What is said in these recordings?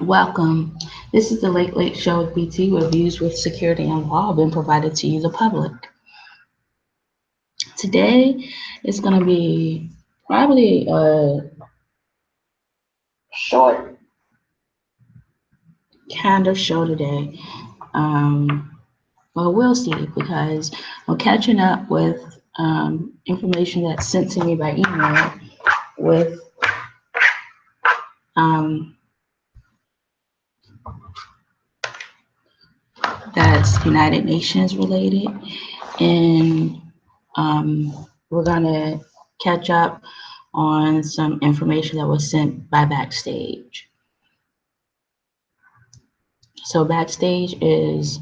Welcome. This is the Late Late Show with BT, where views with security and law have been provided to you, the public. Today is going to be probably a short kind of show today. Well, we'll see because I'm catching up with information that's sent to me by email with um, that's United Nations related, and we're gonna catch up on some information that was sent by Backstage. So Backstage is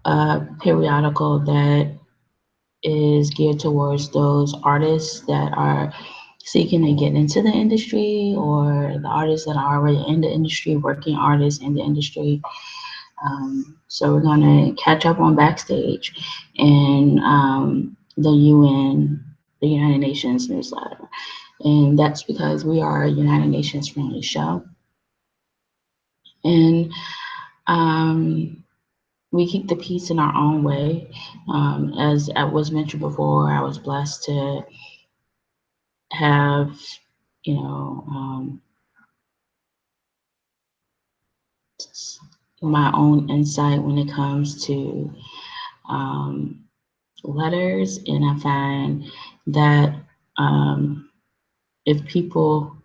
a periodical that is geared towards those artists that are seeking to get into the industry, or the artists that are already in the industry, working artists in the industry. So we're gonna catch up on Backstage and the UN, the United Nations newsletter. And that's because we are a United Nations friendly show. And we keep the peace in our own way. As I was mentioned before, I was blessed to have, you know, my own insight when it comes to letters. And I find that if people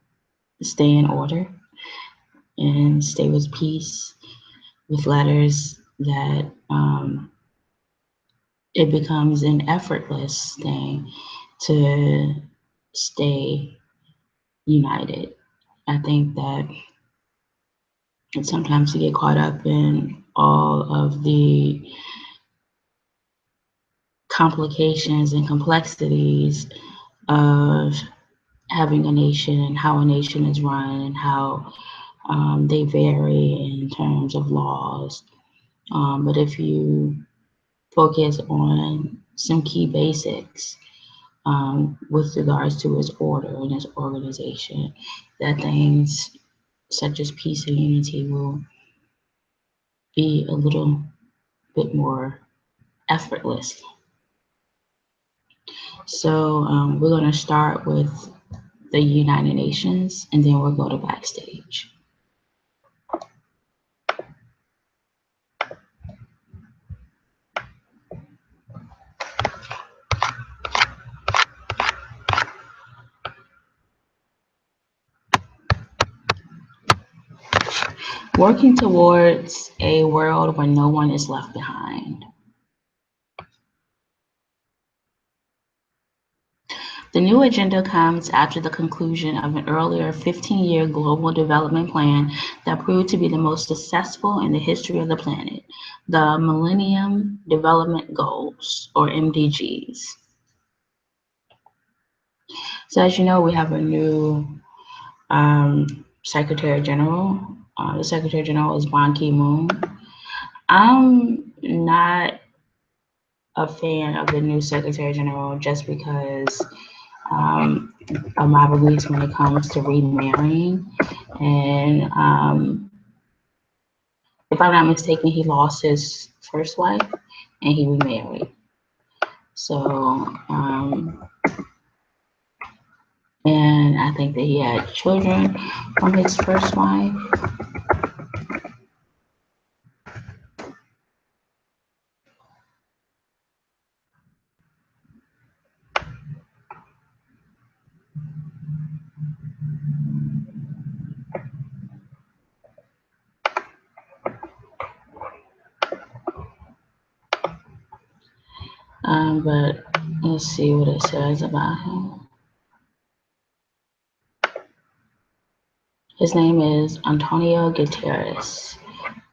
stay in order and stay with peace with letters, that it becomes an effortless thing to stay united. I think that sometimes we get caught up in all of the complications and complexities of having a nation and how a nation is run and how they vary in terms of laws. But if you focus on some key basics with regards to its order and its organization, that things such as peace and unity will be a little bit more effortless. So we're going to start with the United Nations, and then we'll go to Backstage. Working towards a world where no one is left behind. The new agenda comes after the conclusion of an earlier 15-year global development plan that proved to be the most successful in the history of the planet, the Millennium Development Goals, or MDGs. So as you know, we have a new Secretary General. The Secretary General is Ban Ki-moon. I'm not a fan of the new Secretary General just because of my beliefs when it comes to remarrying. And if I'm not mistaken, he lost his first wife and he remarried. So, and I think that he had children from his first wife. But let's see what it says about him. His name is Antonio Guterres,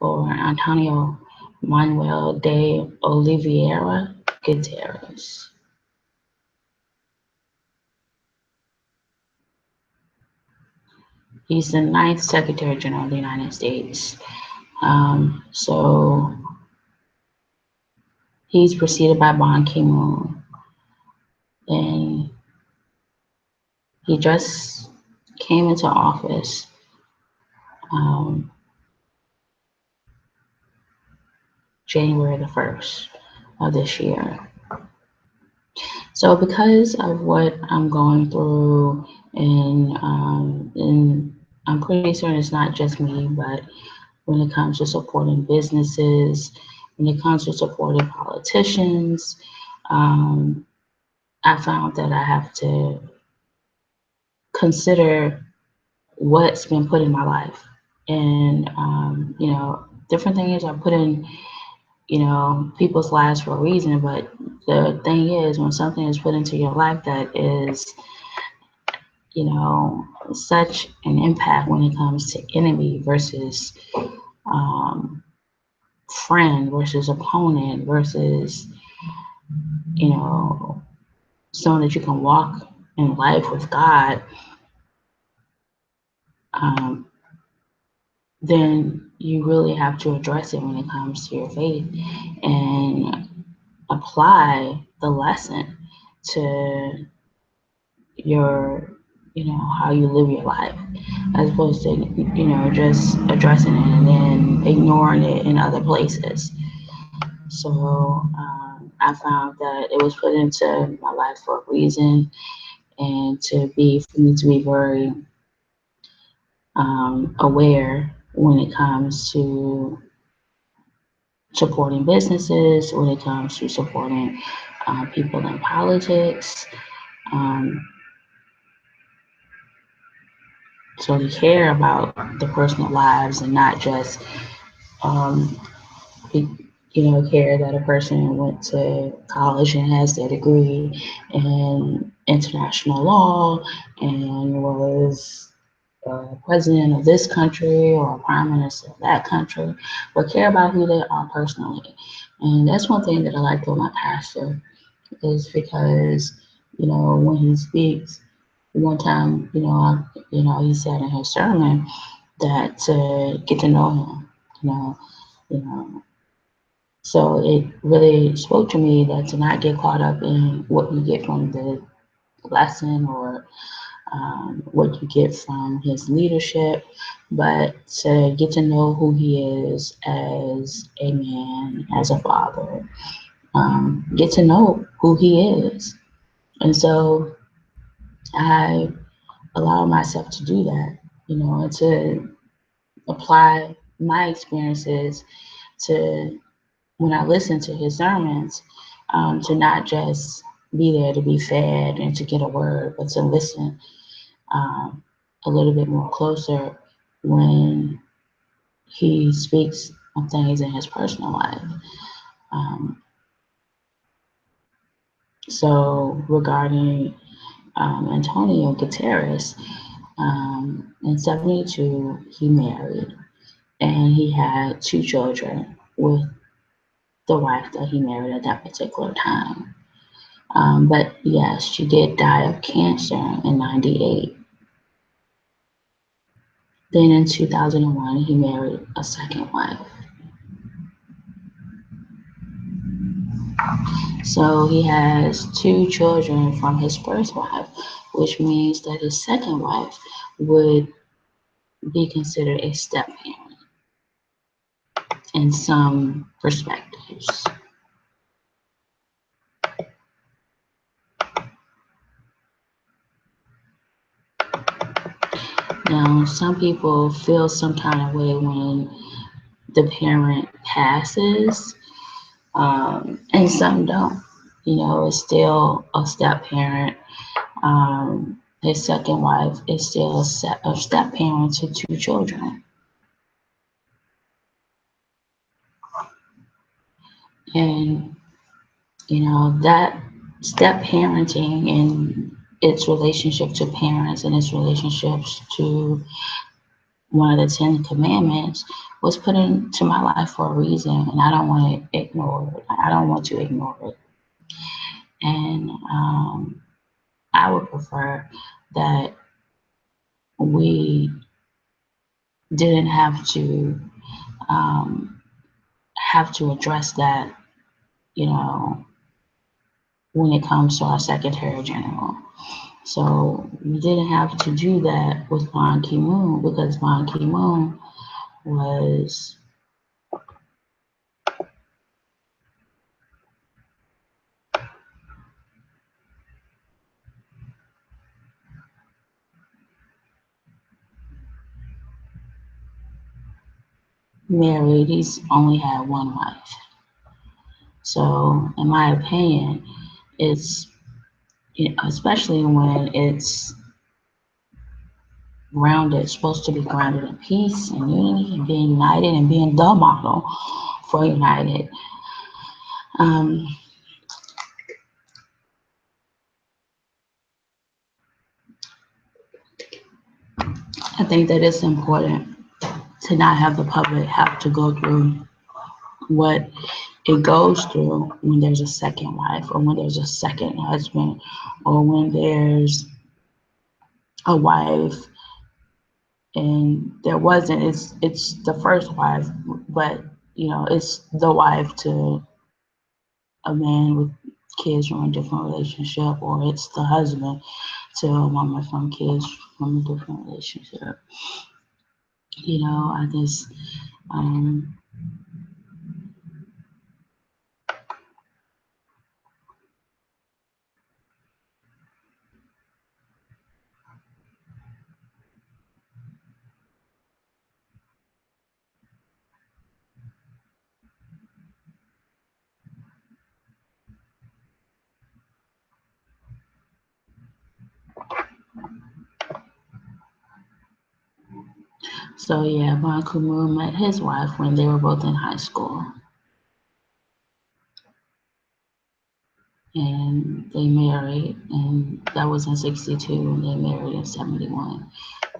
or Antonio Manuel de Oliveira Guterres. He's the 9th Secretary General of the United States. So he's preceded by Ban Ki-moon. And he just came into office January the 1st of this year. So because of what I'm going through, and I'm pretty certain it's not just me, but when it comes to supporting businesses, when it comes to supporting politicians, I found that I have to consider what's been put in my life. And, different things are put in, people's lives for a reason. But the thing is, when something is put into your life that is, such an impact when it comes to enemy versus friend versus opponent versus, someone that you can walk in life with God, then you really have to address it when it comes to your faith and apply the lesson to your, how you live your life, as opposed to, just addressing it and then ignoring it in other places. So I found that it was put into my life for a reason, and for me to be very aware when it comes to supporting businesses, when it comes to supporting people in politics. So to care about the personal lives and not just, care that a person went to college and has their degree in international law and was president of this country or prime minister of that country, but care about who they are personally. And that's one thing that I like about my pastor, is because, when he speaks, one time, he said in his sermon that to get to know him, you know, you know. So it really spoke to me that to not get caught up in what you get from the lesson or what you get from his leadership, but to get to know who he is as a man, as a father, get to know who he is. And so I allow myself to do that, and to apply my experiences to when I listen to his sermons, to not just be there to be fed and to get a word, but to listen a little bit more closer when he speaks of things in his personal life. So regarding Antonio Guterres, in 72, he married and he had 2 children with the wife that he married at that particular time. But yes, she did die of cancer in 98. Then in 2001, he married a second wife. So he has 2 children from his first wife, which means that his second wife would be considered a step parent in some perspectives. Now, some people feel some kind of way when the parent passes, and some don't. It's still a step parent. His second wife is still a step parent to 2 children. And, that step parenting and its relationship to parents and its relationships to one of the 10 commandments was put into my life for a reason, and I don't want to ignore it. I don't want to ignore it. And I would prefer that we didn't have to address that, when it comes to our Secretary General. So we didn't have to do that with Ban Ki-moon, because Ban Ki-moon was married, he's only had one wife. So, in my opinion, it's, especially when it's supposed to be grounded in peace and unity and being united and being the model for united. I think that it's important to not have the public have to go through what it goes through when there's a second wife or when there's a second husband or when there's a wife and there wasn't. It's the first wife, but it's the wife to a man with kids from a different relationship, or it's the husband to a woman from kids from a different relationship. I just so yeah, Bon Kumu met his wife when they were both in high school. And they married, and that was in 62, and they married in 71.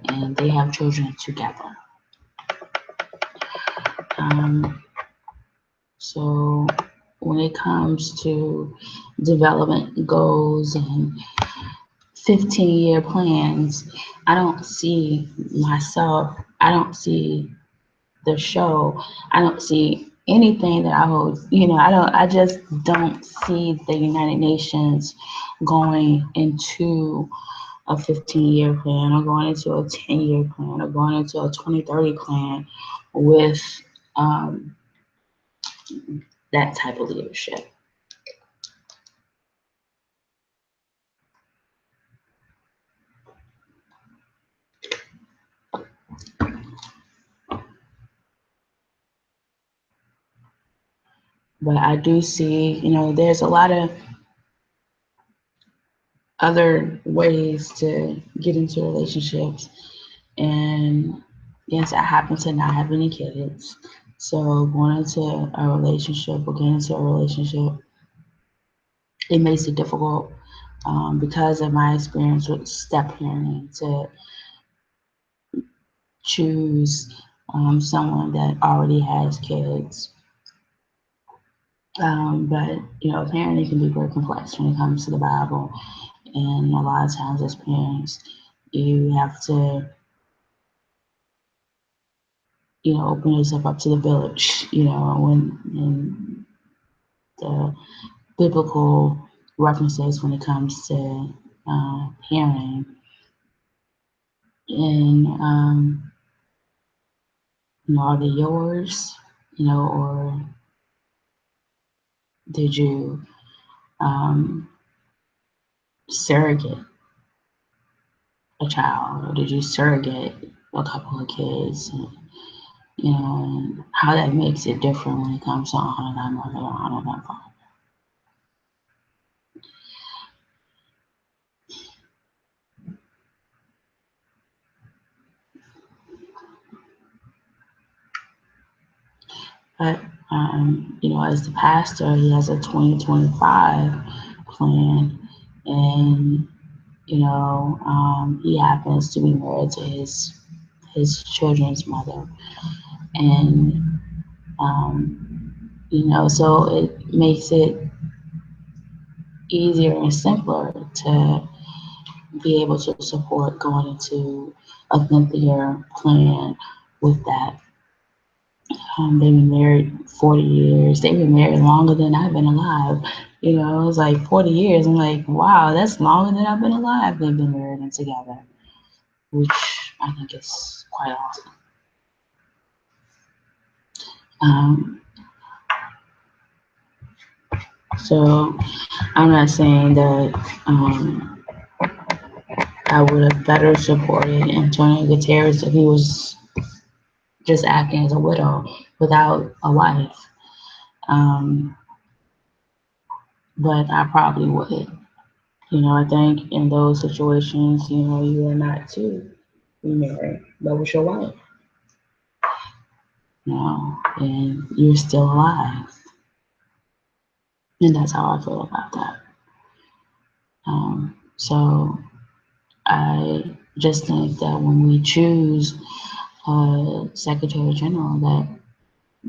And they have children together. So when it comes to development goals and 15-year plans, I don't see myself, I don't see the show, I don't see anything that I just don't see the United Nations going into a 15-year plan or going into a 10-year plan or going into a 2030 plan with that type of leadership. But I do see, there's a lot of other ways to get into relationships. And yes, I happen to not have any kids. So going into a relationship or getting into a relationship, it makes it difficult because of my experience with step parenting to choose someone that already has kids. But parenting can be very complex when it comes to the Bible, and a lot of times as parents, you have to, open yourself up to the village. When the biblical references when it comes to parenting, and are they yours? Or did you surrogate a child, or did you surrogate a couple of kids? And how that makes it different when it comes to honoring thy mother or honoring thy father. But as the pastor, he has a 2025 plan, and he happens to be married to his children's mother, and so it makes it easier and simpler to be able to support going into a lengthier plan with that. They've been married 40 years. They've been married longer than I've been alive. It was like 40 years. I'm like, wow, that's longer than I've been alive. They've been married and together, which I think is quite awesome. So I'm not saying that I would have better supported Antonio Guterres if he was just acting as a widow without a wife. But I probably would. I think in those situations, you are not to remarry, but with your wife, and you're still alive. And that's how I feel about that. So I just think that when we choose a Secretary General, that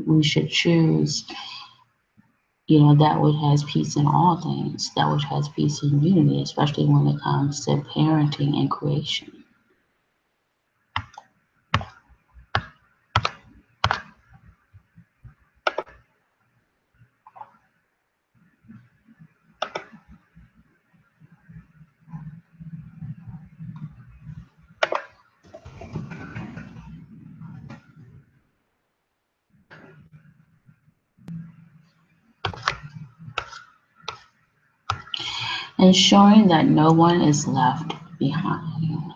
we should choose, that which has peace in all things, that which has peace and unity, especially when it comes to parenting and creation. Ensuring that no one is left behind.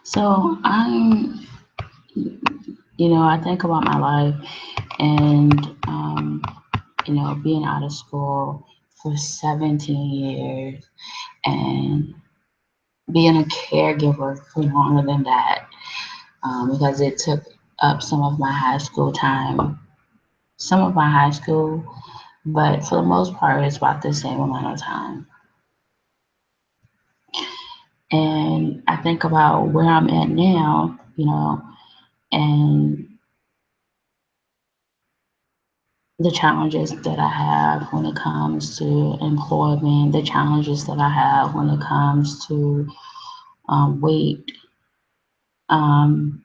So I think about my life and, being out of school for 17 years and being a caregiver for longer than that, because it took up some of my high school time, but for the most part, it's about the same amount of time. And I think about where I'm at now, and the challenges that I have when it comes to employment, the challenges that I have when it comes to weight, and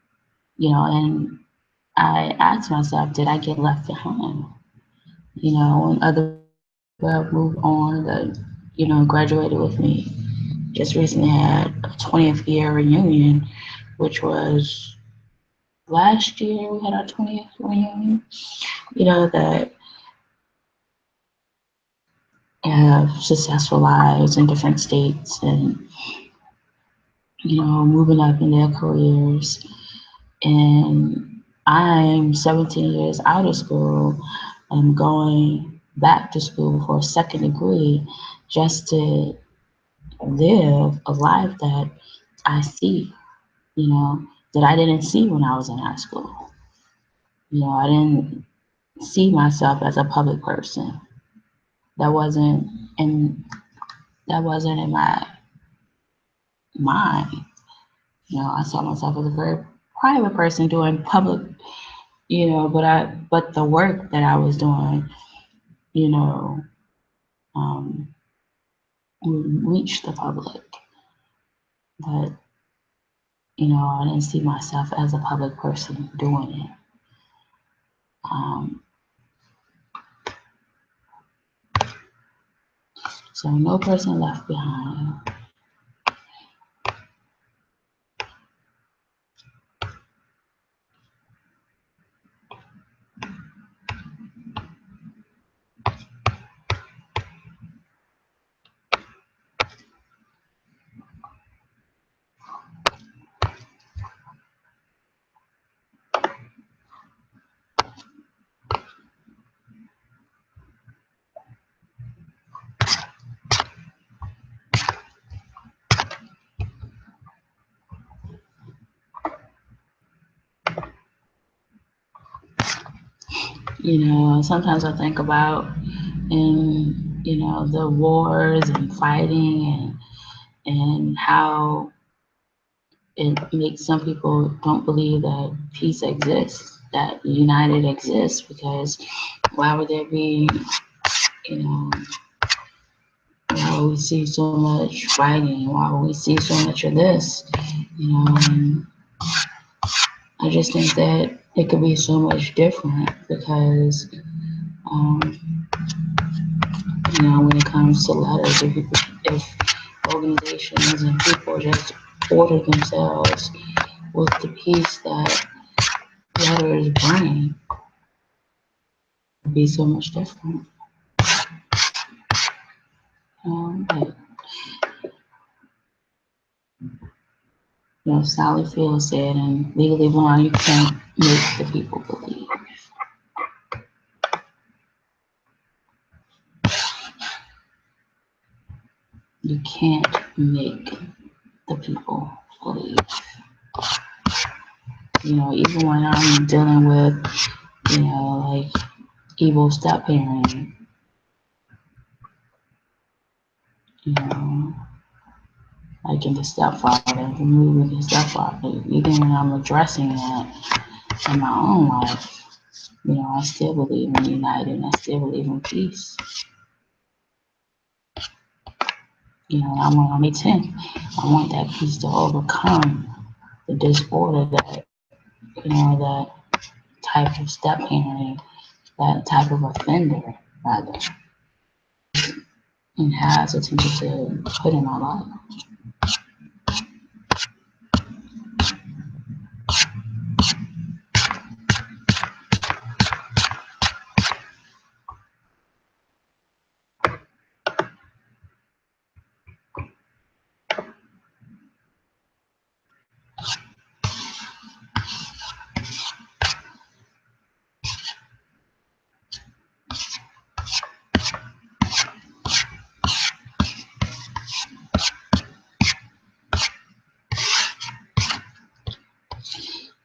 I ask myself, did I get left behind? When other people have moved on, that, graduated with me. Just recently had a 20th year reunion, which was last year. We had our 20th reunion, that have successful lives in different states and, moving up in their careers. And I'm 17 years out of school. I'm going back to school for a second degree just to live a life that I see, that I didn't see when I was in high school. I didn't see myself as a public person. That wasn't in my mind. I saw myself as a very private person doing public, but the work that I was doing, reached the public. But, I didn't see myself as a public person doing it. So no person left behind. Sometimes I think about the wars and fighting and how it makes some people don't believe that peace exists, that united exists, because why would there be, why would we see so much fighting? Why would we see so much of this? And I just think that it could be so much different because, when it comes to letters, if organizations and people just order themselves with the peace that letters bring, it would be so much different. But Sally Field said in Legally Blonde, you can't make the people believe. You can't make the people believe. Even when I'm dealing with, like evil step-parenting, like in the stepfather, removing the stepfather, even when I'm addressing that in my own life, I still believe in united, and I still believe in peace. I want on May 10th, I want that peace to overcome the disorder that, that type of step parenting, that type of offender, rather, and has attempted to put in my life.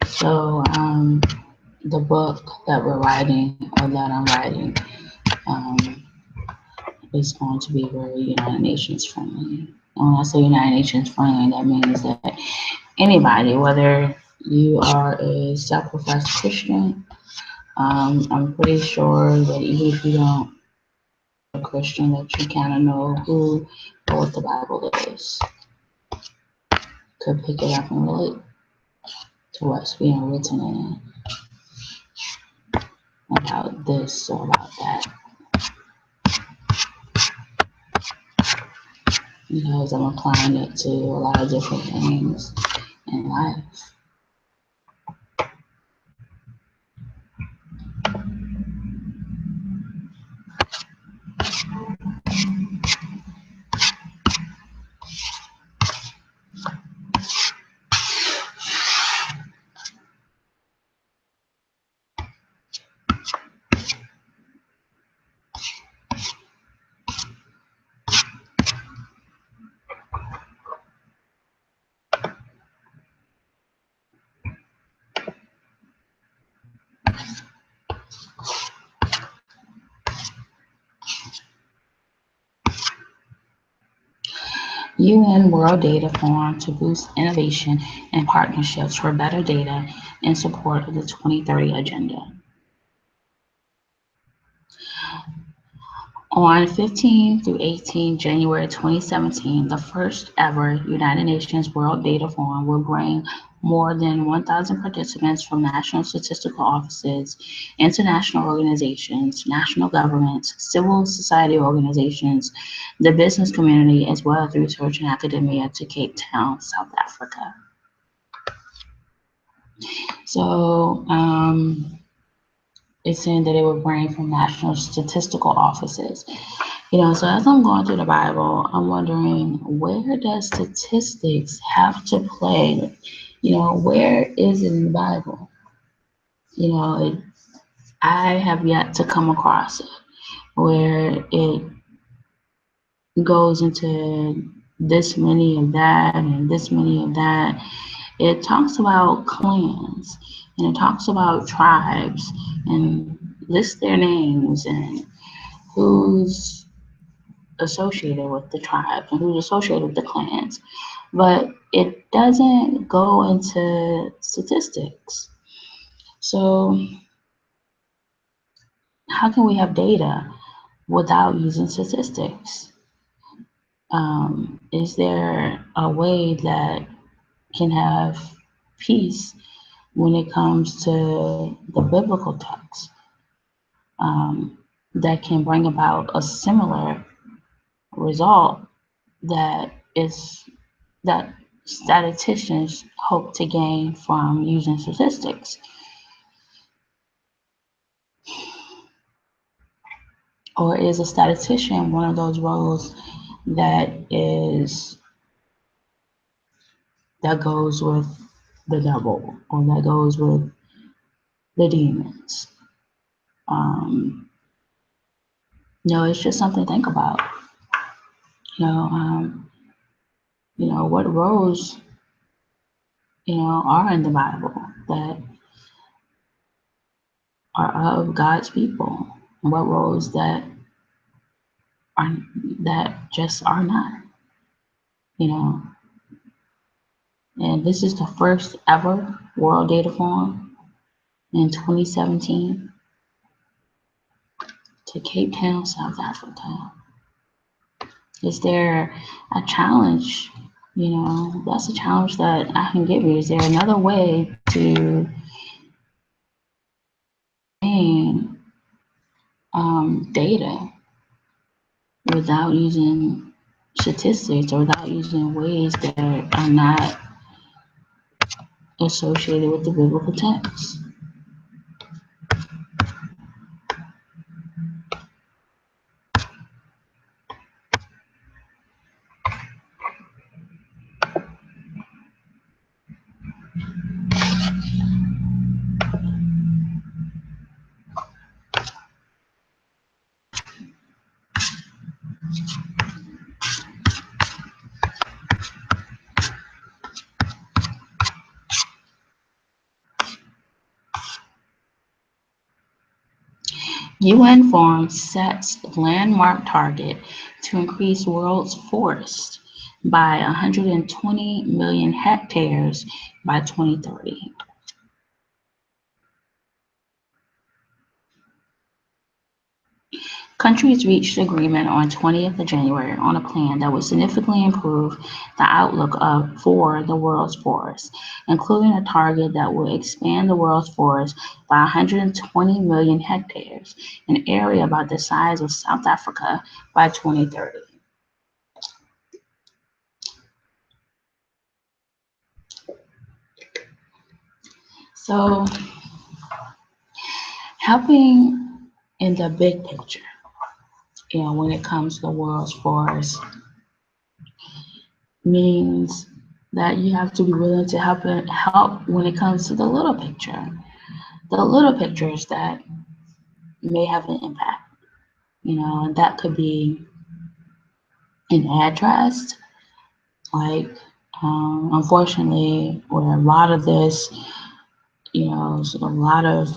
So, the book that we're writing, or that I'm writing, is going to be very United Nations friendly. And when I say United Nations friendly, that means that anybody, whether you are a self-professed Christian, I'm pretty sure that even if you don't a Christian, that you kind of know who or what the Bible is, could pick it up and relate to what's being written in it, about this or about that. Because I'm applying it to a lot of different things in life. UN World Data Forum to boost innovation and partnerships for better data in support of the 2030 Agenda. On 15 through 18 January 2017, the first ever United Nations World Data Forum will bring more than 1,000 participants from national statistical offices, international organizations, national governments, civil society organizations, the business community, as well as research and academia to Cape Town, South Africa. So, it's saying that it would bring from national statistical offices. So as I'm going through the Bible, I'm wondering, where does statistics have to play? Where is it in the Bible? I have yet to come across it where it goes into this many of that and this many of that. It talks about clans, and it talks about tribes, and lists their names and who's associated with the tribes and who's associated with the clans, but it doesn't go into statistics. So how can we have data without using statistics? Is there a way that can have peace when it comes to the biblical text, that can bring about a similar result that statisticians hope to gain from using statistics? Or is a statistician one of those roles that is that goes with the devil or that goes with the demons. It's just something to think about. You know, what roles, are in the Bible that are of God's people, and what roles that just are not. And this is the first ever World Data Forum in 2017 to Cape Town, South Africa. Is there a challenge? That's a challenge that I can give you. Is there another way to gain data without using statistics or without using ways that are not associated with the biblical text? UN Forum sets landmark target to increase world's forest by 120 million hectares by 2030. Countries reached agreement on 20th of January on a plan that would significantly improve the outlook for the world's forests, including a target that would expand the world's forest by 120 million hectares, an area about the size of South Africa, by 2030. So, helping in the big picture, when it comes to the world's forests, means that you have to be willing to help when it comes to the little picture. The little pictures that may have an impact, and that could be an address, like unfortunately, where a lot of this, so a lot of,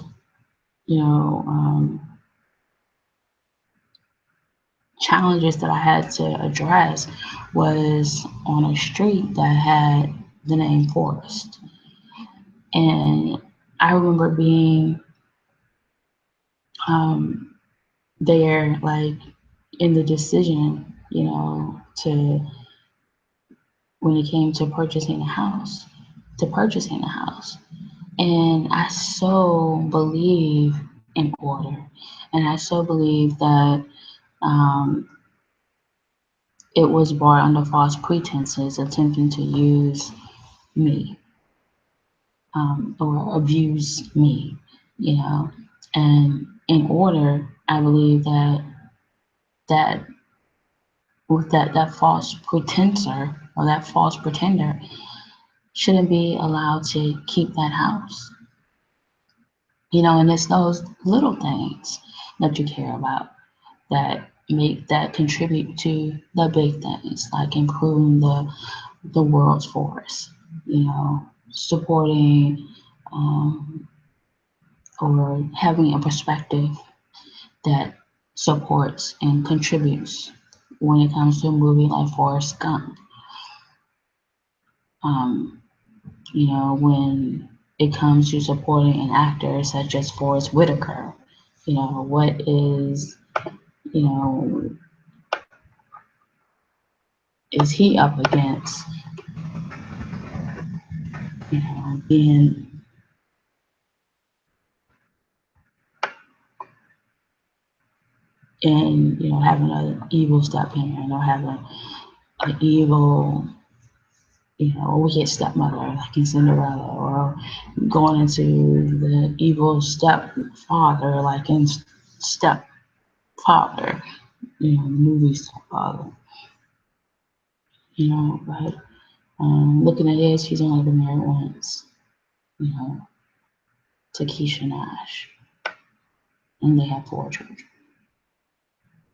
challenges that I had to address was on a street that had the name Forest. And I remember being there, like in the decision, to when it came to purchasing a house, And I so believe in order. And I so believe that it was brought under false pretenses, attempting to use me or abuse me, And in order, I believe that with that false pretender or that false pretender shouldn't be allowed to keep that house. And it's those little things that you care about that contribute to the big things, like improving the world's forest, supporting or having a perspective that supports and contributes when it comes to a movie like Forrest Gump. When it comes to supporting an actor such as Forrest Whitaker, what is, is he up against, being and having an evil step-parent or having an evil, wicked stepmother like in Cinderella, or going into the evil stepfather like in Stepfather, the movie Stepfather. But Looking at his, he's only been married once, you know, to Keisha Nash, and they have 4 children.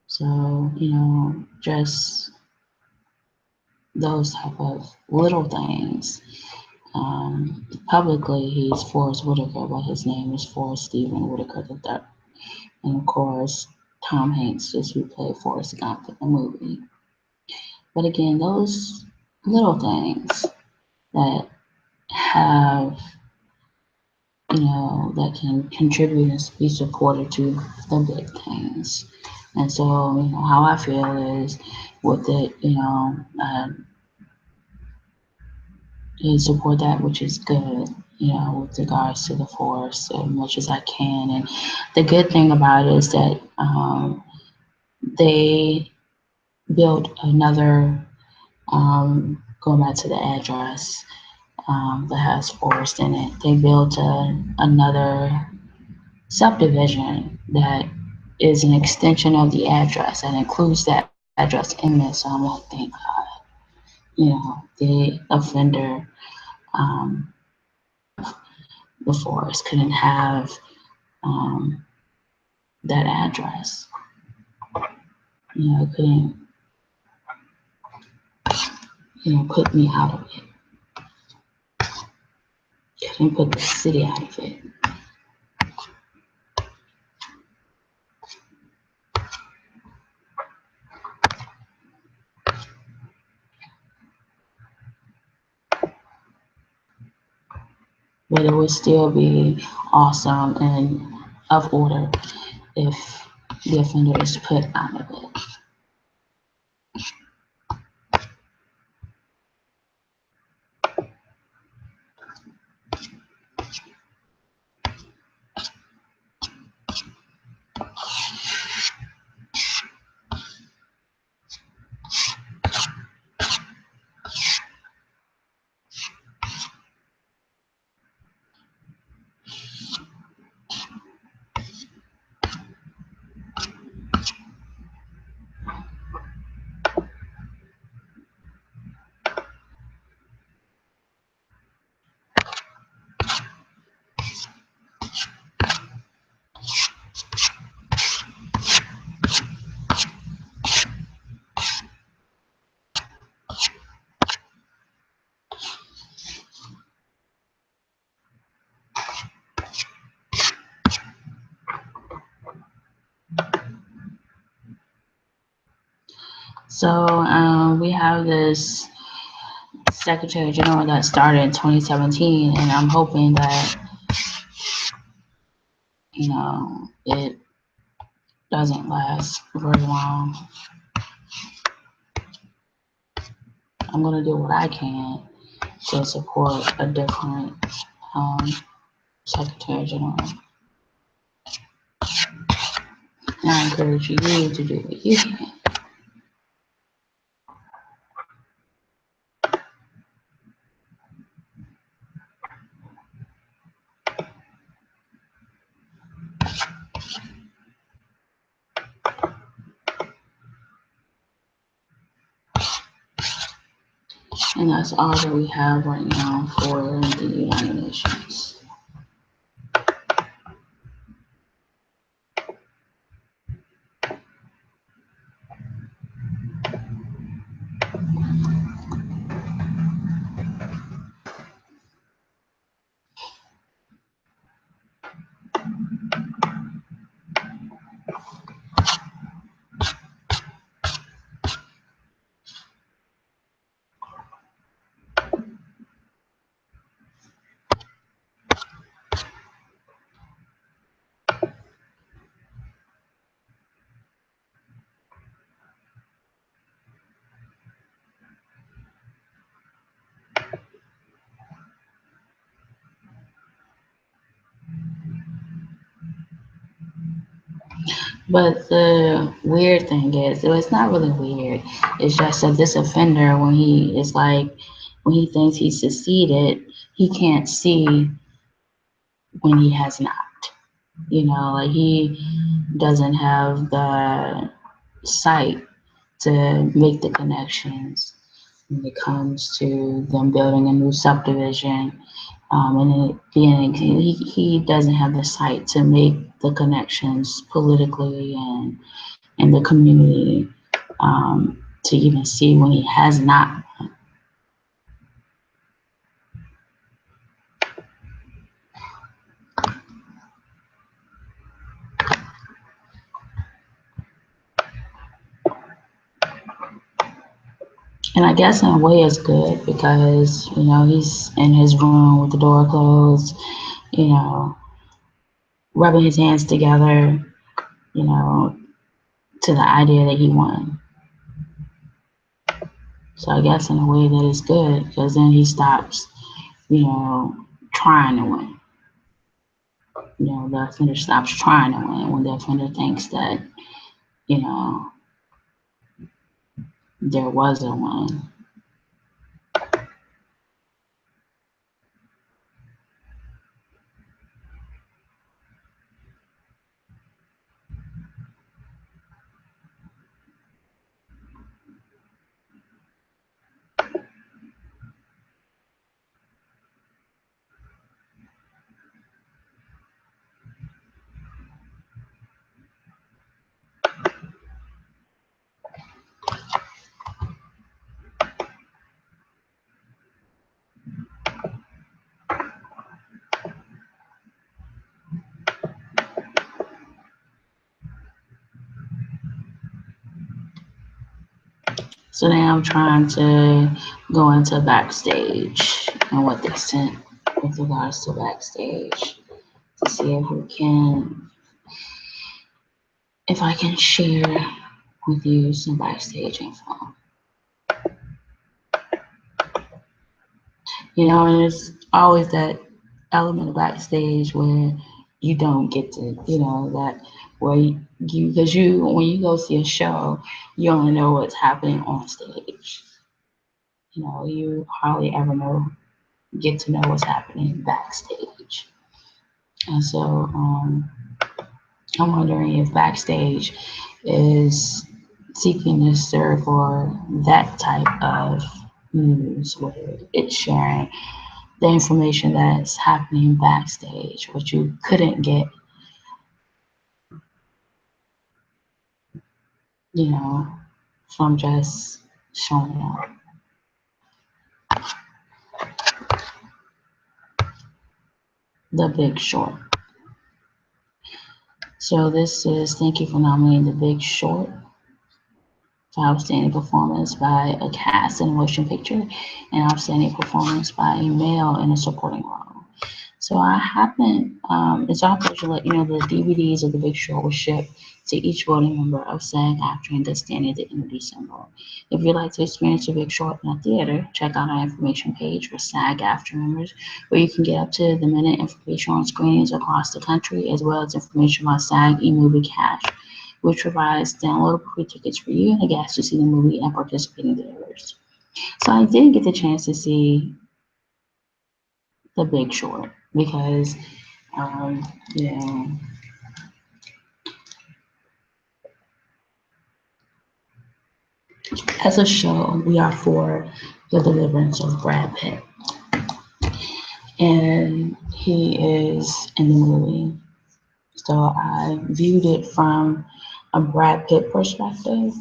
So, you know, just those type of little things. Publicly, he's Forrest Whitaker, but his name is Forrest Stephen Whitaker III. And of course, Tom Hanks is who played Forrest Gump in the movie. But again, those little things that have, you know, that can contribute and be supported to the big things. And so, you know, how I feel is with it, you know, you support that which is good, you know, with regards to the forest as much as I can. And the good thing about it is that they built another, going back to the address that has forest in it, they built another subdivision that is an extension of the address and includes that address in there. So I'm like, thank God, you know, the offender, um, the forest couldn't have um, that address. You know, couldn't, you know, put me out of it. Couldn't put the city out of it. But it would still be awesome and of order if the offender is put out of it. So we have this Secretary General that started in 2017, and I'm hoping that, you know, it doesn't last very long. I'm going to do what I can to support a different Secretary General. And I encourage you to do what you can. And that's all that we have right now for the United Nations. But the weird thing is, it's not really weird. It's just that this offender, when he is like, when he thinks he succeeded, he can't see when he has not. You know, like he doesn't have the sight to make the connections when it comes to them building a new subdivision. And it being, he doesn't have the sight to make the connections politically and in the community, to even see when he has not. And I guess in a way it's good because, he's in his room with the door closed, you know, rubbing his hands together, you know, to the idea that he won. So I guess in a way that is good because then he stops, trying to win. The offender stops trying to win when the offender thinks that, there was a win. So now I'm trying to go into Backstage and what they sent with regards to Backstage to see if I can share with you some Backstage info. And there's always that element of Backstage where you don't get to, that where because when you go see a show, you only know what's happening on stage. You hardly ever get to know what's happening backstage. And so I'm wondering if Backstage is seeking to serve for that type of news where it's sharing the information that's happening backstage, what you couldn't get, from just showing up. The Big Short. So this is Thank You for Nominating The Big Short for Outstanding Performance by a Cast in a Motion Picture and Outstanding Performance by a Male in a Supporting Role. So I happen, it's our pleasure to let you know the DVDs of The Big Short were shipped to each voting member of SAG-AFTRA in good standing at the end of December. If you'd like to experience The Big Short in a theater, check out our information page for SAG-AFTRA members, where you can get up to the minute information on screenings across the country, as well as information about SAG eMovie Cash, which provides downloadable free tickets for you and the guests to see the movie and participating theaters. So I did get the chance to see The Big Short because, as a show, we are for the deliverance of Brad Pitt. And he is in the movie. So I viewed it from a Brad Pitt perspective.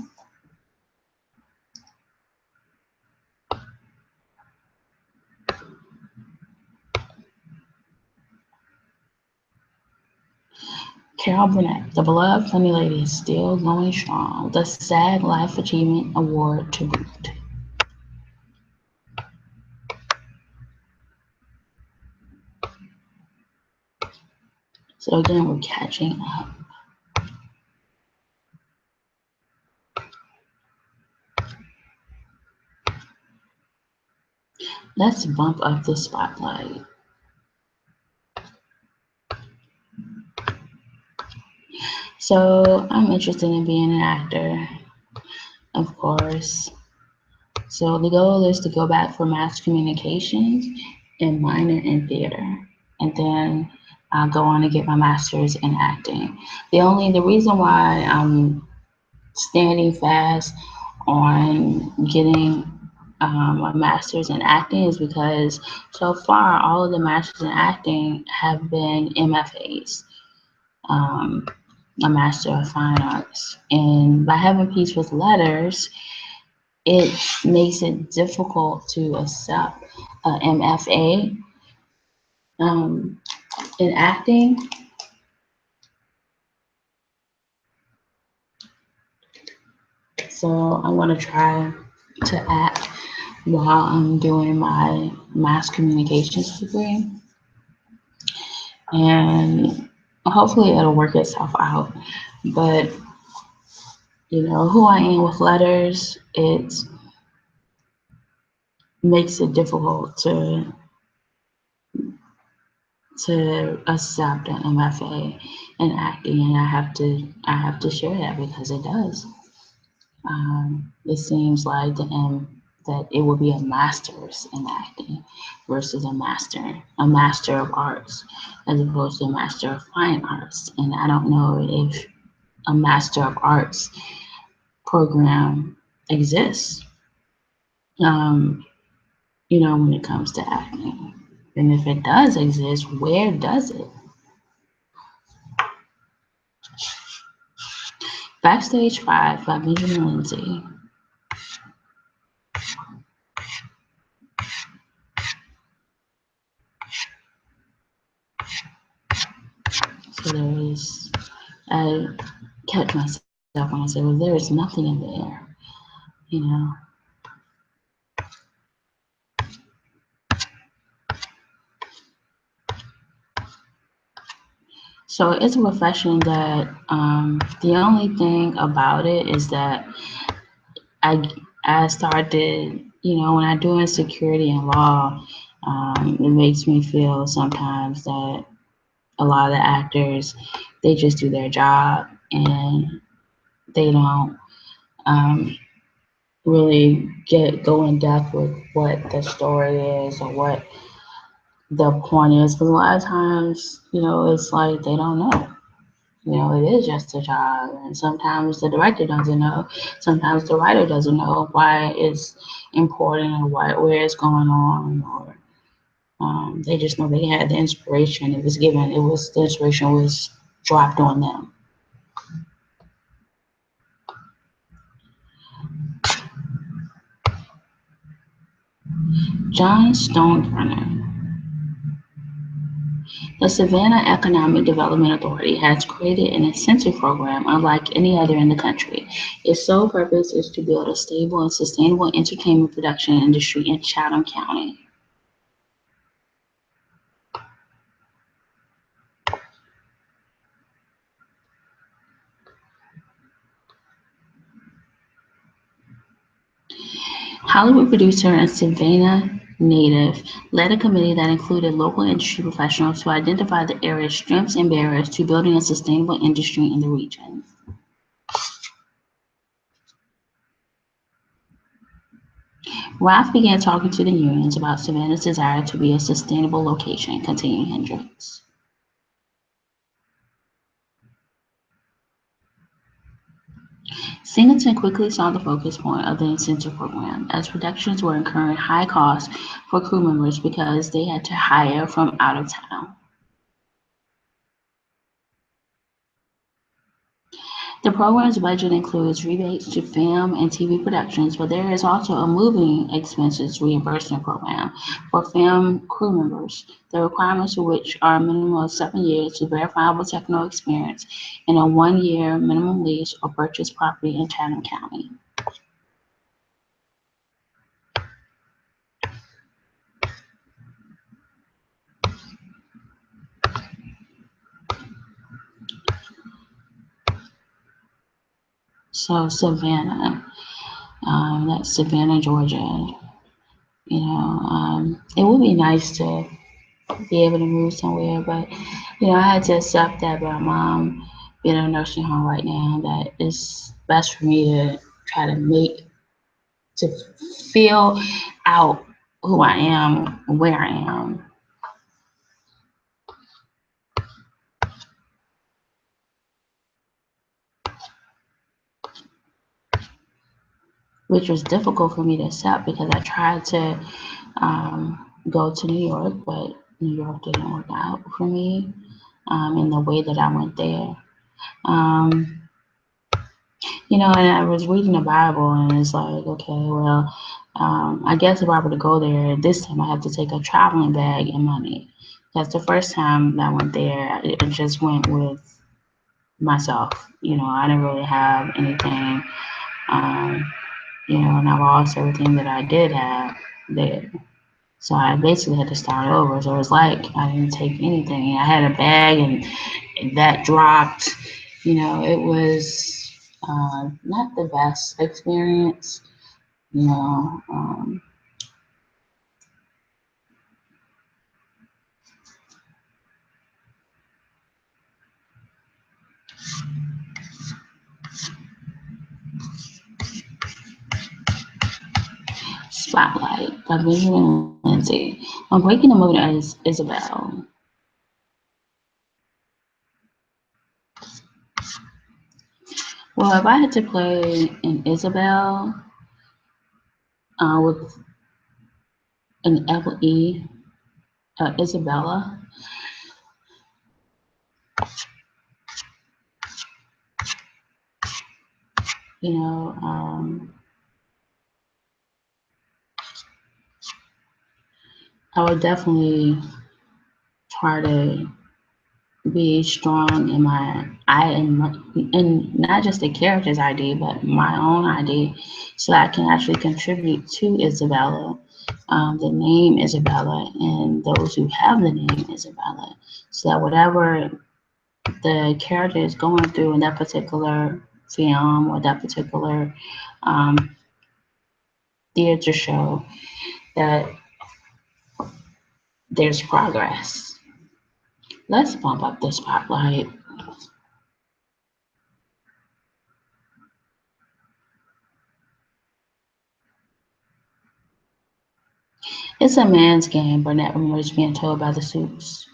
Carol Burnett, the beloved funny lady, is still going strong with a SAG Life Achievement Award to boot. So again, we're catching up. Let's bump up the spotlight. So I'm interested in being an actor, of course. So the goal is to go back for mass communications and minor in theater. And then I'll go on to get my master's in acting. The reason why I'm standing fast on getting a master's in acting is because so far all of the masters in acting have been MFAs, a Master of Fine Arts. And by having peace with letters, it makes it difficult to accept a MFA in acting. So I'm going to try to act while I'm doing my mass communications degree. And hopefully it'll work itself out. But, you know, who I am with letters, it makes it difficult to accept an MFA in acting, and I have to share that because it does. It seems like that it will be a master's in acting versus a master of arts, as opposed to a master of fine arts. And I don't know if a master of arts program exists, you know, when it comes to acting. And if it does exist, where does it? Backstage 5 by Benjamin Lindsay. So I catch myself when I say, well, there is nothing in the air, you know. So it's a profession that the only thing about it is that I started, you know, when I do security and law, it makes me feel sometimes that a lot of the actors, they just do their job and they don't really go in depth with what the story is or what the point is. Because a lot of times, you know, it's like they don't know. You know, it is just a job, and sometimes the director doesn't know. Sometimes the writer doesn't know why it's important or where it's going on, or they just know they had the inspiration. It was given. It was the inspiration was dropped on them. John Stoneburner. The Savannah Economic Development Authority has created an incentive program unlike any other in the country. Its sole purpose is to build a stable and sustainable entertainment production industry in Chatham County. Hollywood producer and Savannah native led a committee that included local industry professionals to identify the area's strengths and barriers to building a sustainable industry in the region. Ralph began talking to the unions about Savannah's desire to be a sustainable location, continued Hendricks. Singleton quickly saw the focus point of the incentive program, as productions were incurring high costs for crew members because they had to hire from out of town. The program's budget includes rebates to film and TV productions, but there is also a moving expenses reimbursement program for film crew members, the requirements of which are a minimum of 7 years of verifiable technical experience and a 1-year minimum lease or purchase property in Chatham County. So Savannah, that's Savannah, Georgia. You know, it would be nice to be able to move somewhere, but you know, I had to accept that my mom being in a nursing home right now, that it's best for me to try to feel out who I am, where I am. which was difficult for me to accept because I tried to go to New York, but New York didn't work out for me in the way that I went there. Um, and I was reading the Bible, and it's like, okay, well, I guess if I were to go there this time, I have to take a traveling bag and money. That's the first time that I went there. It just went with myself. I didn't really have anything. Um, and I lost everything that I did have there. So I basically had to start over. So it was like I didn't take anything. I had a bag and that dropped. It was not the best experience. You know, um, Spotlight by Benjamin Lindsay. I'm breaking the mood as Isabel. Well, if I had to play an Isabel with an L-E, Isabella, you know, I would definitely try to be strong in and not just the character's ID, but my own ID, so I can actually contribute to Isabella, the name Isabella, and those who have the name Isabella, so that whatever the character is going through in that particular film or that particular um, theater show, that there's progress. Let's bump up the spotlight. It's a man's game, Burnett remembers being told by the Supes.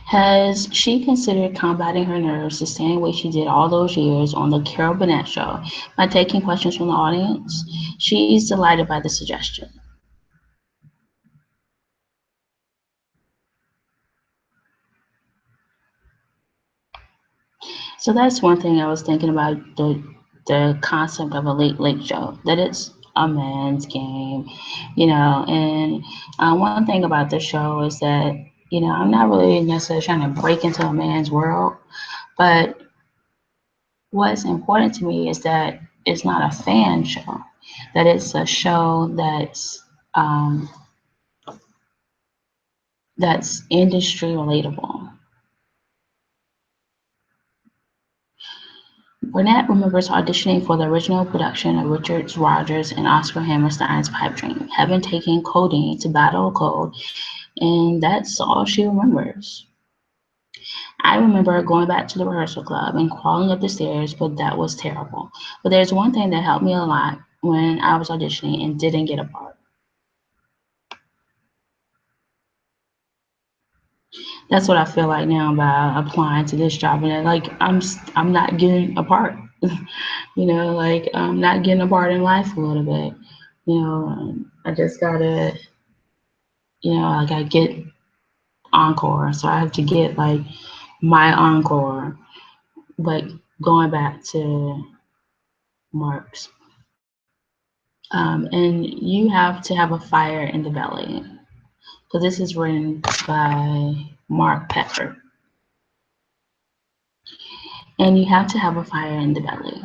Has she considered combating her nerves the same way she did all those years on the Carol Burnett show by taking questions from the audience? She's delighted by the suggestion. So that's one thing I was thinking about the concept of a late show, that it's a man's game, and one thing about this show is that, I'm not really necessarily trying to break into a man's world, but what's important to me is that it's not a fan show, that it's a show um, that's industry relatable. Burnett remembers auditioning for the original production of Richard Rodgers and Oscar Hammerstein's Pipe Dream, having taken codeine to battle a cold, and that's all she remembers. I remember going back to the rehearsal club and crawling up the stairs, but that was terrible. But there's one thing that helped me a lot when I was auditioning and didn't get a part. That's what I feel like now about applying to this job, and like I'm not getting a part. Like I'm not getting a part in life a little bit. I just gotta, I gotta get encore, so I have to get like my encore. But going back to Mark's, and you have to have a fire in the belly. So this is written by Mark Pepper. And you have to have a fire in the belly.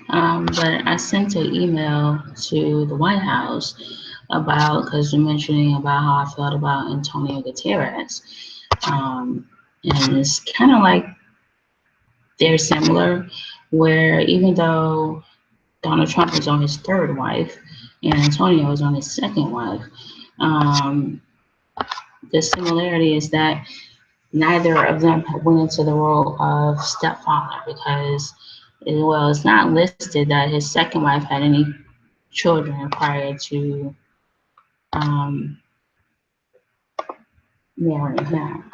But I sent an email to the White House about, because you're mentioning about how I felt about Antonio Guterres. And it's kind of like they're similar, where even though Donald Trump is on his third wife and Antonio is on his second wife, um, the similarity is that neither of them went into the role of stepfather because, well, it's not listed that his second wife had any children prior to um, marrying him.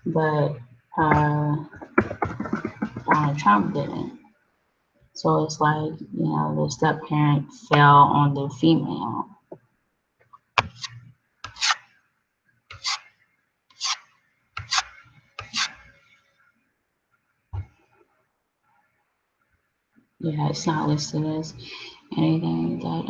But Donald Trump didn't. So it's like, the step parent fell on the female. Yeah, it's not listed as anything that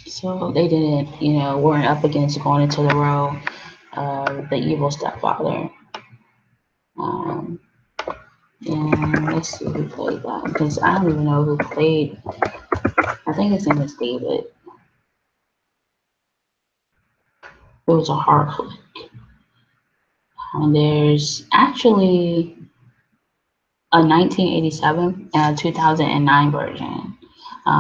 so they didn't, weren't up against going into the role of the evil stepfather. Um, and let's see who played that, because I don't even know who played. I think his name is David. It was a horror flick. And there's actually a 1987 and a 2009 version.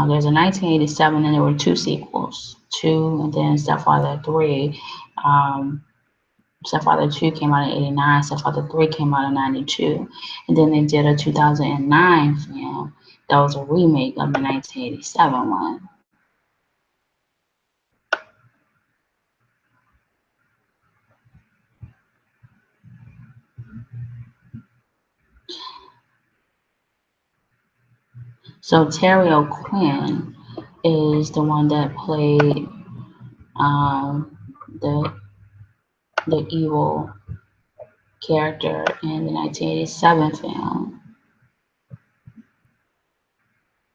There's a 1987 and there were two sequels, two and then Stepfather 3. Stepfather 2 came out in 89, Stepfather 3 came out in 92. And then they did a 2009 film that was a remake of the 1987 one. So Terry O'Quinn is the one that played the evil character in the 1987 film,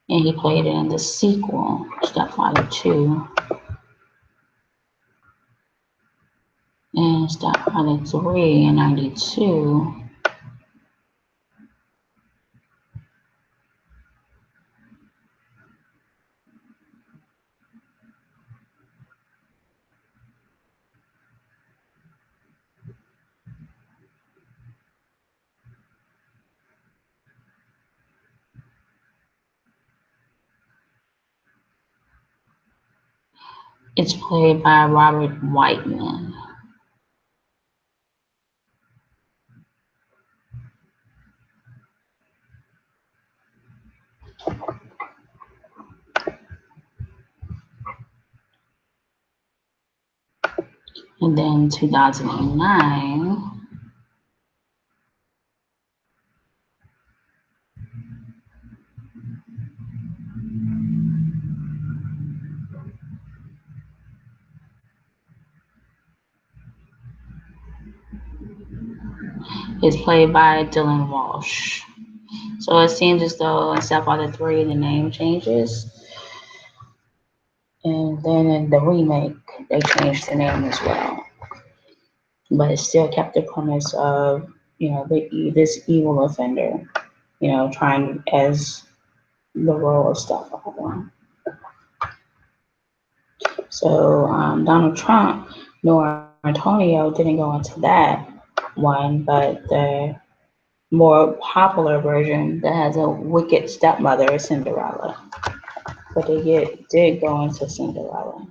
and he played it in the sequel, Stepfather 2, and Stepfather 3 in 92. It's played by Robert Whiteman. And then 2009, is played by Dylan Walsh. So it seems as though in Stepfather 3 the name changes, and then in the remake they changed the name as well. But it still kept the premise of, this evil offender, trying as the role of stepfather. So Donald Trump nor Antonio didn't go into that one, but the more popular version that has a wicked stepmother is Cinderella. But they did go into Cinderella.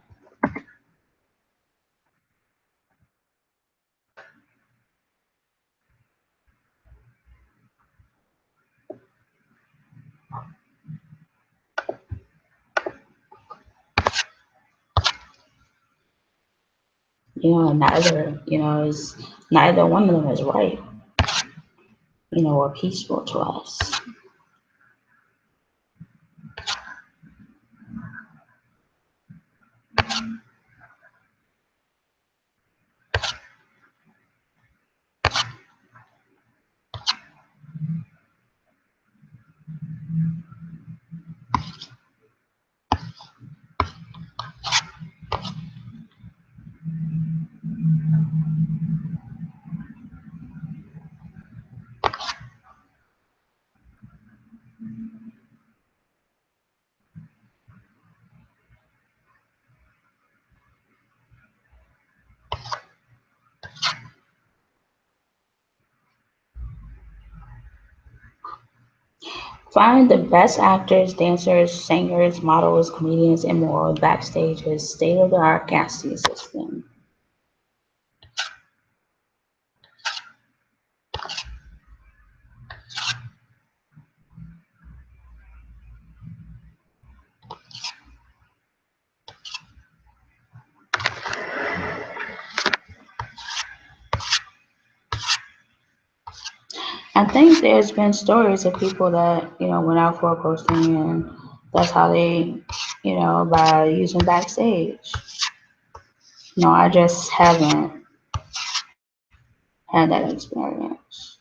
Neither one of them is right, or peaceful to us. Find the best actors, dancers, singers, models, comedians, and more. Backstage's state-of-the-art casting system. I think there's been stories of people that, went out for a posting and that's how they, by using Backstage. No, I just haven't had that experience.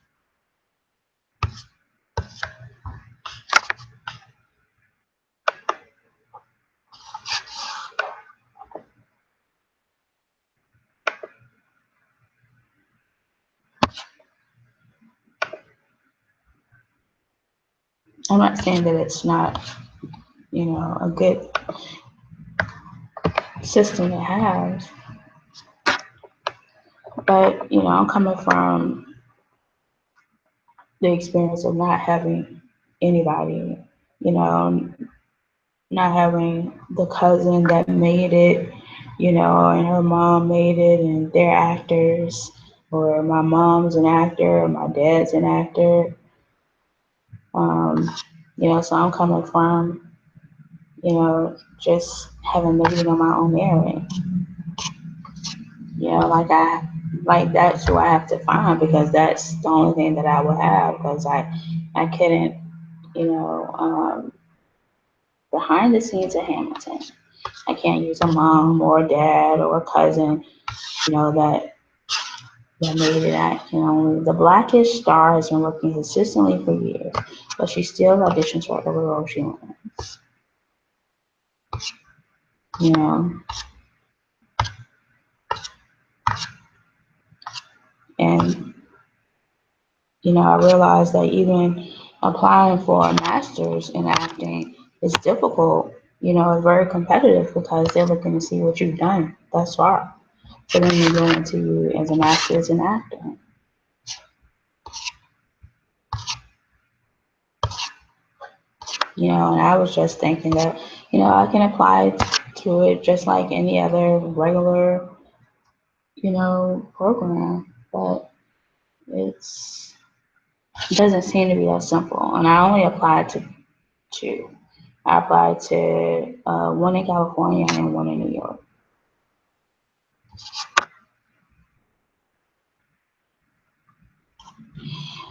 I'm not saying that it's not, a good system to have, but, I'm coming from the experience of not having anybody, you know, not having the cousin that made it, and her mom made it and they're actors, or my mom's an actor, or my dad's an actor. Um, so I'm coming from, just having to be on my own merit. Like that's who I have to find because that's the only thing that I would have because I couldn't, you know, um, behind the scenes at Hamilton. I can't use a mom or a dad or a cousin, that made it act. The Blackish star has been working consistently for years, but she still auditions for every role she wants. You know, and I realized that even applying for a master's in acting is difficult. It's very competitive because they're looking to see what you've done thus far. So then they go into you as a master's in acting. And I was just thinking that, I can apply to it just like any other regular, program, but it doesn't seem to be that simple. And I only applied to two. I applied to one in California and one in New York.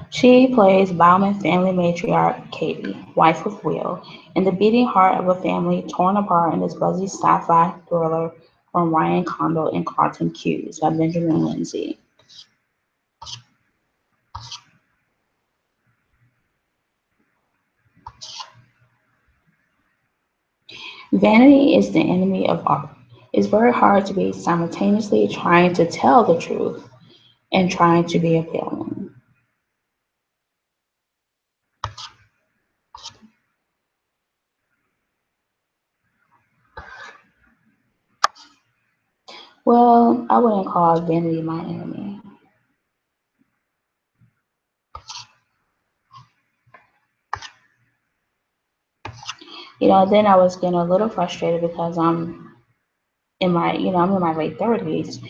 She plays Bauman family matriarch Katie, wife of Will, in the beating heart of a family torn apart in this buzzy sci-fi thriller from Ryan Condal and Carlton Cuse by Benjamin Lindsay. Vanity is the enemy of art. It's very hard to be simultaneously trying to tell the truth and trying to be appealing. Well, I wouldn't call vanity my enemy. Then I was getting a little frustrated because I'm in my late 30s,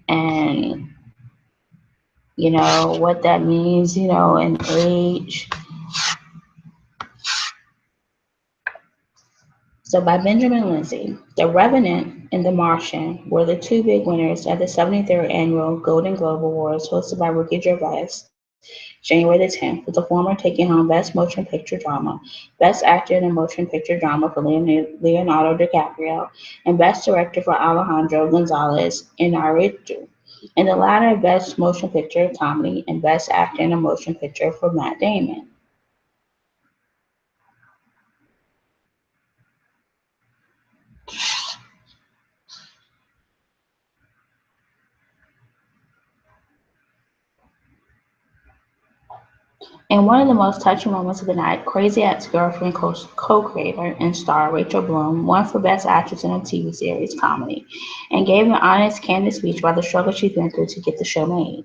and what that means, in age. So by Benjamin Lindsay, The Revenant and The Martian were the two big winners at the 73rd Annual Golden Globe Awards hosted by Ricky Gervais, January the 10th, with the former taking home Best Motion Picture Drama, Best Actor in a Motion Picture Drama for Leonardo DiCaprio, and Best Director for Alejandro Gonzalez Iñárritu, and the latter Best Motion Picture Comedy and Best Actor in a Motion Picture for Matt Damon. In one of the most touching moments of the night, Crazy Ex-Girlfriend co-creator and star Rachel Bloom won for Best Actress in a TV series comedy and gave an honest, candid speech about the struggle she's been through to get the show made.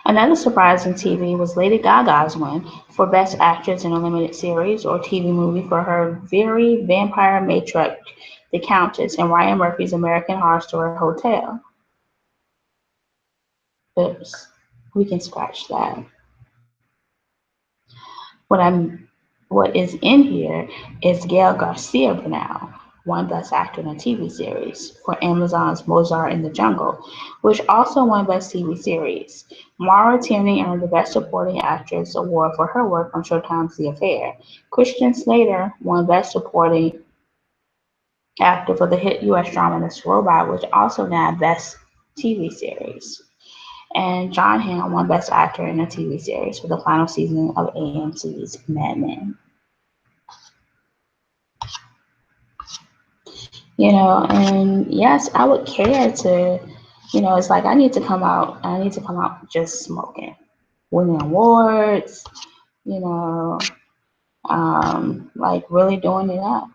Another surprise in TV was Lady Gaga's win for Best Actress in a Limited Series or TV Movie for her very vampire matriarch, The Countess, in Ryan Murphy's American Horror Story Hotel. Oops, we can scratch that. What I'm what is in here is Gael Garcia Bernal won Best Actor in a TV series for Amazon's Mozart in the Jungle, which also won Best TV Series. Maura Tierney earned the Best Supporting Actress award for her work on Showtime's The Affair. Christian Slater won Best Supporting Actor for the hit U.S. drama Mr. Robot, which also nabbed Best TV Series. And Jon Hamm won Best Actor in a TV series for the final season of AMC's Mad Men. And yes, I would care to, it's like I need to come out just smoking, winning awards, you know, like really doing it up.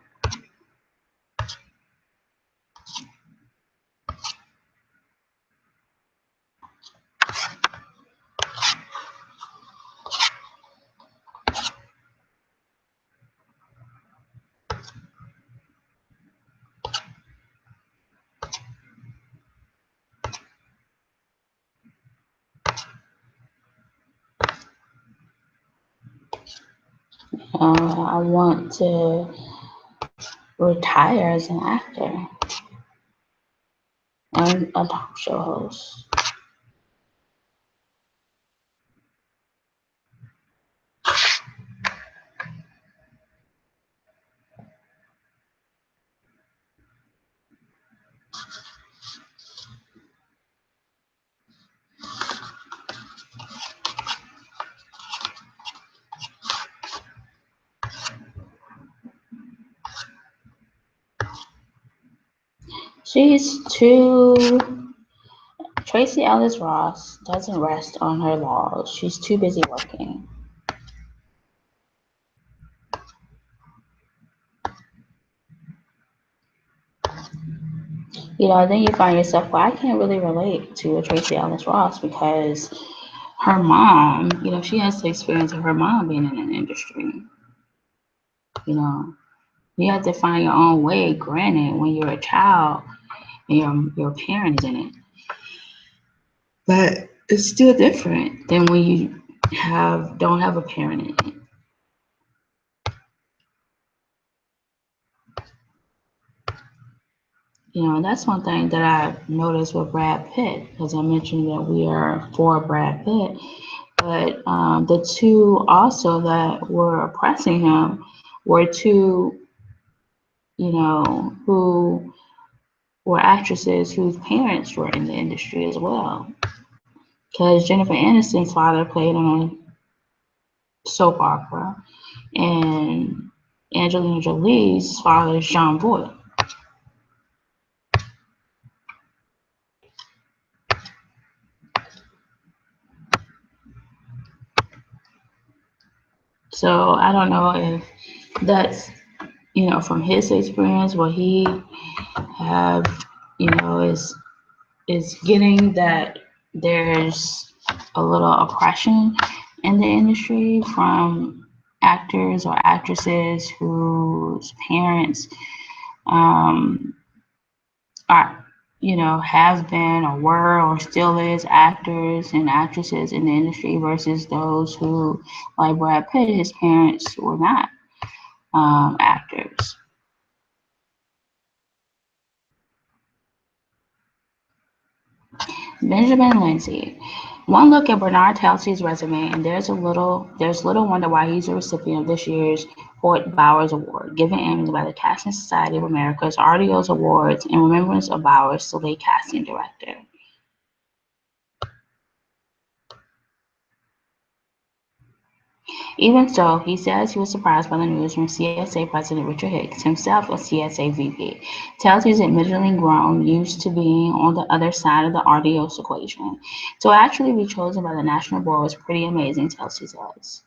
I want to retire as an actor and a talk show host. Tracee Ellis Ross doesn't rest on her laurels. She's too busy working. Then you find yourself, well, I can't really relate to a Tracee Ellis Ross because her mom, she has the experience of her mom being in an industry. You have to find your own way, granted, when you're a child and your parent is in it. But it's still different than when you don't have a parent in it. That's one thing that I noticed with Brad Pitt, because I mentioned that we are for Brad Pitt, but the two also that were oppressing him were two, who were actresses whose parents were in the industry as well. Because Jennifer Aniston's father played on a soap opera, and Angelina Jolie's father is Jon Voight. So I don't know if that's, from his experience, what he have, is getting that there's a little oppression in the industry from actors or actresses whose parents are, have been or were or still is actors and actresses in the industry versus those who, like Brad Pitt, his parents were not actors. Benjamin Lindsay. One look at Bernard Telsey's resume, and there's little wonder why he's a recipient of this year's Hoyt Bowers Award, given annually by the Casting Society of America's RDO's Awards in remembrance of Bowers, the late casting director. Even so, he says he was surprised by the news from CSA President Richard Hicks, himself a CSA VP. Telsey's admittedly grown used to being on the other side of the RDO's equation. To actually be chosen by the National Board was pretty amazing, Telsey says.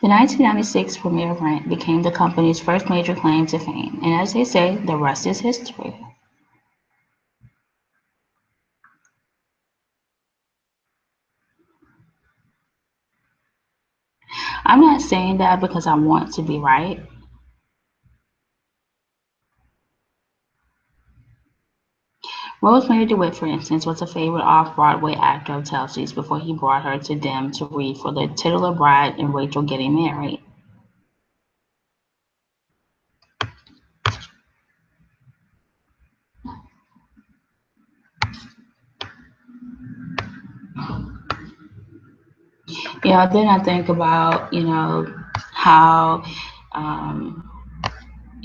The 1996 premiere of Rent became the company's first major claim to fame, and as they say, the rest is history. I'm not saying that because I want to be right. Rosemary DeWitt, for instance, was a favorite off-Broadway actor of Telsey's before he brought her to them to read for the titular bride and Rachel getting married. Then I think about, how, um,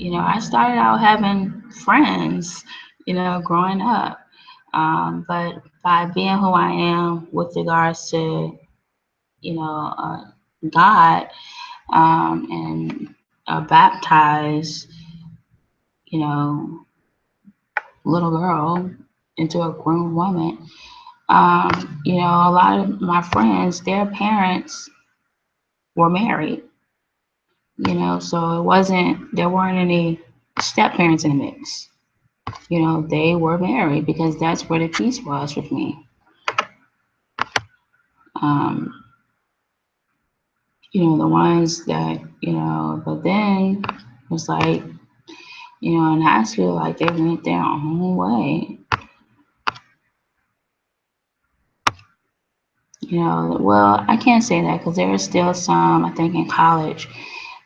I started out having friends, growing up. But by being who I am with regards to, God, and a baptized, you know, little girl into a grown woman, a lot of my friends, their parents were married, so there weren't any step parents in the mix. They were married because that's where the peace was with me. Um, the ones that, but then it was like, in high school, like they went their own way. Well, I can't say that because there are still some, I think, in college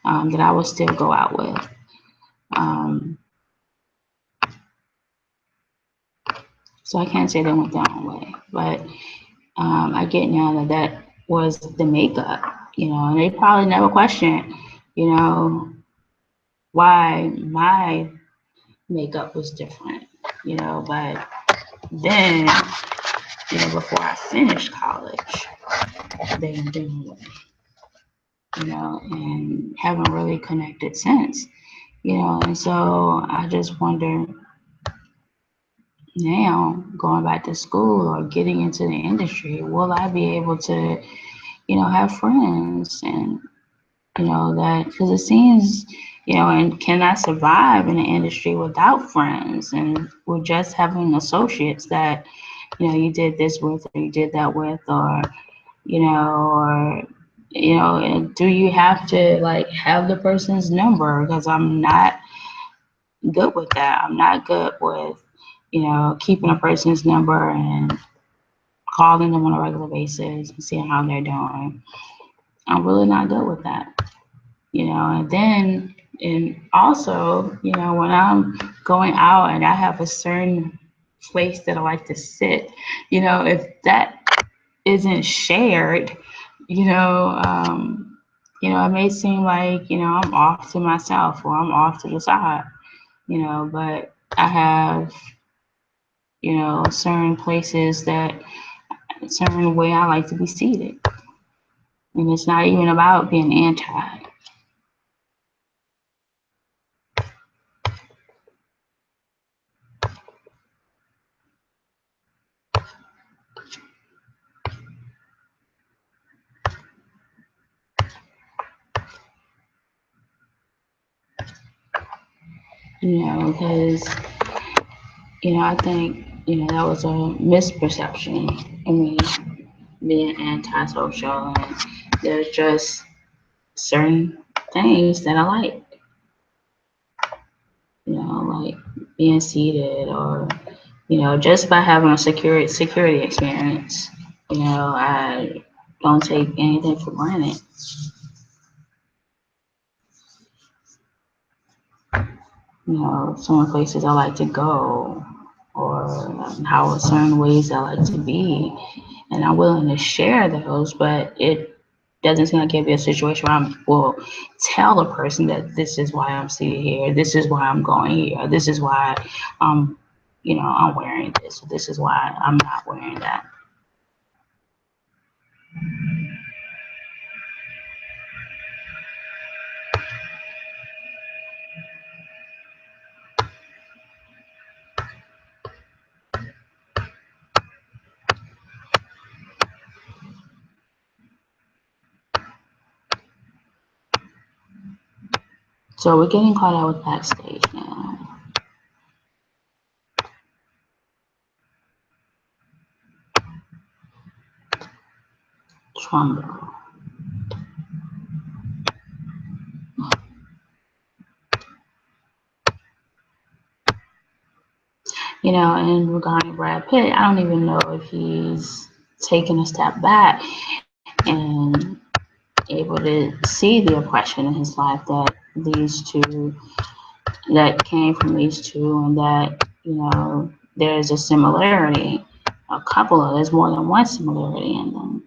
that I would still go out with. So I can't say they went their own way, but I get now that was the makeup, and they probably never questioned, why my makeup was different, but then, before I finished college, they went their own way, and haven't really connected since, and so I just wonder now, going back to school or getting into the industry, will I be able to, have friends and, that, because it seems, and can I survive in the industry without friends and with just having associates that, you did this with or you did that with, or, and do you have to like have the person's number? Because I'm not good with that. I'm not good with, keeping a person's number and calling them on a regular basis and seeing how they're doing. I'm really not good with that, and then, and also, when I'm going out and I have a certain place that I like to sit, if that isn't shared, it may seem like, I'm off to myself or I'm off to the side, but I have, certain places that a certain way I like to be seated. And it's not even about being anti. Because, I think, that was a misperception. I mean, being antisocial, and there's just certain things that I like, like being seated or, just by having a security experience, I don't take anything for granted. Some places I like to go or how certain ways I like to be. And I'm willing to share those, but it doesn't seem like it'd be a situation where I will tell a person that this is why I'm seated here, this is why I'm going here, this is why I'm wearing this, this is why I'm not wearing that. So we're getting caught out with Backstage now. Trumbo. You know, and regarding Brad Pitt, I don't even know if he's taken a step back and able to see the oppression in his life that came from these two, and that, you know, there's a similarity, there's more than one similarity in them.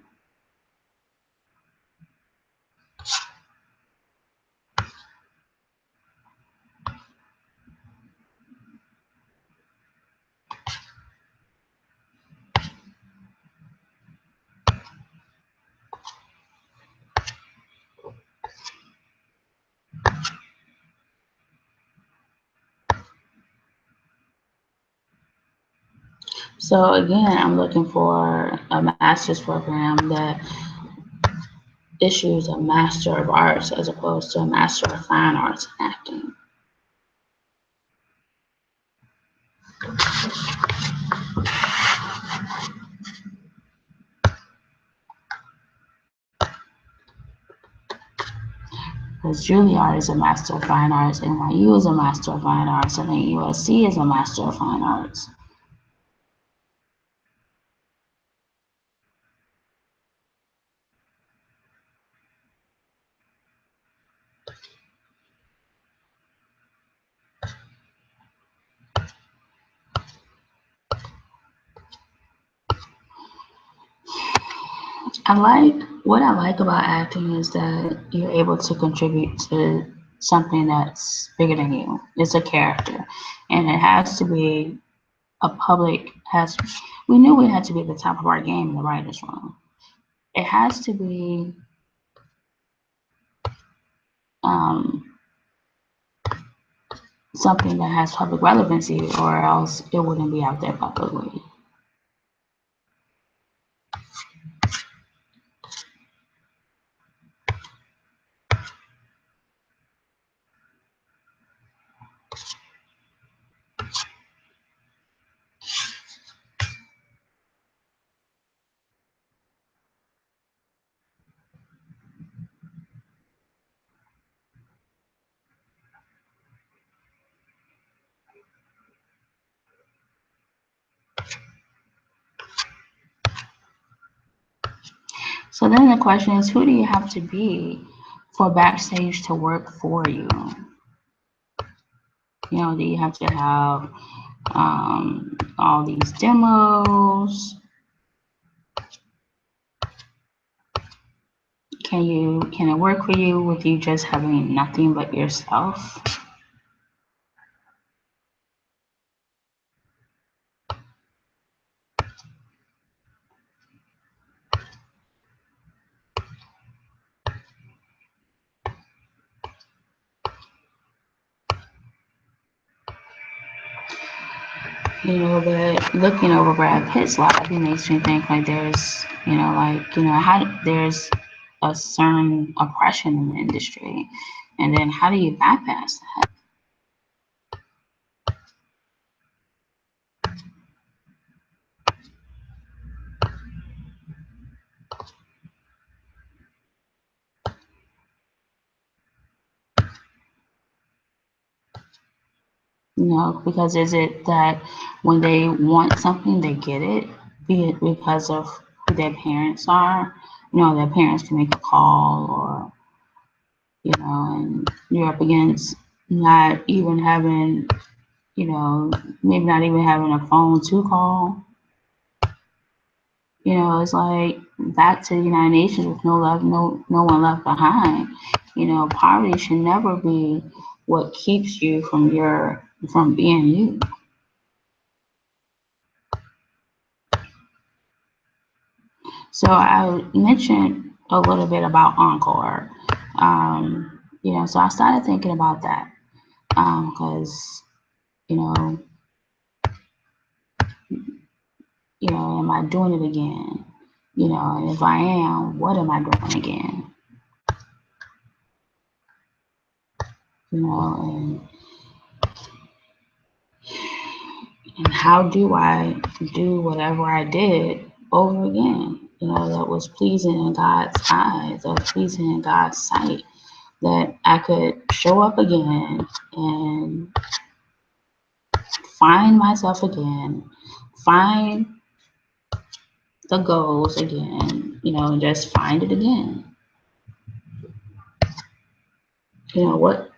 So again, I'm looking for a master's program that issues a Master of Arts as opposed to a Master of Fine Arts in acting. Because Juilliard is a Master of Fine Arts, NYU is a Master of Fine Arts, and then USC is a Master of Fine Arts. What I like about acting is that you're able to contribute to something that's bigger than you. It's a character, and it has to be we knew we had to be at the top of our game in the writer's room. It has to be something that has public relevancy, or else it wouldn't be out there publicly. So then the question is, who do you have to be for Backstage to work for you? You know, do you have to have all these demos? Can it work for you with you just having nothing but yourself? You know, but looking over Brad Pitt's life, it makes me think like there's a certain oppression in the industry, and then how do you bypass that? You know, because is it that when they want something, they get it, be it because of who their parents are? You know, their parents can make a call, or, you know, and you're up against not even having, you know, maybe not even having a phone to call. You know, it's like back to the United Nations with no love, no one left behind. You know, poverty should never be what keeps you from being you. So I mentioned a little bit about Encore. You know, so I started thinking about that because, you know, am I doing it again? You know, and if I am, what am I doing again? you know, and how do I do whatever I did over again, you know, that was pleasing in God's eyes, that was pleasing in God's sight, that I could show up again and find myself again, find the goals again, you know, and just find it again. You know, what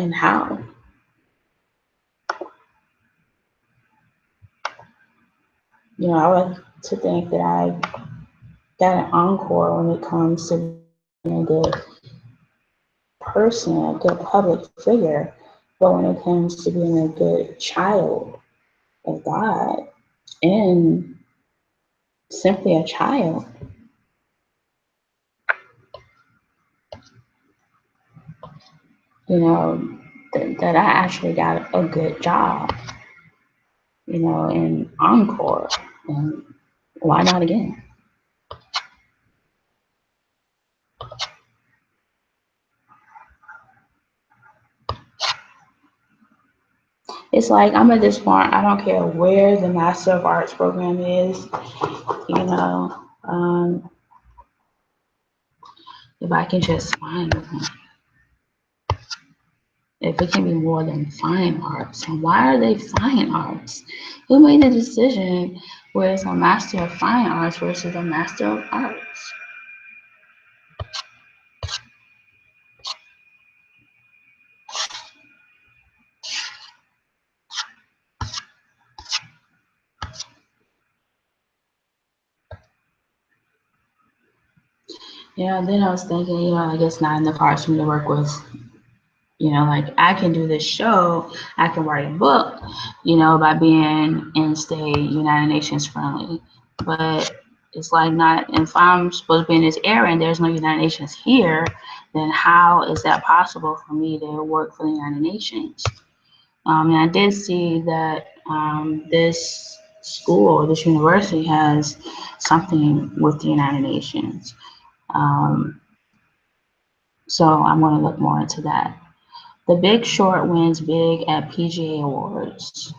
and how. You know, I like to think that I got an encore when it comes to being a good person, a good public figure, but when it comes to being a good child of God and simply a child, you know, that I actually got a good job, you know, in encore. And why not again? It's like I'm at this point, I don't care where the Master of Arts program is, you know, if I can just find one. If it can be more than fine arts, and why are they fine arts? Who made the decision where it's a Master of Fine Arts versus a Master of Arts? Yeah, then I was thinking, you know, I guess not in the cards for me to work with. You know, like I can do this show, I can write a book, you know, by being in state United Nations friendly. But it's like not, if I'm supposed to be in this area and there's no United Nations here, then how is that possible for me to work for the United Nations? And I did see that this school, this university has something with the United Nations. Um, so I'm going to look more into that. The Big Short wins big at PGA Awards.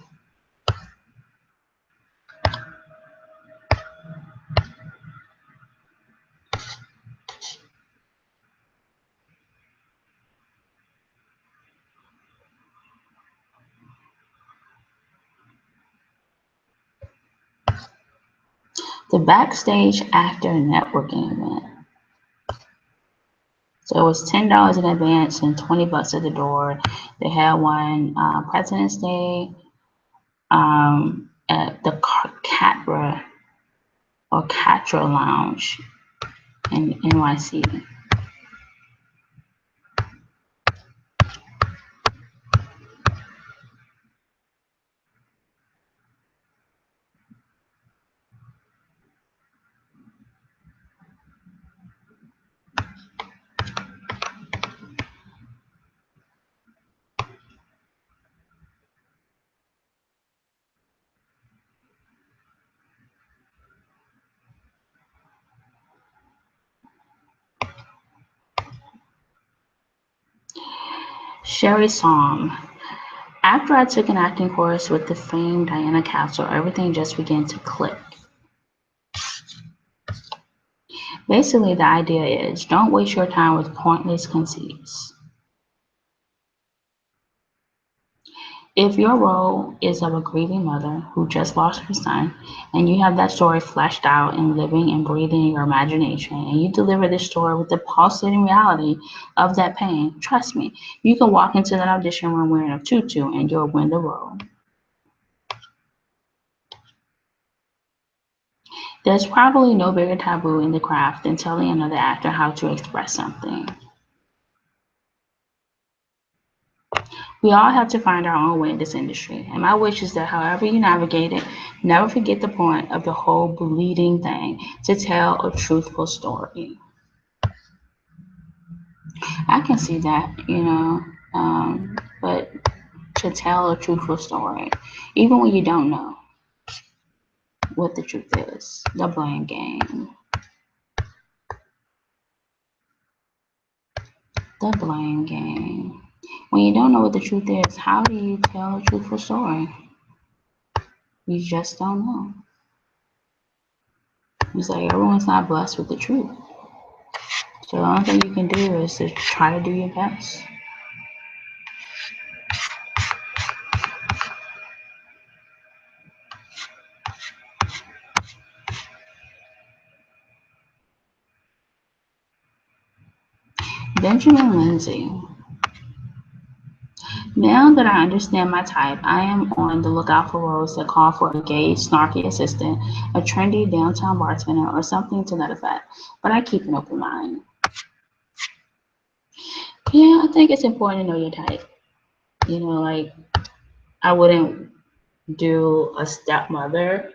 The Backstage Actor Networking event. So it was $10 in advance and $20 at the door. They had one President's Day at the Catra or Catra Lounge in NYC. Sherry Song. After I took an acting course with the famed Diana Castle, everything just began to click. Basically, the idea is don't waste your time with pointless conceits. If your role is of a grieving mother who just lost her son, and you have that story fleshed out and living and breathing in your imagination, and you deliver this story with the pulsating reality of that pain, trust me, you can walk into that audition room wearing a tutu and you'll win the role. There's probably no bigger taboo in the craft than telling another actor how to express something. We all have to find our own way in this industry, and my wish is that however you navigate it, never forget the point of the whole bleeding thing, to tell a truthful story. I can see that, you know, but to tell a truthful story, even when you don't know what the truth is, the blame game. The blame game. When you don't know what the truth is, how do you tell a truthful story? You just don't know. It's like everyone's not blessed with the truth. So the only thing you can do is to try to do your best. Benjamin Lindsay. Now that I understand my type, I am on the lookout for roles that call for a gay, snarky assistant, a trendy downtown bartender, or something to that effect. But I keep an open mind. Yeah, I think it's important to know your type. Like I wouldn't do a stepmother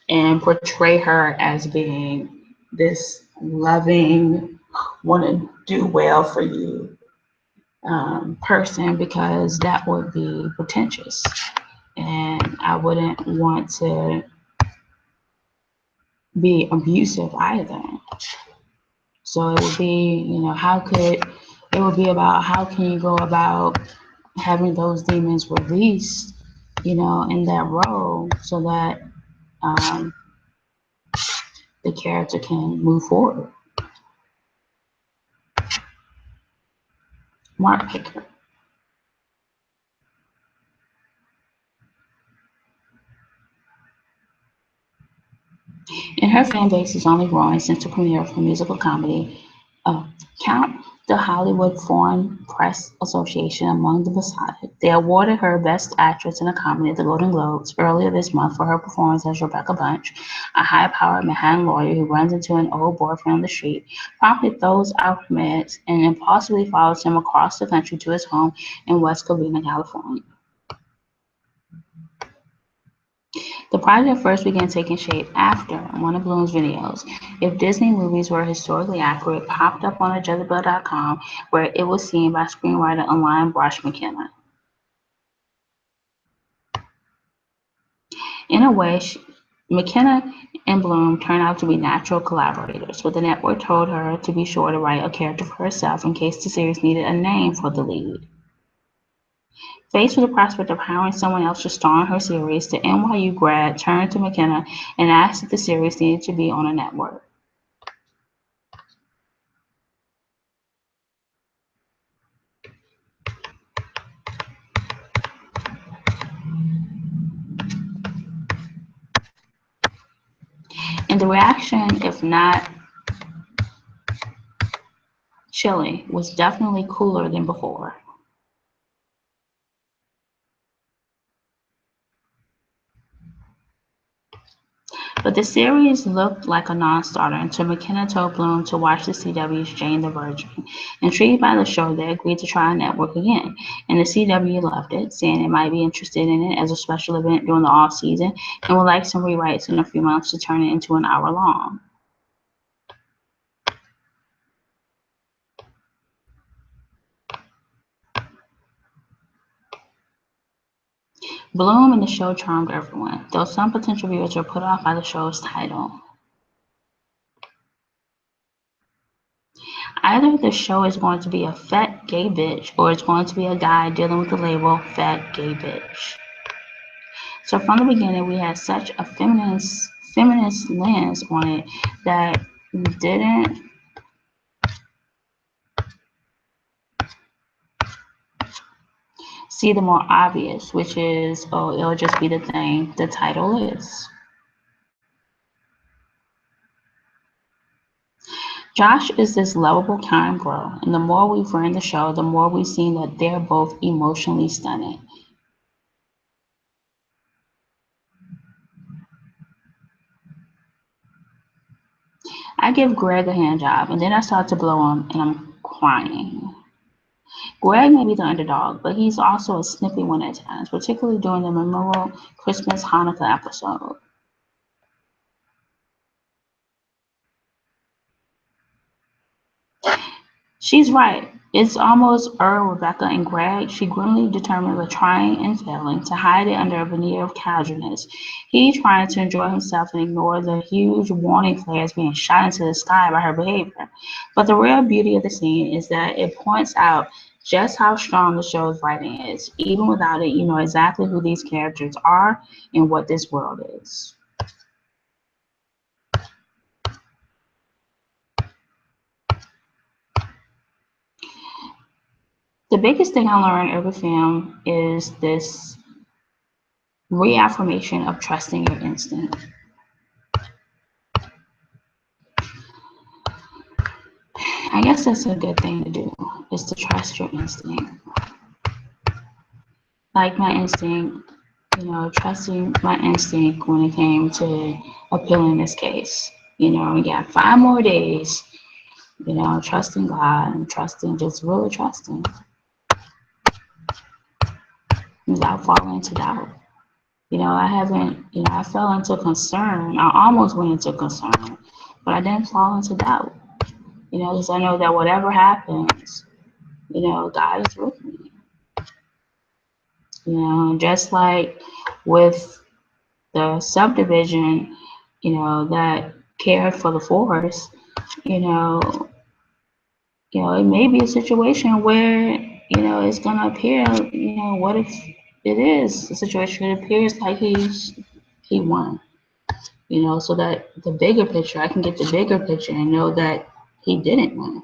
and portray her as being this loving, want to do well for you person, because that would be pretentious. And I wouldn't want to be abusive either. So it would be, it would be about how can you go about having those demons released, in that role so that um, the character can move forward. Mark Picker. And her fan base is only growing since the premiere of her musical comedy, Count the Hollywood Foreign Press Association among the Besotted. They awarded her Best Actress in a Comedy at the Golden Globes earlier this month for her performance as Rebecca Bunch, a high-powered Manhattan lawyer who runs into an old boyfriend on the street, promptly throws out her meds, and impulsively follows him across the country to his home in West Covina, California. The project first began taking shape after one of Bloom's videos, "If Disney Movies Were Historically Accurate," popped up on Jezebel.com, where it was seen by screenwriter Aline Brosh McKenna. In a way, McKenna and Bloom turned out to be natural collaborators, but the network told her to be sure to write a character for herself in case the series needed a name for the lead. Faced with the prospect of hiring someone else to star in her series, the NYU grad turned to McKenna and asked if the series needed to be on a network. And the reaction, if not chilly, was definitely cooler than before. But the series looked like a non-starter until McKenna told Bloom to watch the CW's Jane the Virgin. Intrigued by the show, they agreed to try a network again, and the CW loved it, saying it might be interested in it as a special event during the off-season and would like some rewrites in a few months to turn it into an hour-long. Bloom and the show charmed everyone, though some potential viewers were put off by the show's title. Either the show is going to be a fat gay bitch or it's going to be a guy dealing with the label fat gay bitch. So from the beginning, we had such a feminist lens on it that we didn't see the more obvious, which is, oh, it'll just be the thing the title is. Josh is this lovable, kind bro, and the more we've ran the show, the more we've seen that they're both emotionally stunning. I give Greg a hand job, and then I start to blow him, and I'm crying. Greg may be the underdog, but he's also a snippy one at times, particularly during the memorable Christmas Hanukkah episode. She's right. It's almost Earl, Rebecca, and Greg. She grimly determined with trying and failing to hide it under a veneer of casualness. He trying to enjoy himself and ignore the huge warning flares being shot into the sky by her behavior. But the real beauty of the scene is that it points out just how strong the show's writing is. Even without it, you know exactly who these characters are and what this world is. The biggest thing I learned every film is this reaffirmation of trusting your instinct. I guess that's a good thing to do, is to trust your instinct. Like my instinct, trusting my instinct when it came to appealing this case. We got 5 more days, trusting God and trusting, just really trusting without falling into doubt. I haven't, I fell into concern. I almost went into concern, but I didn't fall into doubt, because I know that whatever happens, God is with me. Just like with the subdivision, that cared for the forest, you know, it may be a situation where, it's gonna appear, what if it is a situation that appears like he won, so that the bigger picture, I can get the bigger picture and know that he didn't win.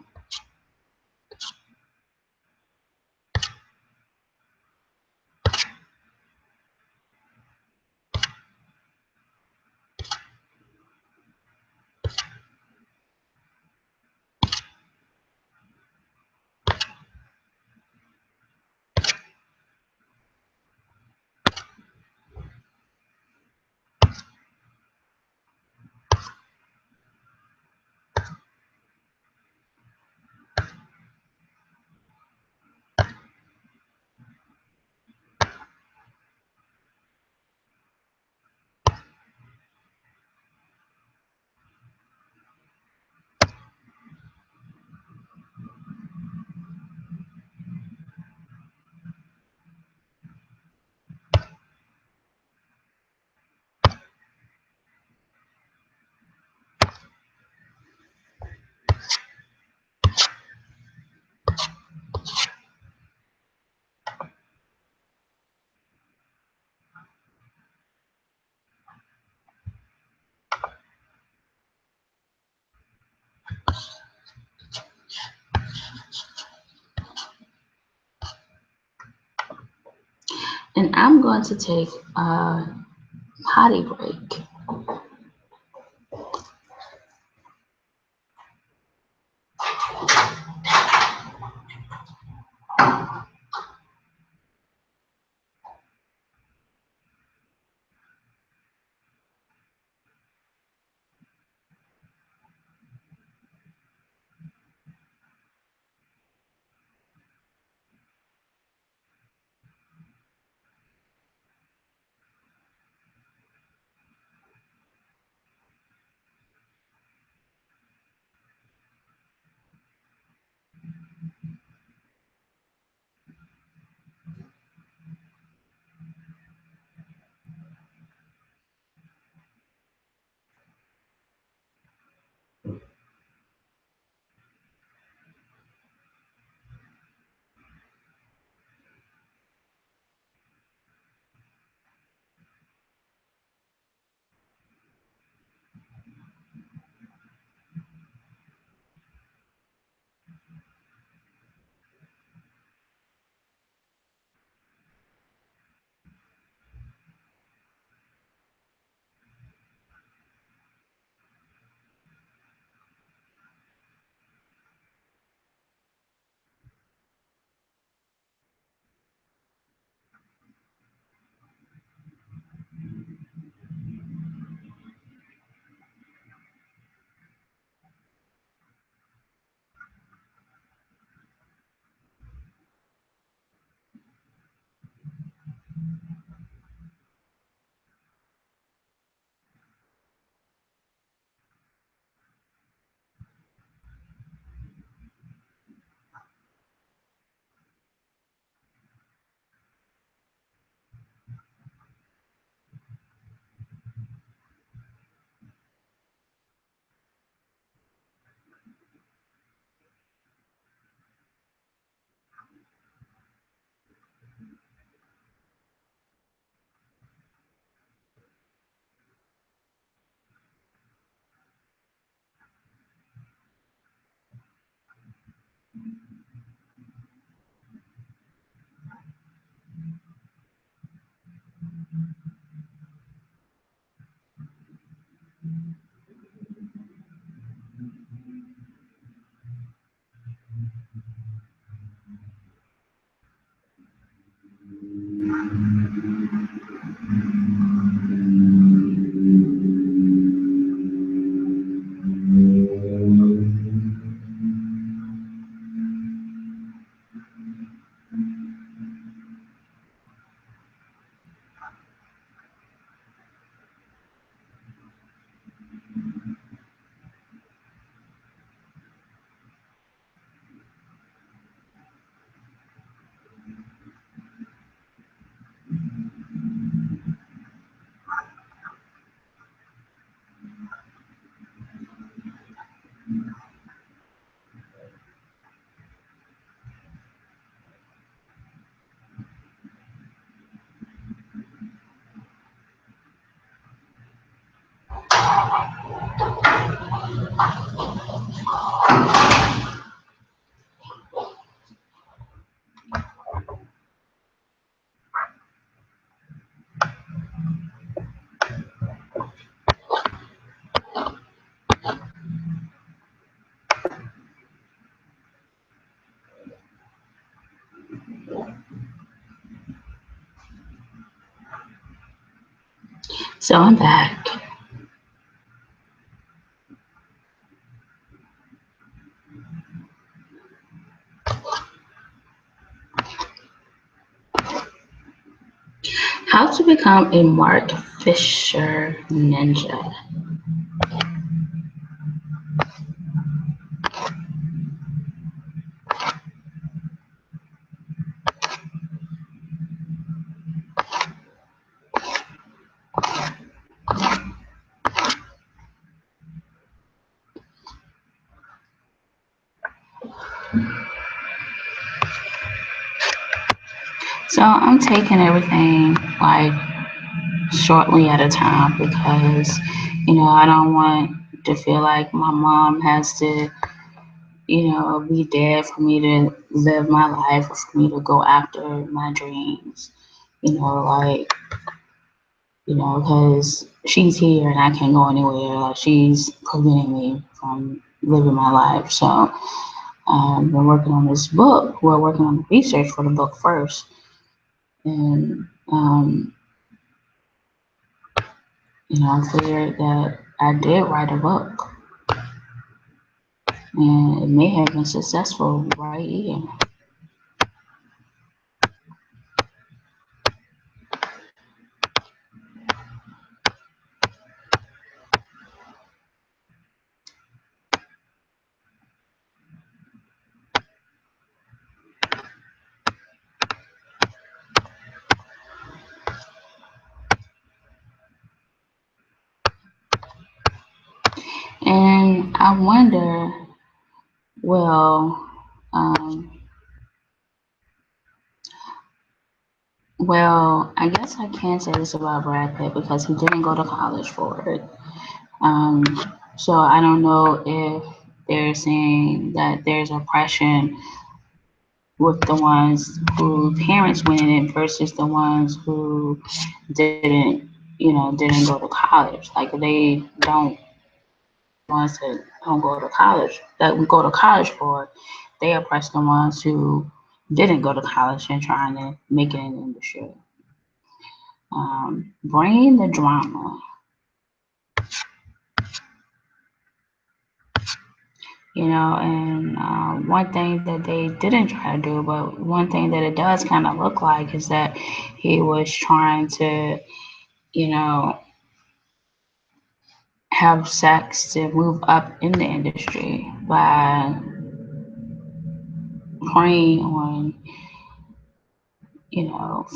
And I'm going to take a potty break. So I'm back. How to become a Mark Fisher ninja. So I'm taking everything like shortly at a time because, I don't want to feel like my mom has to, be there for me to live my life or for me to go after my dreams. Like, because she's here and I can't go anywhere. Like, she's preventing me from living my life. So, we're working on this book. We're working on the research for the book first. And, I figured that I did write a book and it may have been successful right here. And I wonder, well, um, I guess I can't say this about Brad Pitt because he didn't go to college for it. Um, so I don't know if they're saying that there's oppression with the ones who parents went in it versus the ones who didn't, didn't go to college. Like they don't ones that don't go to college that we go to college for, they oppress the ones who didn't go to college and trying to make it in the industry. Bring the drama. And one thing that they didn't try to do, but one thing that it does kind of look like is that he was trying to, you know, have sex to move up in the industry by preying on,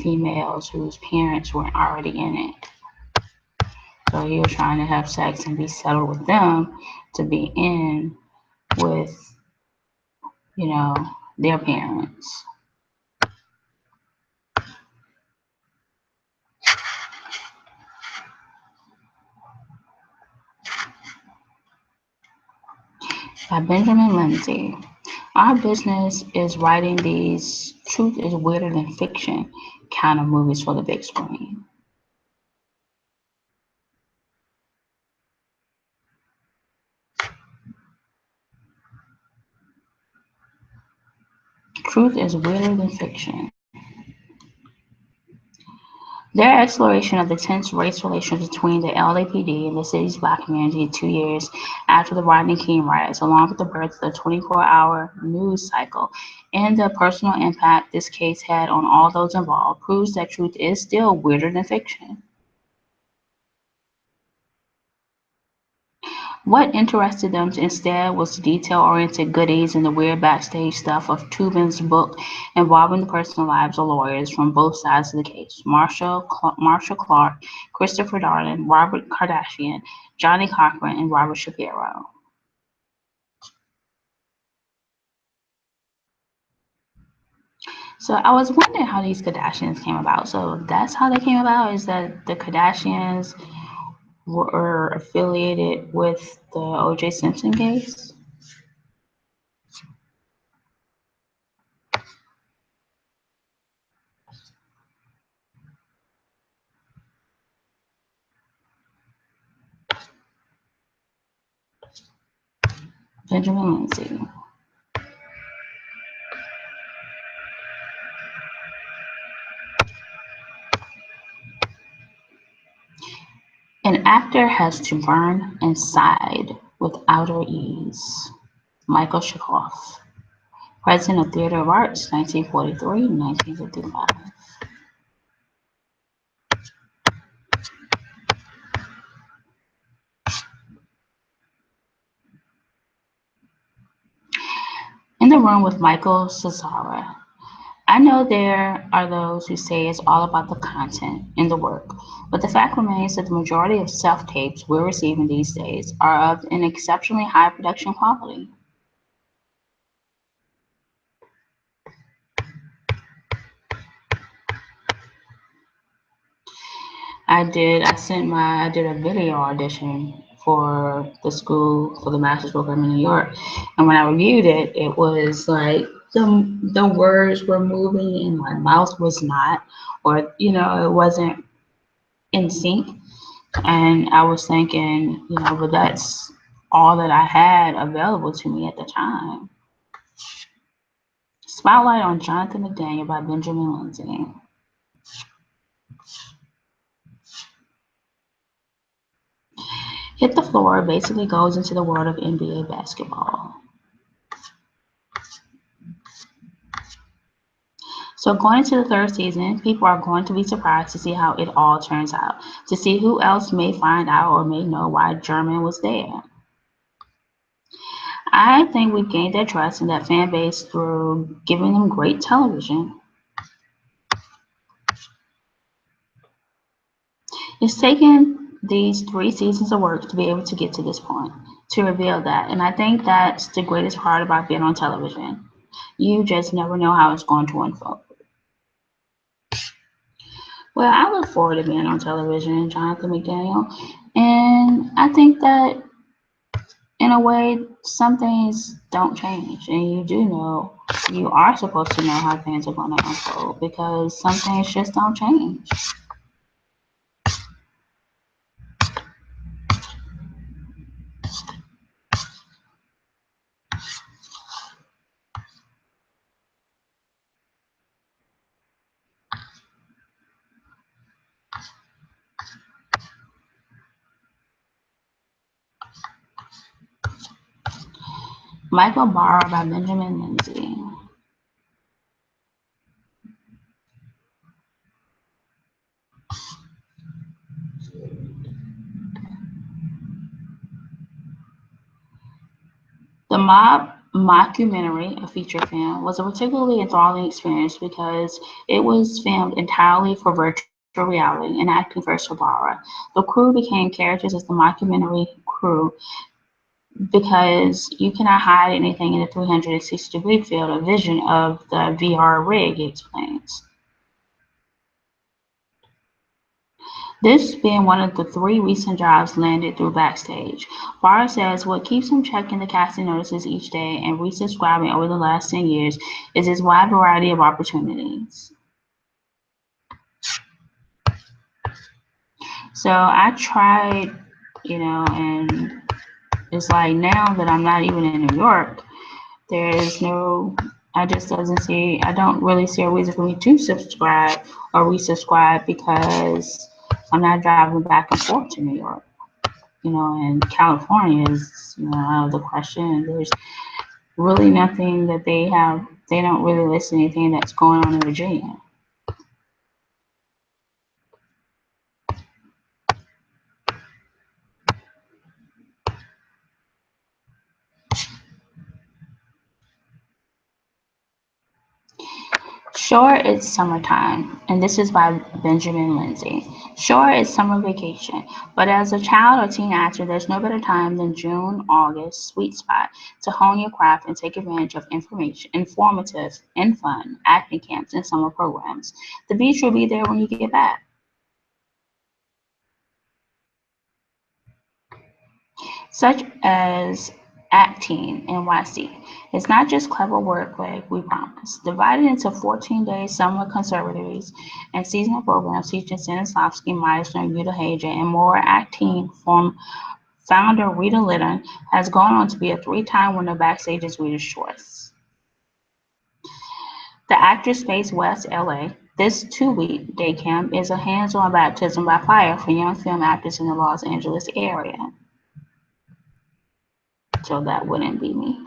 females whose parents were already in it. So he was trying to have sex and be settled with them to be in with, you know, their parents. By Benjamin Lindsay. Our business is writing these truth is weirder than fiction kind of movies for the big screen. Truth is weirder than fiction. Their exploration of the tense race relations between the LAPD and the city's black community 2 years after the Rodney King riots, along with the birth of the 24-hour news cycle and the personal impact this case had on all those involved, proves that truth is still weirder than fiction. What interested them instead was the detail-oriented goodies and the weird backstage stuff of Toobin's book involving the personal lives of lawyers from both sides of the case: Marcia Clark, Christopher Darden, Robert Kardashian, Johnnie Cochran, and Robert Shapiro. So I was wondering how these Kardashians came about. So that's how they came about, is that the Kardashians were affiliated with the O.J. Simpson case? Benjamin Lindsay. An actor has to burn inside with outer ease. Michael Chekhov, President of Theater of Arts, 1943-1955. In the room with Michael Cesara. I know there are those who say it's all about the content and the work, but the fact remains that the majority of self-tapes we're receiving these days are of an exceptionally high production quality. I did a video audition for the school for the master's program in New York, and when I reviewed it, it was like the words were moving and my mouth was not, or it wasn't in sync. And I was thinking, but that's all that I had available to me at the time. Spotlight on Jonathan McDaniel by Benjamin Lindsay. Hit the Floor basically goes into the world of NBA basketball. So going into the third season, people are going to be surprised to see how it all turns out, to see who else may find out or may know why German was there. I think we've gained their trust in that fan base through giving them great television. It's taken these 3 seasons of work to be able to get to this point, to reveal that. And I think that's the greatest part about being on television. You just never know how it's going to unfold. Well, I look forward to being on television, Jonathan McDaniel. And I think that in a way, some things don't change. And you are supposed to know how things are going to unfold because some things just don't change. Michael Barr by Benjamin Lindsay. The Mob mockumentary, a feature film, was a particularly enthralling experience because it was filmed entirely for virtual reality and acting first for Barra. The crew became characters as the mockumentary crew because you cannot hide anything in the 360-degree field of vision of the VR rig, he explains. This being one of the 3 recent jobs landed through Backstage. Barr says what keeps him checking the casting notices each day and resubscribing over the last 10 years is his wide variety of opportunities. So I tried, and it's like now that I'm not even in New York, I don't really see a reason for me to subscribe or resubscribe because I'm not driving back and forth to New York. And California is, out of the question. There's really nothing that they don't really listen to anything that's going on in Virginia. Sure, it's summertime, and this is by Benjamin Lindsay. Sure, it's summer vacation, but as a child or teen actor, there's no better time than June, August, sweet spot, to hone your craft and take advantage of informative, and fun acting camps and summer programs. The beach will be there when you get back. such as Acting NYC. It's not just clever wordplay, we promise. Divided into 14-day summer conservatories and seasonal programs teaching Stanislavski, Meisner, Uta-Hagen, and more, Acting from founder Rita Litton has gone on to be a 3-time winner of Backstage's Reader's Choice. The Actors Space West LA. This 2-week day camp is a hands-on baptism by fire for young film actors in the Los Angeles area. So that wouldn't be me.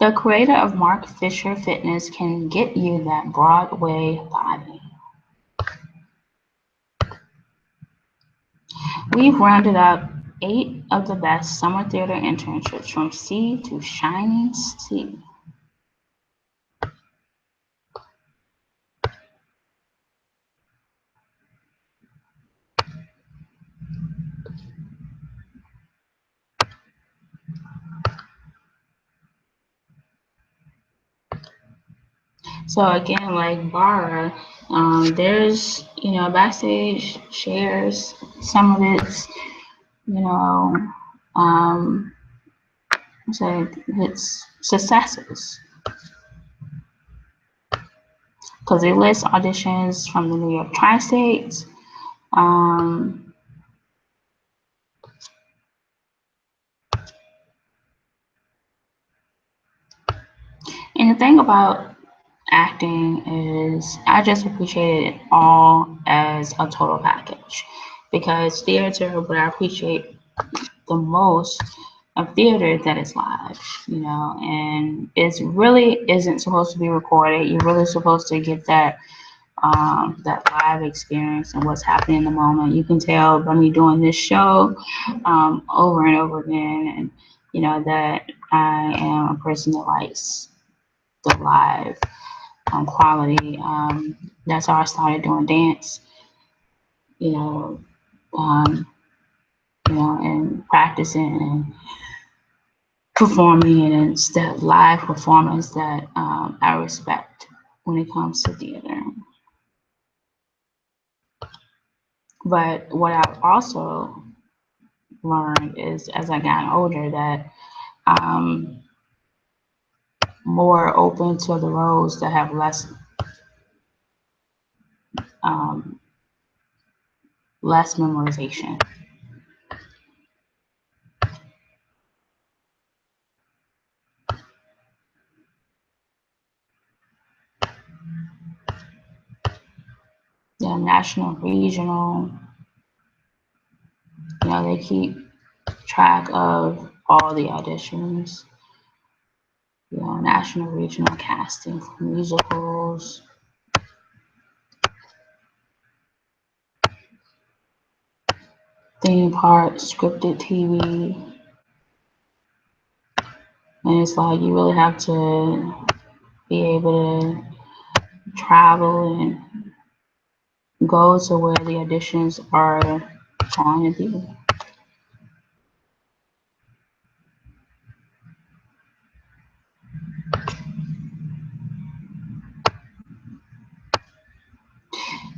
The creator of Mark Fisher Fitness can get you that Broadway body. We've rounded up 8 of the best summer theater internships from sea to shining sea. So again, like Bara, there's, Backstage shares some of its, its successes. Because it lists auditions from the New York Tri-States. And the thing about acting is I just appreciate it all as a total package, because theater, what I appreciate the most of theater that is live, and it really isn't supposed to be recorded. You're really supposed to get that live experience and what's happening in the moment. You can tell by me doing this show over and over again, and that I am a person that likes the live quality. That's how I started doing dance, and practicing and performing, and it's that live performance that I respect when it comes to theater. But what I've also learned is, as I got older, that I'm more open to the roles that have less memorization. Yeah, national, regional, they keep track of all the auditions. National, regional casting for musicals. Theme parks, scripted TV. And it's like you really have to be able to travel and go to where the auditions are going to be.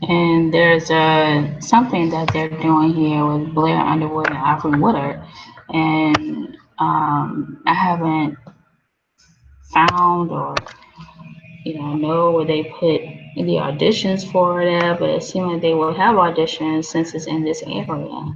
And there's something that they're doing here with Blair Underwood and Alfre Woodard, and I haven't found or know where they put the auditions for that, but it seems like they will have auditions since it's in this area.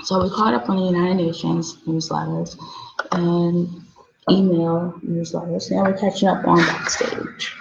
So we caught up on the United Nations newsletters and email newsletters. Now we're catching up on Backstage.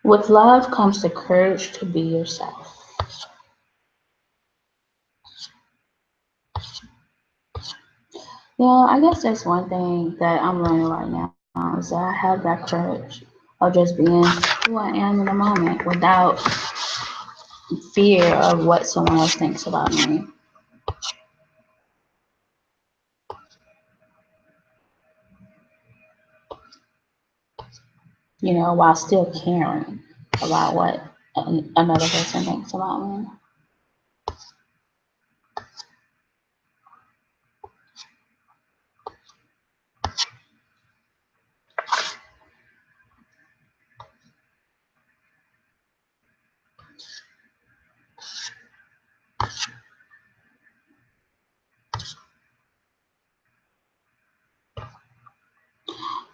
With love comes the courage to be yourself. I guess that's one thing that I'm learning right now is that I have that courage of just being who I am in the moment without fear of what someone else thinks about me. While still caring about what another person thinks about me.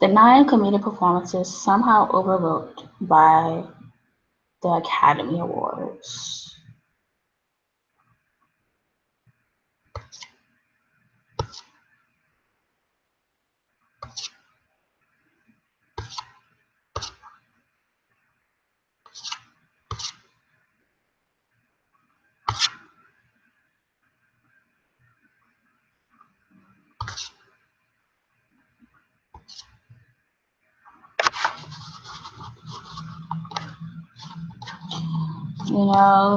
The nine comedic performances somehow overlooked by the Academy Awards.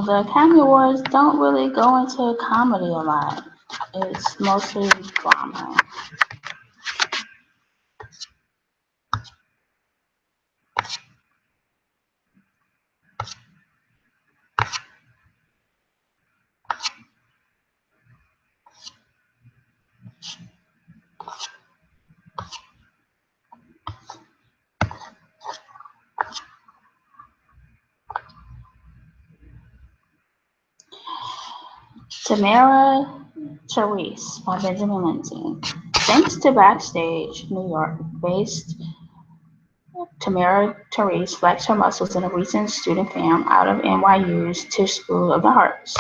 The Academy Awards don't really go into comedy a lot. It's mostly drama. Tamara Therese by Benjamin Lindsay. Thanks to Backstage New York-based Tamara Therese flexed her muscles in a recent student film out of NYU's Tisch School of the Arts.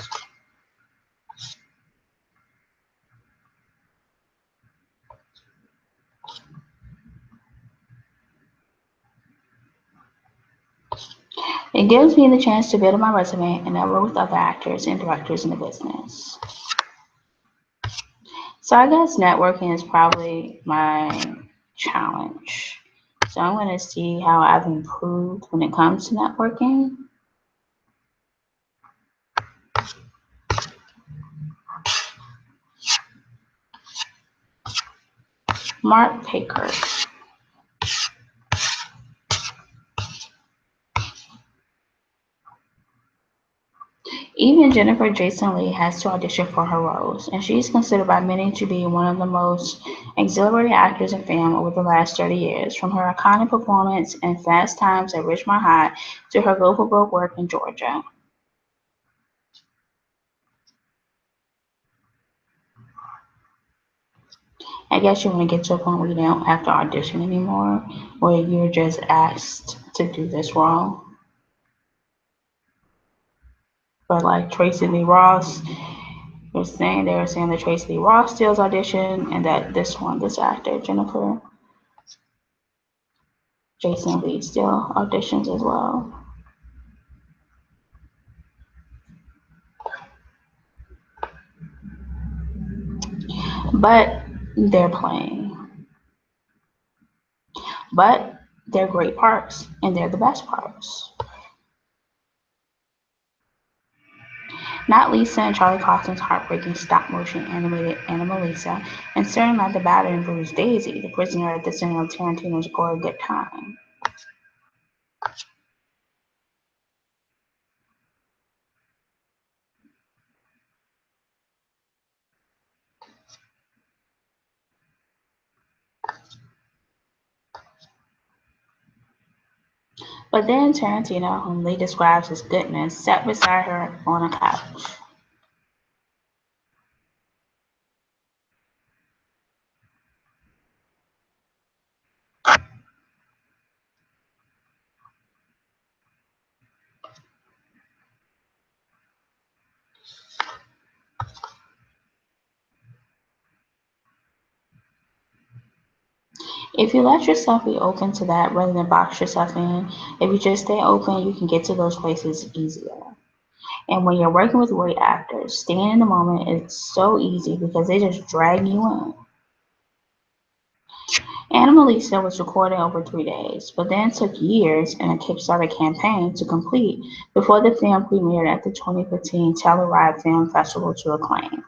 It gives me the chance to build my resume and network with other actors and directors in the business. So I guess networking is probably my challenge. So I'm going to see how I've improved when it comes to networking. Mark Paker. Even Jennifer Jason Leigh has to audition for her roles, and she's considered by many to be one of the most exhilarating actors in film over the last 30 years, from her iconic performance in Fast Times at Ridgemont High to her Go for Broke work in Georgia. I guess you want to get to a point where you don't have to audition anymore, where you're just asked to do this role. But like Tracy Lee Ross, they were saying that Tracy Lee Ross steals audition, and that this actor Jennifer Jason Leigh still auditions as well. But they're playing. But they're great parts, and they're the best parts. Not Lisa and Charlie Kaufman's heartbreaking stop-motion animated Anomalisa, and certainly not the battered and bruised Daisy, the prisoner at the center of Tarantino's gory good time. But then Tarantino, whom Lee describes as goodness, sat beside her on a couch. If you let yourself be open to that rather than box yourself in, if you just stay open, you can get to those places easier. And when you're working with great actors, staying in the moment is so easy because they just drag you in. Anomalisa was recorded over 3 days, but then took years and a Kickstarter campaign to complete before the film premiered at the 2015 Telluride Film Festival to acclaim.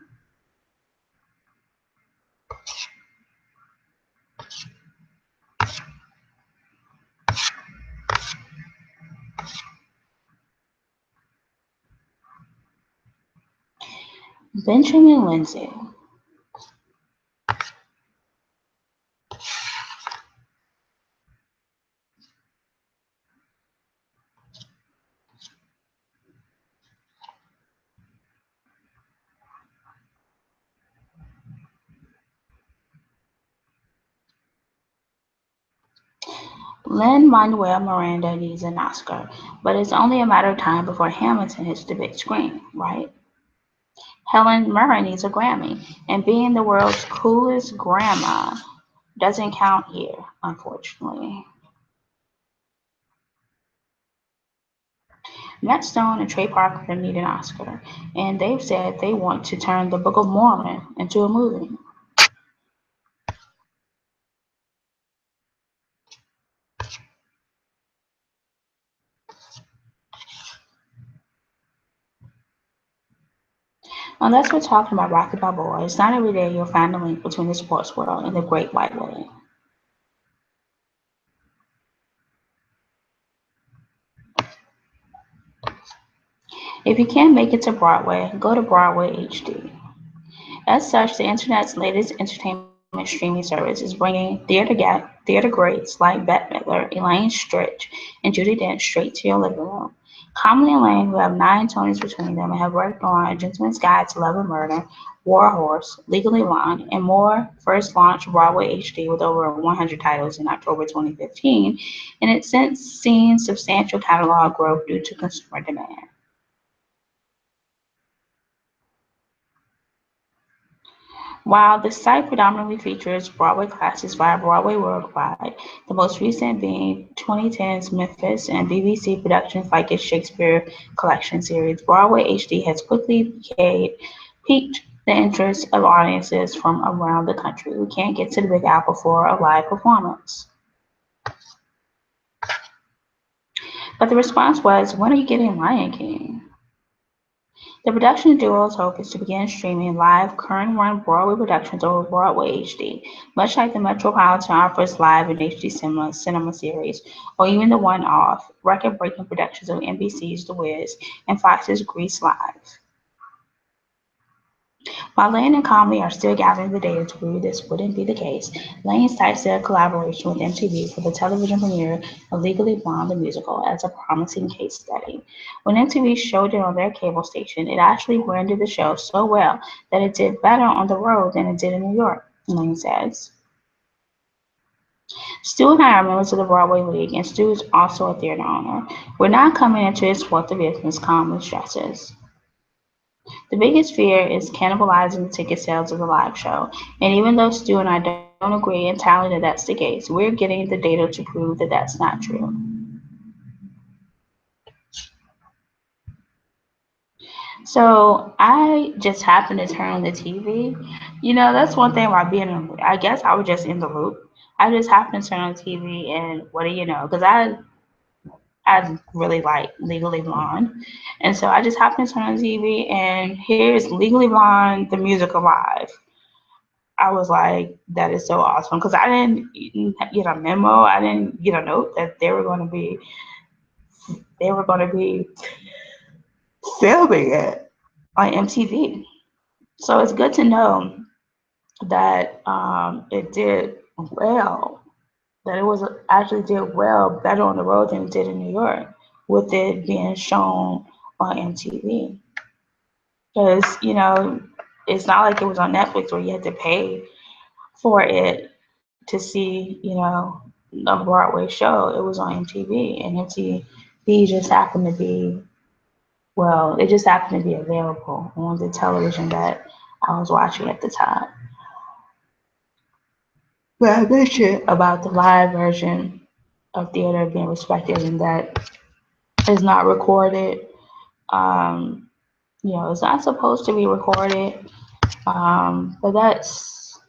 Benjamin Lindsay. Lin-Manuel Miranda needs an Oscar, but it's only a matter of time before Hamilton hits the big screen, right? Helen Mirren needs a Grammy, and being the world's coolest grandma doesn't count here, unfortunately. Matt Stone and Trey Parker need an Oscar, and they've said they want to turn the Book of Mormon into a movie. Unless we're talking about Rocky Balboa, it's not every day you'll find a link between the sports world and the Great White Way. If you can't make it to Broadway, go to Broadway HD. As such, the internet's latest entertainment streaming service is bringing theater greats like Bette Midler, Elaine Stritch, and Judi Dench straight to your living room. Comedy and Lane, who have 9 Tonys between them and have worked on A Gentleman's Guide to Love and Murder, War Horse, Legally Blonde, and more, first launched Broadway HD with over 100 titles in October 2015, and it's since seen substantial catalog growth due to consumer demand. While the site predominantly features Broadway classes via Broadway Worldwide, the most recent being 2010's Memphis and BBC Productions like its Shakespeare Collection series, Broadway HD has quickly piqued the interest of audiences from around the country who can't get to the Big Apple for a live performance. But the response was, when are you getting Lion King? The production duo's hope is to begin streaming live current-run Broadway productions over Broadway HD, much like the Metropolitan Opera's live and HD cinema series, or even the one-off, record-breaking productions of NBC's The Wiz and Fox's Grease Live. While Lane and Comedy are still gathering the data to prove this wouldn't be the case, Lane cites their collaboration with MTV for the television premiere of Legally Blonde the musical as a promising case study. When MTV showed it on their cable station, it actually branded the show so well that it did better on the road than it did in New York, Lane says. Stu and I are members of the Broadway League, and Stu is also a theater owner. We're not coming into it to support the business, Comedy stresses. The biggest fear is cannibalizing the ticket sales of the live show, and even though Stu and I don't agree entirely that that's the case, we're getting the data to prove that that's not true. So I just happened to turn on the TV. That's one thing about I guess I was just in the loop. I just happened to turn on the TV, and what do you know? Because I really like Legally Blonde. And so I just happened to turn on the TV, and here's Legally Blonde, the musical live. I was like, that is so awesome, because I didn't get a memo. I didn't get a note that they were going to be filming it on MTV. So it's good to know that it did well, that it was actually did well, better on the road than it did in New York, with it being shown on MTV. Because, it's not like it was on Netflix where you had to pay for it to see, a Broadway show. It was on MTV, and MTV just happened to be, it just happened to be available on the television that I was watching at the time. But I mentioned about the live version of theater being respected and that it's not recorded. Um, it's not supposed to be recorded. But that's,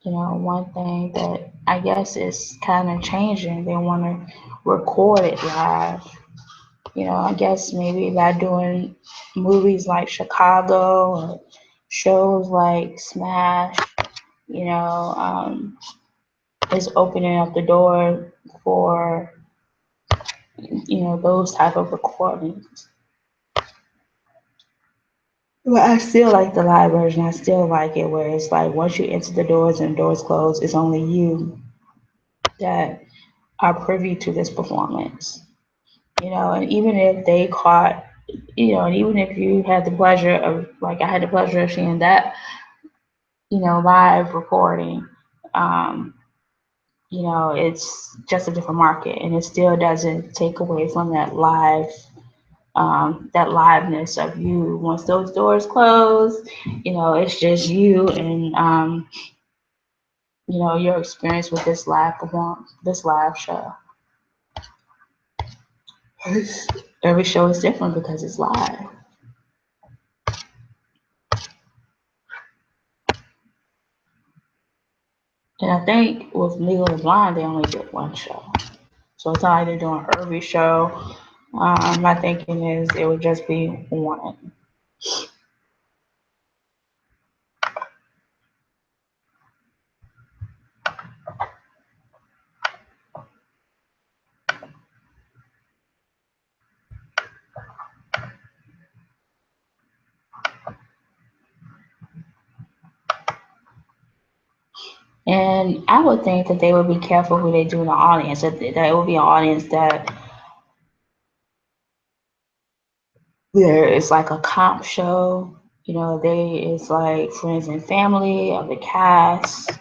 one thing that I guess is kind of changing. They want to record it live. I guess maybe by doing movies like Chicago or shows like Smash, you know, um, is opening up the door for, those type of recordings. But I still like the live version. I still like it where it's like once you enter the doors and the doors close, it's only you that are privy to this performance. And even if they caught, and even if you had the pleasure of, like I had the pleasure of seeing that, live recording, um, it's just a different market and it still doesn't take away from that liveness of you. Once those doors close, it's just you and, your experience with this live performance, this live show. Every show is different because it's live. And I think with Legally Blonde, they only did one show. So it's not like they're doing every show. My thinking is it would just be one. And I would think that they would be careful who they do in the audience. That it would be an audience that there is like a comp show. It's like friends and family of the cast.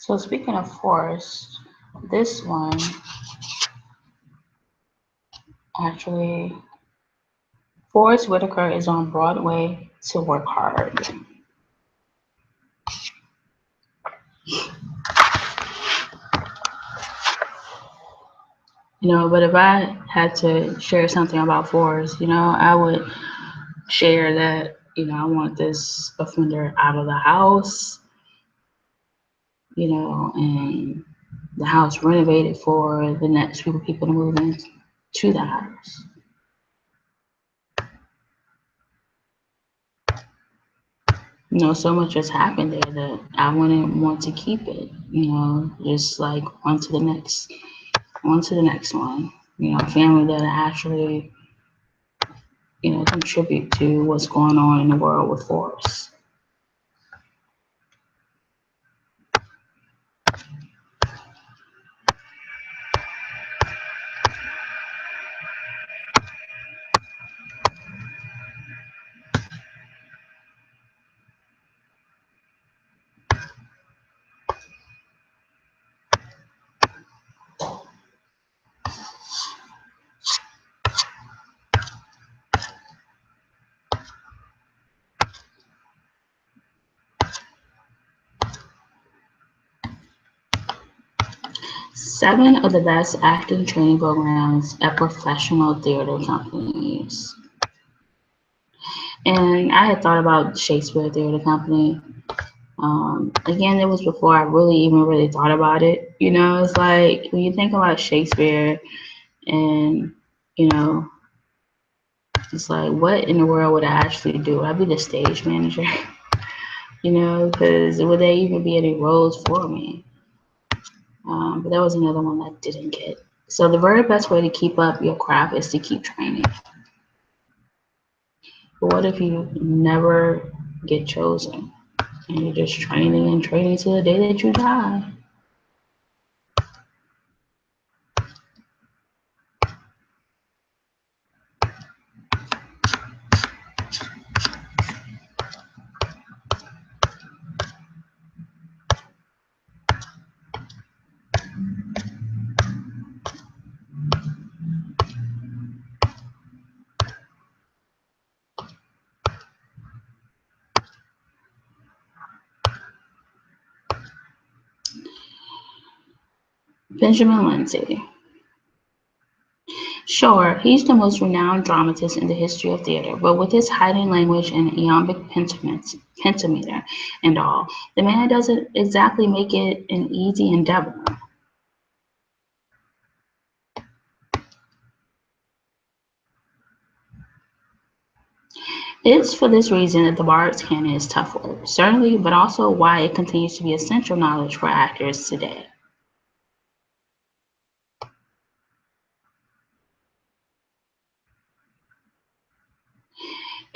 So speaking of Forrest, this one actually, Forrest Whitaker is on Broadway to work hard. But if I had to share something about Forrest, I would share that, I want this offender out of the house, and the house renovated for the next group of people to move into the house. So much has happened there that I wouldn't want to keep it, just like on to the next one, family that actually, contribute to what's going on in the world with Forrest. Seven of the best acting training programs at professional theater companies. And I had thought about Shakespeare Theater Company. Again, it was before I really thought about it. It's like when you think about Shakespeare And, you know, it's like, what in the world would I actually do? I'd be the stage manager, because would there even be any roles for me? But that was another one that didn't get. So the very best way to keep up your craft is to keep training. But what if you never get chosen and you're just training and training to the day that you die? Benjamin Lindsay. Sure, he's the most renowned dramatist in the history of theater, but with his heightened language and iambic pentameter and all, the man doesn't exactly make it an easy endeavor. It's for this reason that the Bard's Canon is tough work, certainly, but also why it continues to be essential knowledge for actors today.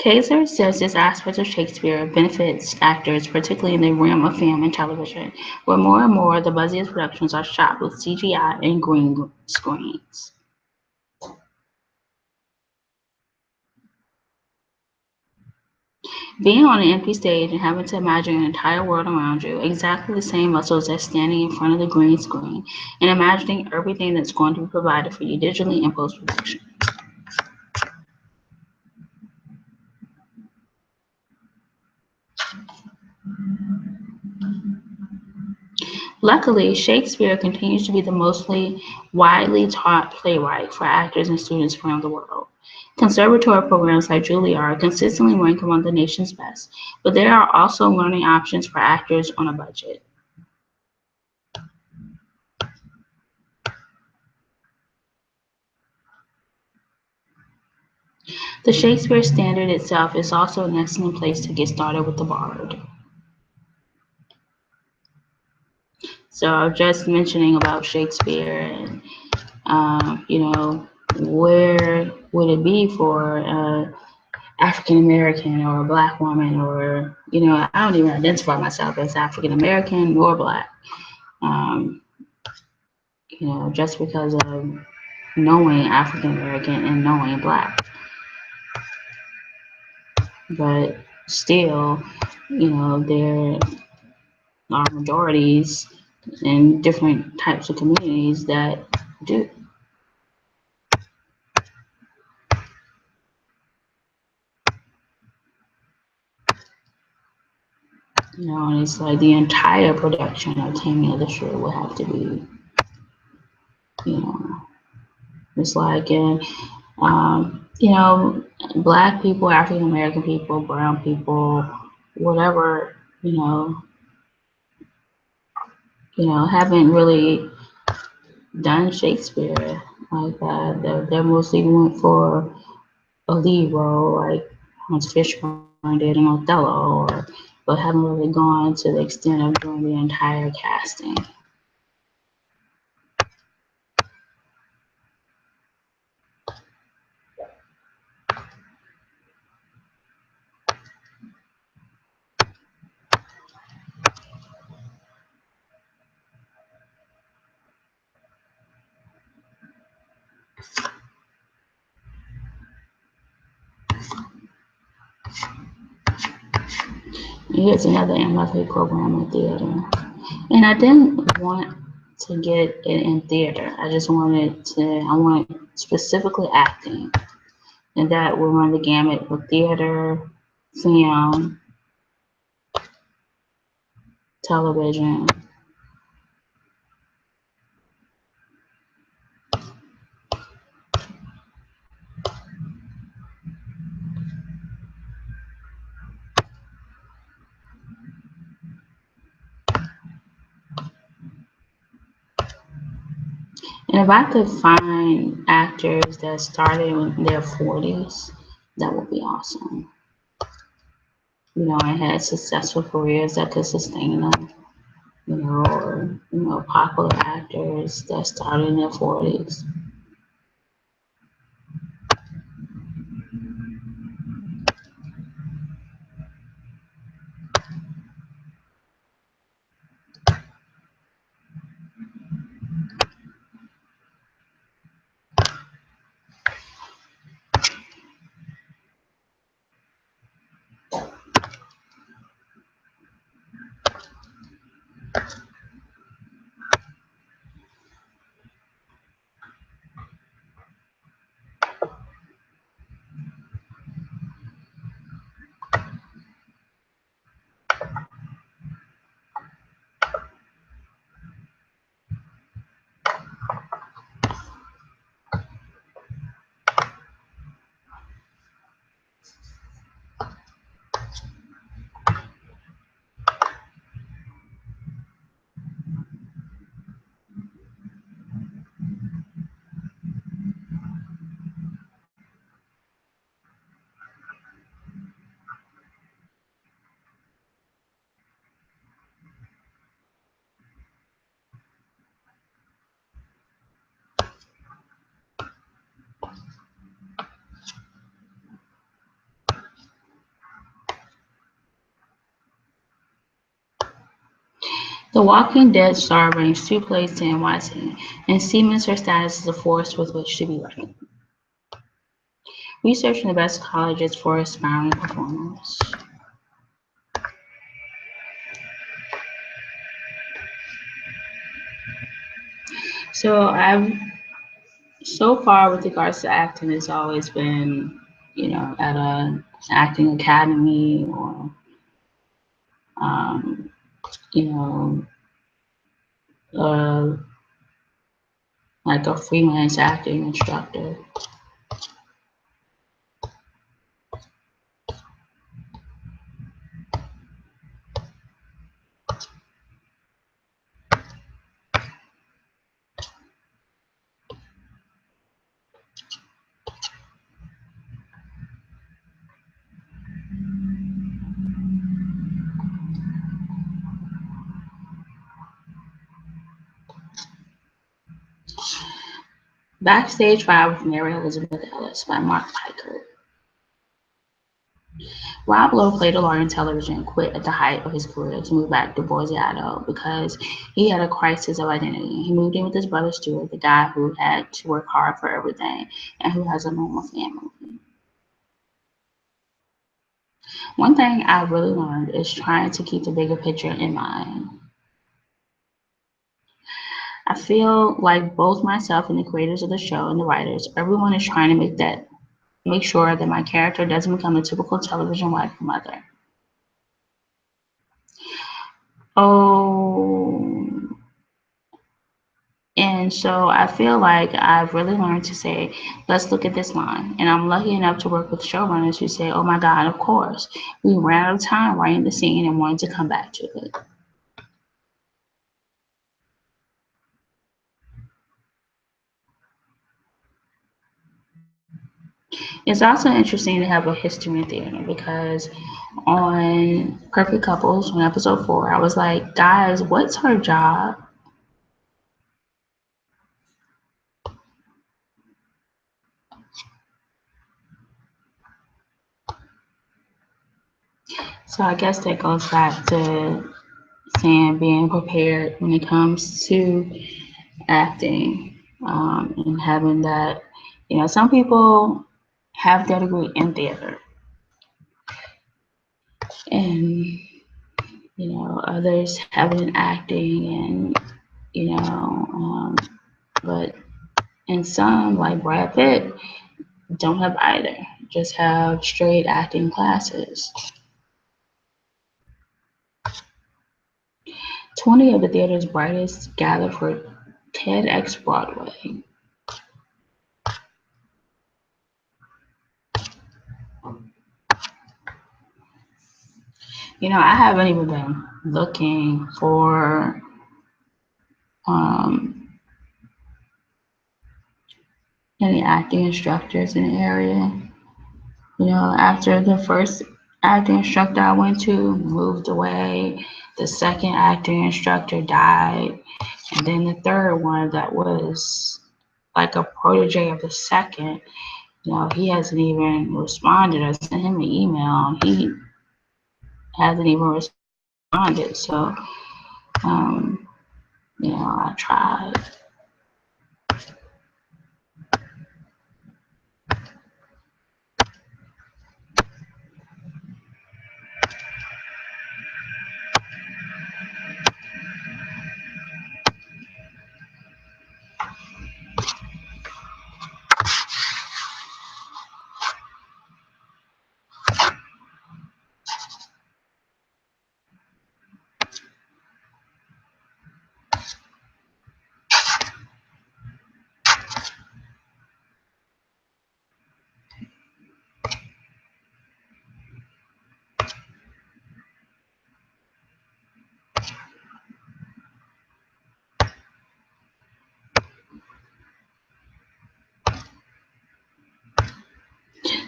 Kaiser says this aspect of Shakespeare benefits actors, particularly in the realm of film and television, where more and more the buzziest productions are shot with CGI and green screens. Being on an empty stage and having to imagine an entire world around you, exactly the same muscles as standing in front of the green screen, and imagining everything that's going to be provided for you digitally in post production. Luckily, Shakespeare continues to be the mostly widely taught playwright for actors and students around the world. Conservatory programs like Juilliard consistently rank among the nation's best, but there are also learning options for actors on a budget. The Shakespeare Standard itself is also an excellent place to get started with the Bard. So I was just mentioning about Shakespeare and, where would it be for African American or a Black woman, or, I don't even identify myself as African American nor Black, um, just because of knowing African American and knowing Black. But still, there are majorities in different types of communities that do. And it's like the entire production of Taming of the Shrew would have to be, you know, it's like, Black people, African American people, brown people, whatever, haven't really done Shakespeare like that. They're mostly went for a lead role, like Hans Fishburne did in Othello, but haven't really gone to the extent of doing the entire casting. Here's another MFA program in theater. And I didn't want to get it in theater. I want specifically acting. And that will run the gamut for theater, film, television. And if I could find actors that started in their 40s, that would be awesome. You know, and had successful careers that could sustain them, you know, or, you know, popular actors that started in their 40s. The Walking Dead star brings two plays to NYC and cements her status as a force with which to be reckoned. Researching the best colleges for aspiring performers. So so far with regards to acting, it's always been, you know, at a acting academy or, um, you know, uh, like a freelance acting instructor. Backstage Vibe with Mary Elizabeth Ellis by Mark Piker. Rob Lowe played a lawyer in television and quit at the height of his career to move back to Boise, Idaho because he had a crisis of identity. He moved in with his brother Stuart, the guy who had to work hard for everything and who has a normal family. One thing I really learned is trying to keep the bigger picture in mind. I feel like both myself and the creators of the show and the writers, everyone is trying to make sure that my character doesn't become a typical television wife or mother. Oh, and so I feel like I've really learned to say, let's look at this line. And I'm lucky enough to work with showrunners who say, oh my God, of course. We ran out of time writing the scene and wanted to come back to it. It's also interesting to have a history in theater because on Perfect Couples, on episode 4, I was like, guys, what's her job? So I guess that goes back to saying being prepared when it comes to acting, and having that, you know, some people have their degree in theater and, you know, others have it in acting and, you know, but and some like Brad Pitt don't have either, just have straight acting classes. 20 of the theater's brightest gather for TEDx Broadway. You know, I haven't even been looking for any acting instructors in the area. You know, after the first acting instructor I went to moved away, the second acting instructor died, and then the third one that was like a protege of the second, you know, he hasn't even responded. I sent him an email and he hasn't even responded. So, um, you know, I tried.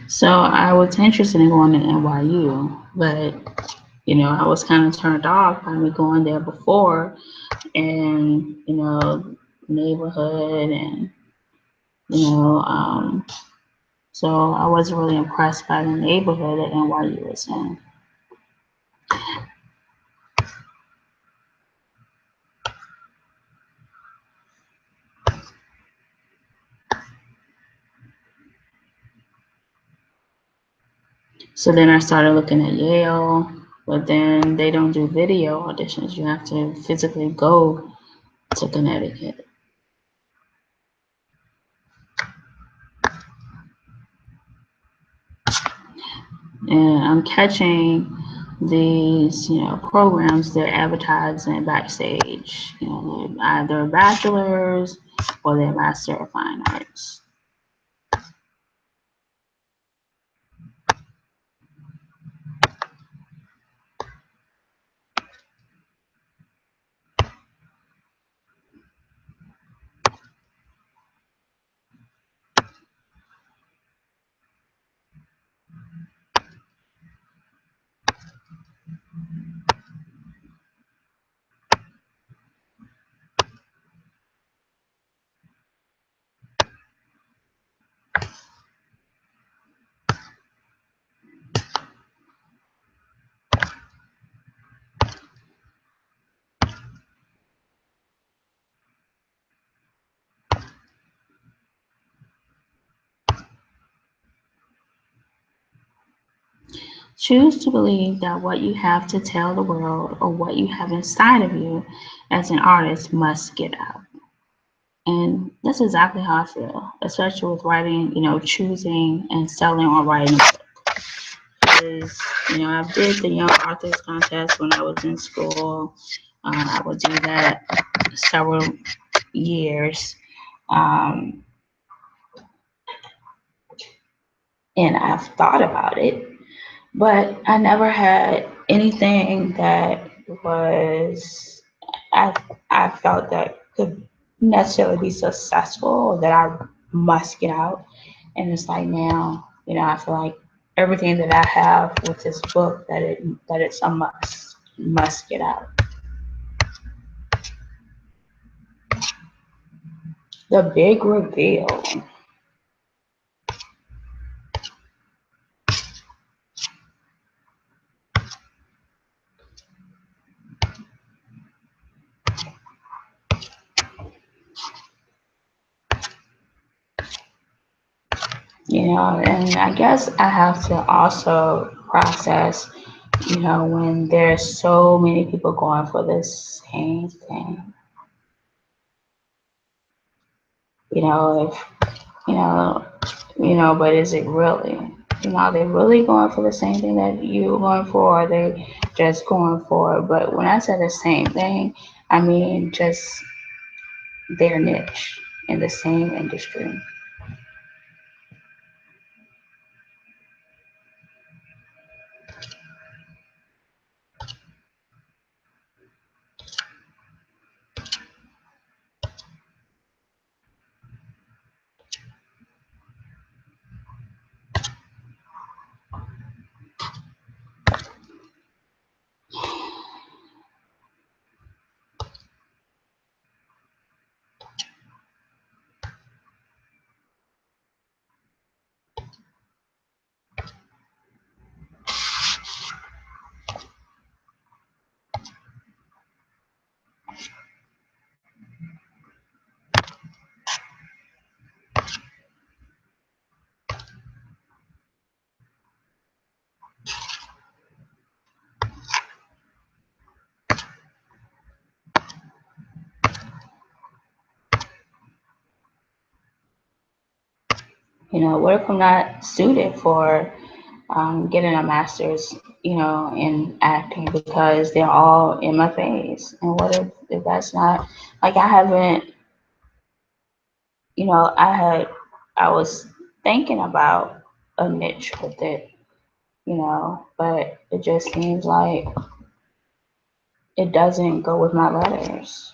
So I was interested in going to NYU, but you know, I was kind of turned off by me going there before, and you know, neighborhood, and you know, so I wasn't really impressed by the neighborhood that NYU was in. So then I started looking at Yale, but then they don't do video auditions. You have to physically go to Connecticut. And I'm catching these, you know, programs they're advertising backstage. You know, they're either bachelor's or their master of fine arts. Choose to believe that what you have to tell the world or what you have inside of you as an artist must get out. And that's exactly how I feel, especially with writing, you know, choosing and selling or writing a book. Because, you know, I did the Young Authors Contest when I was in school. I would do that several years. Um, and I've thought about it, but I never had anything that was I I felt that could necessarily be successful or that I must get out. And it's like now, you know, I feel like everything that I have with this book that it's a must get out. The big reveal. You know, and I guess I have to also process, you know, when there's so many people going for the same thing. You know, if but is it really? You know, are they really going for the same thing that you're going for, or are they just going for it? But when I say the same thing, I mean just their niche in the same industry. What if I'm not suited for getting a master's, in acting because they're all MFAs? And what if that's not, like, I haven't, I was thinking about a niche with it, but it just seems like it doesn't go with my letters.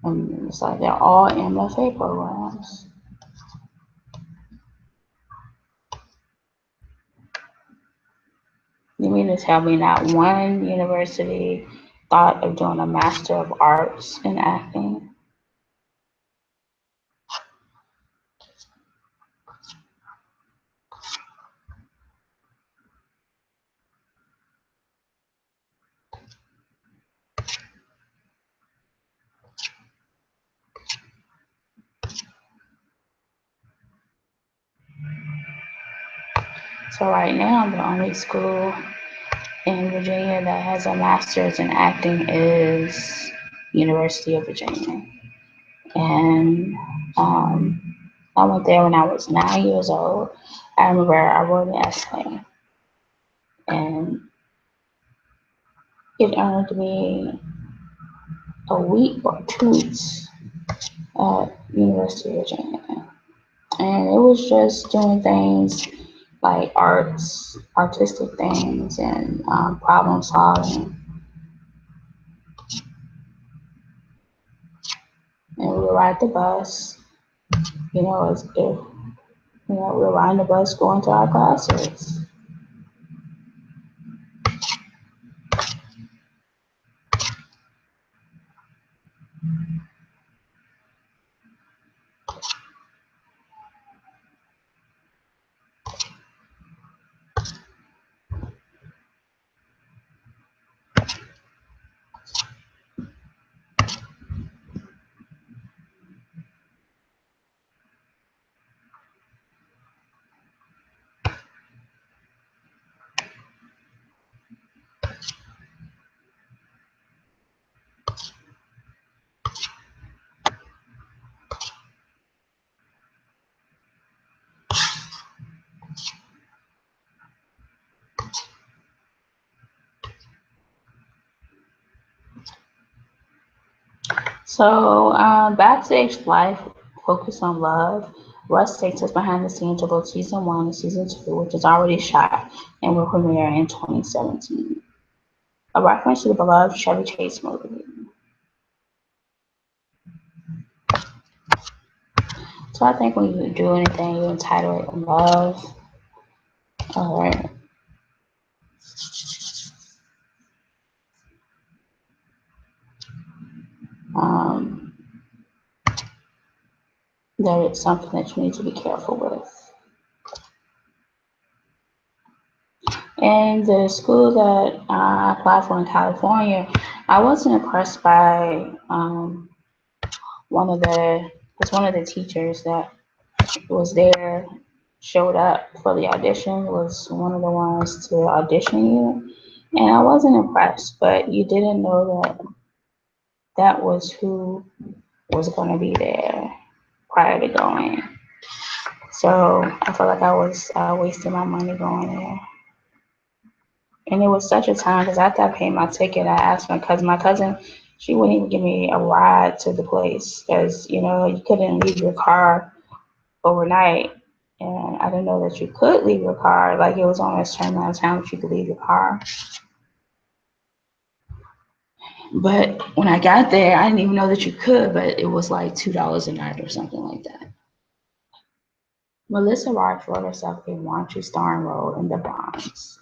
And it's like they're all MFA programs. You mean to tell me not one university thought of doing a Master of Arts in acting? So right now, the only school in Virginia that has a master's in acting is University of Virginia. And I went there when I was 9 years old. I remember I wrote an essay, and it earned me a week or 2 weeks at University of Virginia. And it was just doing things like artistic things, and problem solving. And we would ride the bus, as if, we were riding the bus going to our classes. So, Backstage Life, Focus on Love. Russ takes us behind the scenes of both season 1 and season 2, which is already shot and will premiere in 2017. A reference to the beloved Chevy Chase movie. So I think when you do anything, you entitle it love, or um, that it's something that you need to be careful with. And the school that I applied for in California, I wasn't impressed by one of the teachers that was there, showed up for the audition, was one of the ones to audition you. And I wasn't impressed, but you didn't know that was who was going to be there prior to going. So I felt like I was wasting my money going there. And it was such a time, because after I paid my ticket, I asked my cousin, she wouldn't even give me a ride to the place because, you couldn't leave your car overnight. And I didn't know that you could leave your car. Like, it was only a certain amount of time that you could leave your car. But when I got there, I didn't even know that you could, but it was like $2 a night or something like that. Melissa Roach wrote herself a raunchy starring role in The Bronx.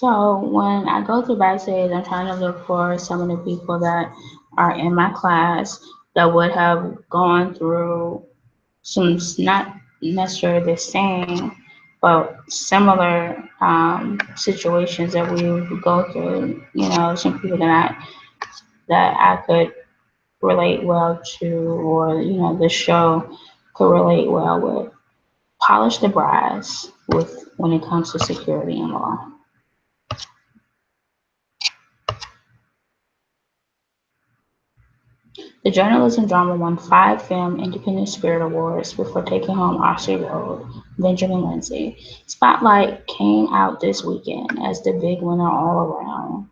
So when I go through backstage, I'm trying to look for some of the people that are in my class that would have gone through some not necessarily the same, but similar situations that we would go through. Some people that I could relate well to, or the show could relate well with. Polish the brass with when it comes to security and law. The journalism drama won 5 Film Independent Spirit Awards before taking home Oscar Gold. Benjamin Lindsay. Spotlight came out this weekend as the big winner all around.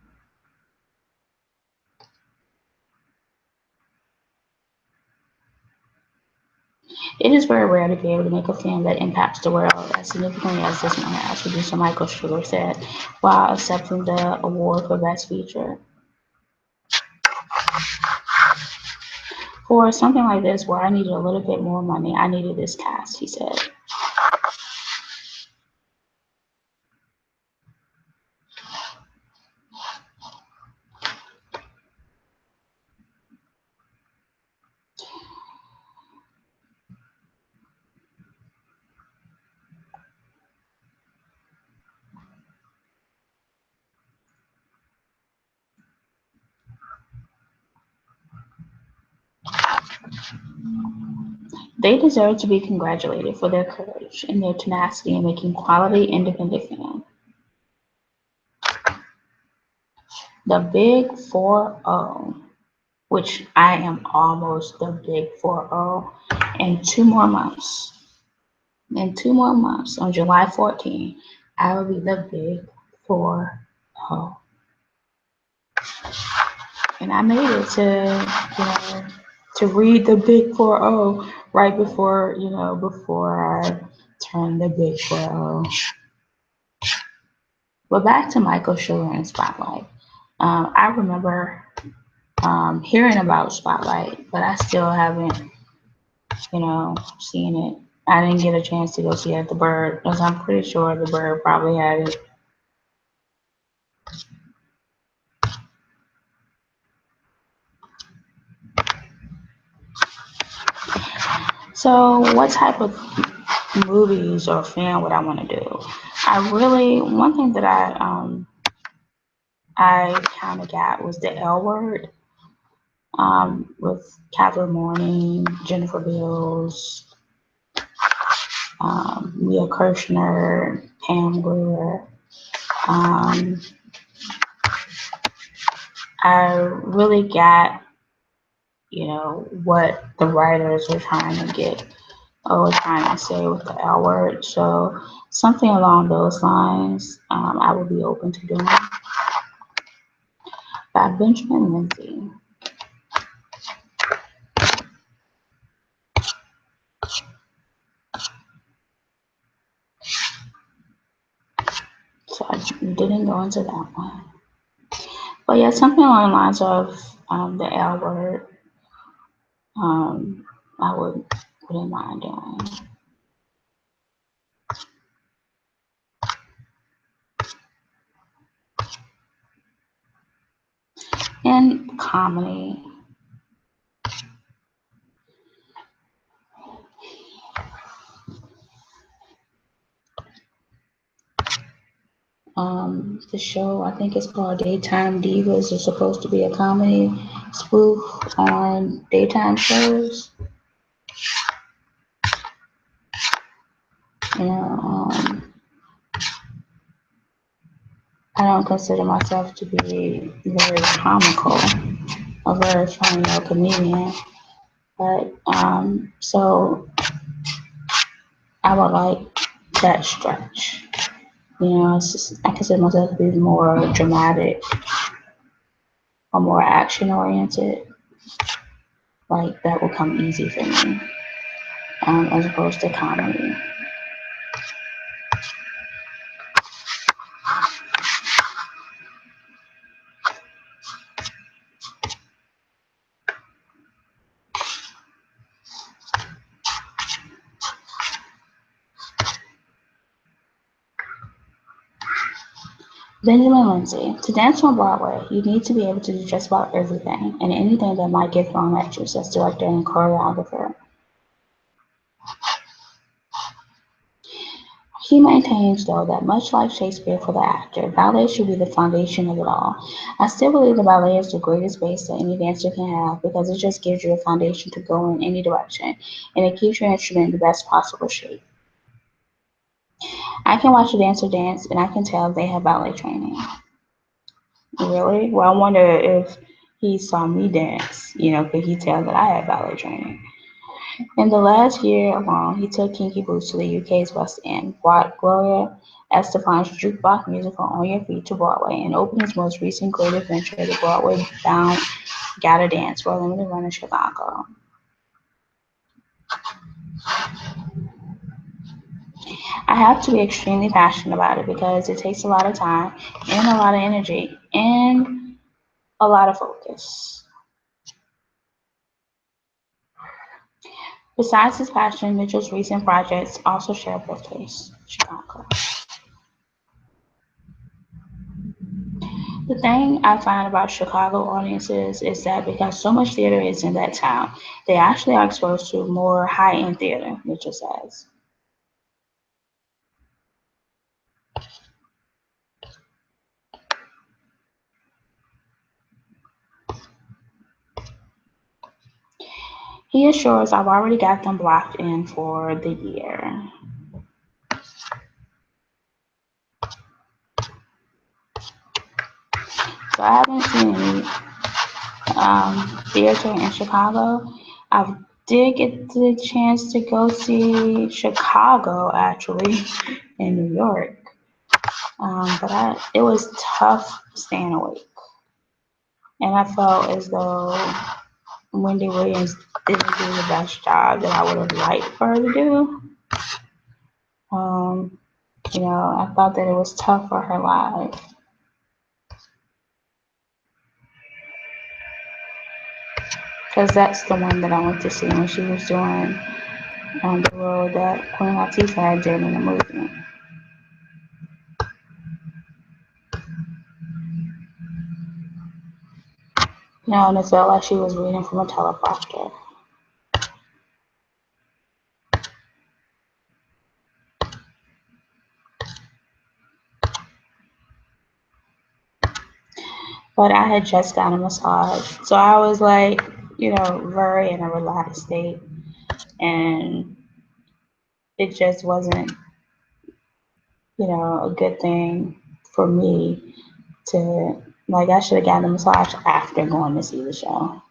It is very rare to be able to make a film that impacts the world as significantly as this one has, producer Michael Sugar said while accepting the award for Best Feature. For something like this, where I needed a little bit more money, I needed this cast, he said. They deserve to be congratulated for their courage and their tenacity in making quality independent film. The Big 4-0, which I am almost the Big 4-0 in 2 more months. In 2 more months, on July 14, I will be the Big 4-0. And I made it to read the Big 4-0 right before I turned the Big 4-0. But back to Michael Sugar and Spotlight. I remember hearing about Spotlight, but I still haven't, seen it. I didn't get a chance to go see it at the Bird, because I'm pretty sure the Bird probably had it. So what type of movies or film would I want to do? One thing that I kind of got was The L Word, with Catherine Morning, Jennifer Beals, Mia Kirshner, Pam Grier. I really got, what the writers were trying to get or were trying to say with the L Word. So something along those lines, I would be open to doing. By Benjamin Lindsay. So I didn't go into that one. But yeah, something along the lines of the L Word, I wouldn't mind doing. And comedy. The show, I think it's called Daytime Divas. It's supposed to be a comedy spoof on daytime shows. I don't consider myself to be very comical, a very funny comedian, but so I would like that stretch. It's just, I consider myself to be more dramatic or more action oriented. Like that will come easy for me, as opposed to comedy. Benjamin Lindsay. To dance on Broadway, you need to be able to do just about everything and anything that might get thrown at you, says director and choreographer. He maintains, though, that much like Shakespeare for the actor, ballet should be the foundation of it all. I still believe the ballet is the greatest base that any dancer can have because it just gives you a foundation to go in any direction and it keeps your instrument in the best possible shape. I can watch a dancer dance and I can tell they have ballet training. Really? Well, I wonder if he saw me dance, could he tell that I had ballet training? In the last year alone, he took Kinky Boots to the UK's West End, brought Gloria Estefan's jukebox musical On Your Feet to Broadway, and opened his most recent creative venture, the Broadway-bound Gotta Dance, for a limited run in Chicago. I have to be extremely passionate about it because it takes a lot of time and a lot of energy and a lot of focus. Besides his passion, Mitchell's recent projects also share a birthplace, Chicago. The thing I find about Chicago audiences is that because so much theater is in that town, they actually are exposed to more high-end theater, Mitchell says. He assures I've already got them blocked in for the year. So I haven't seen any theater in Chicago. I did get the chance to go see Chicago actually in New York, but it was tough staying awake, and I felt as though Wendy Williams didn't do the best job that I would have liked for her to do. Um, I thought that it was tough for her live. Because that's the one that I went to see when she was doing the role that Queen Latifah had did in the movie. And it felt like she was reading from a teleprompter. But I had just gotten a massage, so I was like, very in a relaxed state, and it just wasn't, a good thing for me to, like, I should have gotten a massage after going to see the show.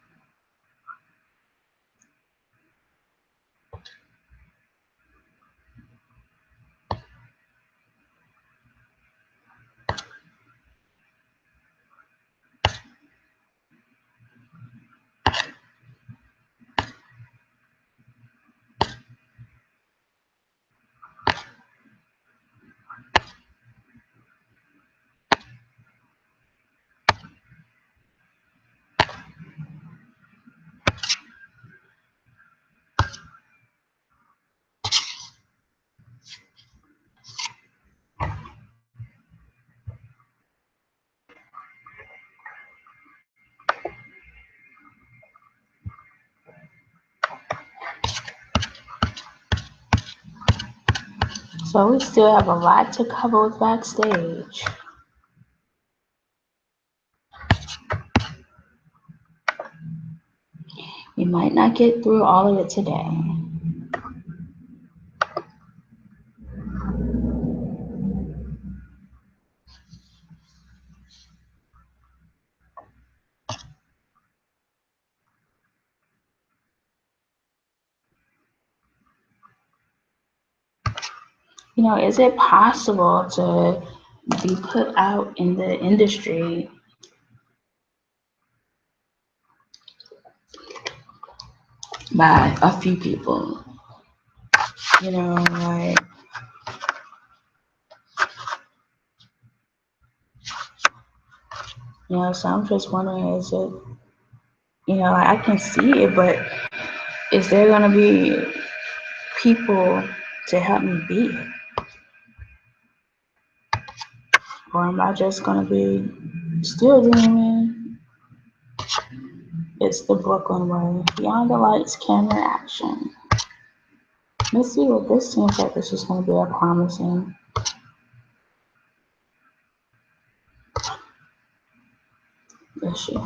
So we still have a lot to cover with backstage. We might not get through all of it today. Is it possible to be put out in the industry by a few people? Like, so I'm just wondering, is it, I can see it, but is there going to be people to help me be it? Or am I just gonna be still dreaming? It's the Brooklyn way. Beyond the lights, camera, action. Let's see what this seems like. This is gonna be a promising issue.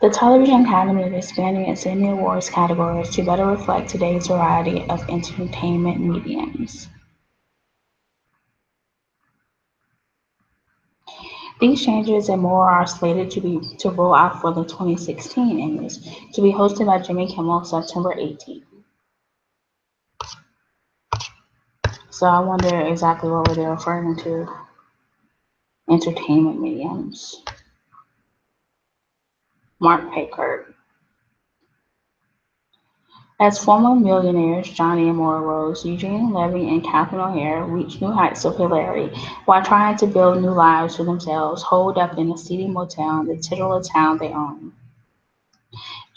The Television Academy is expanding its Emmy Awards categories to better reflect today's variety of entertainment mediums. These changes and more are slated to roll out for the 2016 Emmys, to be hosted by Jimmy Kimmel September 18th. So I wonder exactly what they're referring to. Entertainment mediums. Mark Packard. As former millionaires Johnny and Maura Rose, Eugene Levy, and Catherine O'Hara reach new heights of hilarity while trying to build new lives for themselves, holed up in a seedy motel in the titular town they own.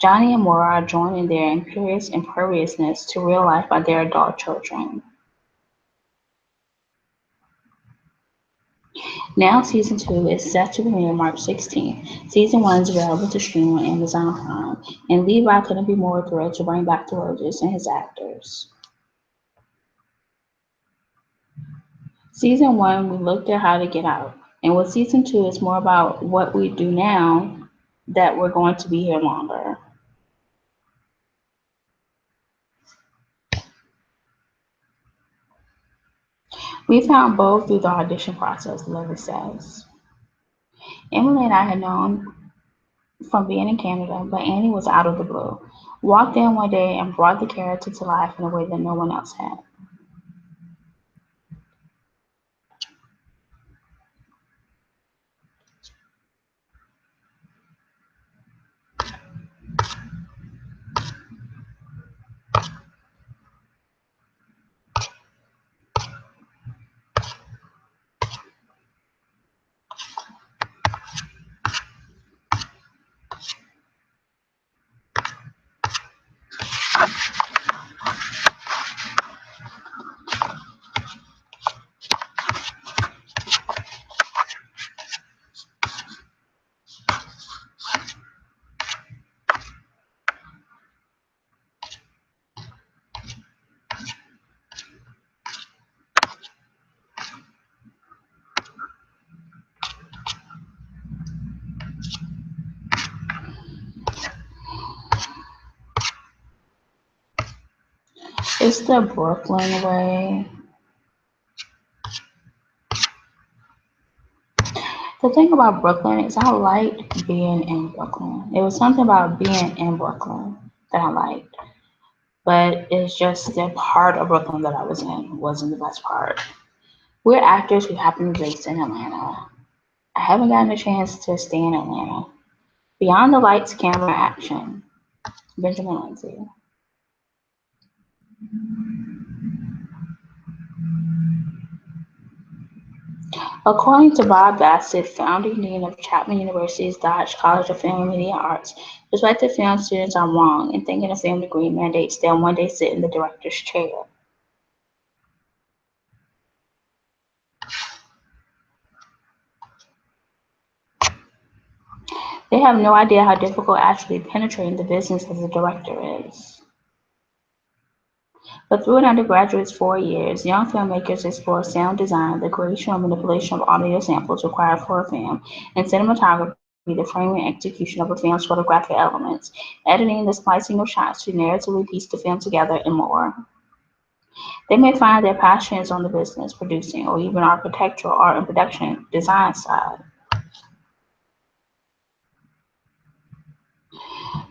Johnny and Maura are joined in their imperious imperviousness to real life by their adult children. Now season 2 is set to premiere March 16th. Season 1 is available to stream on Amazon Prime, and Levi couldn't be more thrilled to bring back the Roses and his actors. Season 1, we looked at how to get out, and with season 2, it's more about what we do now that we're going to be here longer. We found both through the audition process, Levy says. Emily and I had known from being in Canada, but Annie was out of the blue. Walked in one day and brought the character to life in a way that no one else had. It's the Brooklyn way. The thing about Brooklyn is I liked being in Brooklyn. It was something about being in Brooklyn that I liked. But it's just the part of Brooklyn that I was in wasn't the best part. We're actors who happen to be based in Atlanta. I haven't gotten a chance to stay in Atlanta. Beyond the lights, camera, action. Benjamin Lindsay. According to Bob Bassett, founding dean of Chapman University's Dodge College of Film and Media Arts, prospective film students are wrong in thinking a film degree mandates they'll one day sit in the director's chair. They have no idea how difficult actually penetrating the business as a director is. But through an undergraduate's 4 years, young filmmakers explore sound design, the creation or manipulation of audio samples required for a film, and cinematography, the framing and execution of a film's photographic elements, editing, the splicing of shots to narratively piece the film together, and more. They may find their passion is on the business, producing, or even architectural, art, and production design side.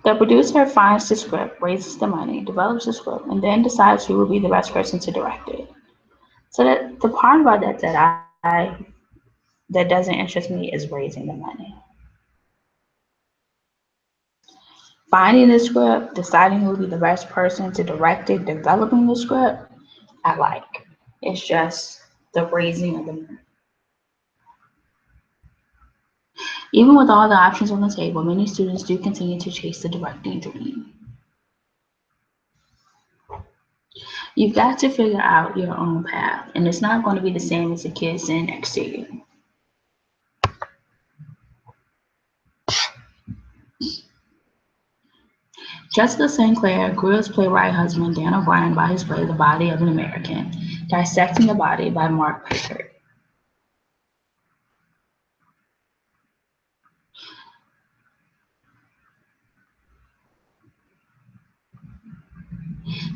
The producer finds the script, raises the money, develops the script, and then decides who will be the best person to direct it. So that the part about that doesn't interest me is raising the money. Finding the script, deciding who will be the best person to direct it, developing the script, I like. It's just the raising of the money. Even with all the options on the table, many students do continue to chase the directing dream. You've got to figure out your own path, and it's not going to be the same as the kids sitting next to you. Jessica St. Clair grew as playwright husband Dan O'Brien by his play The Body of an American, Dissecting the Body by Mark Pickard.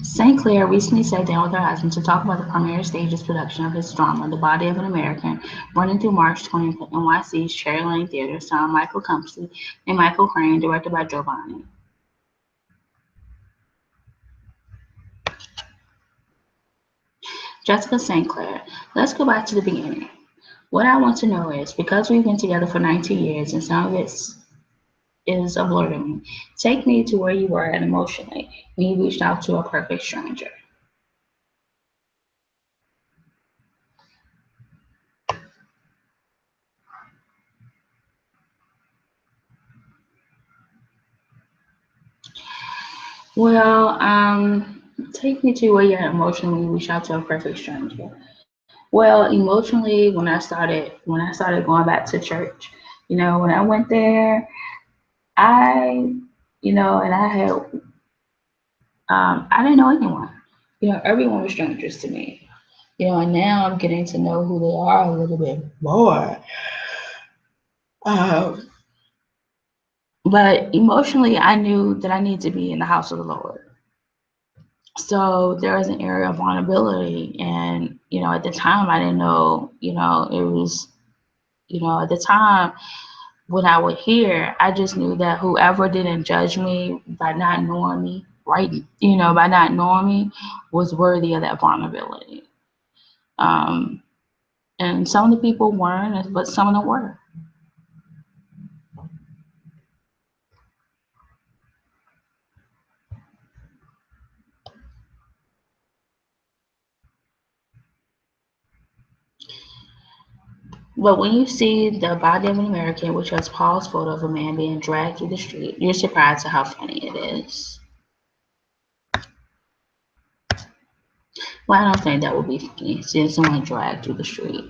St. Clair recently sat down with her husband to talk about the premiere stages production of his drama, The Body of an American, running through March 20th at NYC's Cherry Lane Theater, starring Michael Cumpsey and Michael Crane, directed by Joe Bonney. Jessica St. Clair. Let's go back to the beginning. What I want to know is, because we've been together for 19 years and some of it is a blur to me, take me to where you were at emotionally when you reached out to a perfect stranger. Well, take me to where you're at emotionally when you reach out to a perfect stranger. Well, emotionally, when I started going back to church, when I went there, I, and I didn't know anyone. Everyone was strangers to me. And now I'm getting to know who they are a little bit more. Um, but emotionally, I knew that I need to be in the house of the Lord. So there was an area of vulnerability, and at the time, I didn't know. It was, at the time when I would hear, I just knew that whoever didn't judge me by not knowing me, right? By not knowing me, was worthy of that vulnerability. Um, and some of the people weren't, but some of them were. But when you see The Body of an American, which has Paul's photo of a man being dragged through the street, you're surprised at how funny it is. Well, I don't think that would be funny, seeing someone dragged through the street.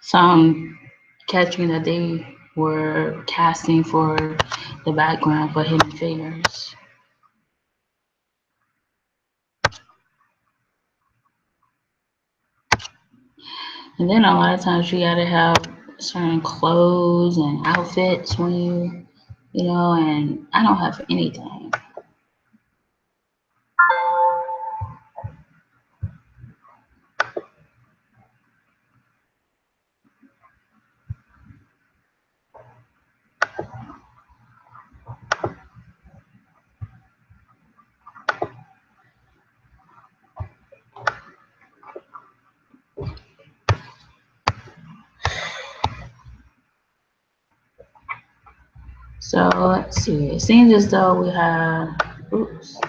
So I'm catching that they were casting for the background for Hidden Figures. And then a lot of times you gotta have certain clothes and outfits when you know, and I don't have anything. So let's see. It seems as though we have, oops.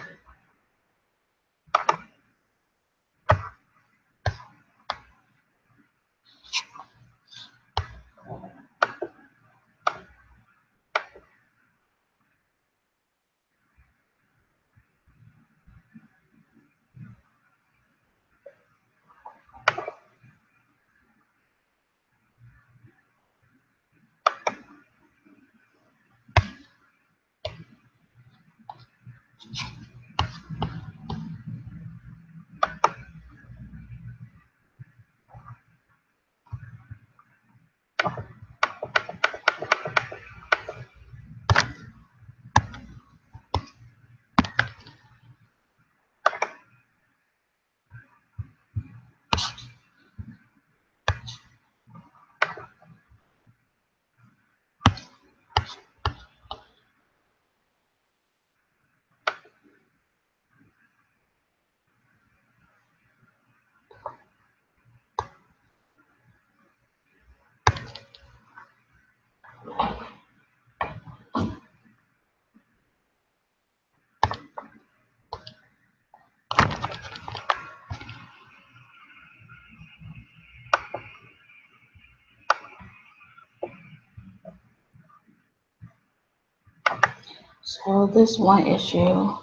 So this one issue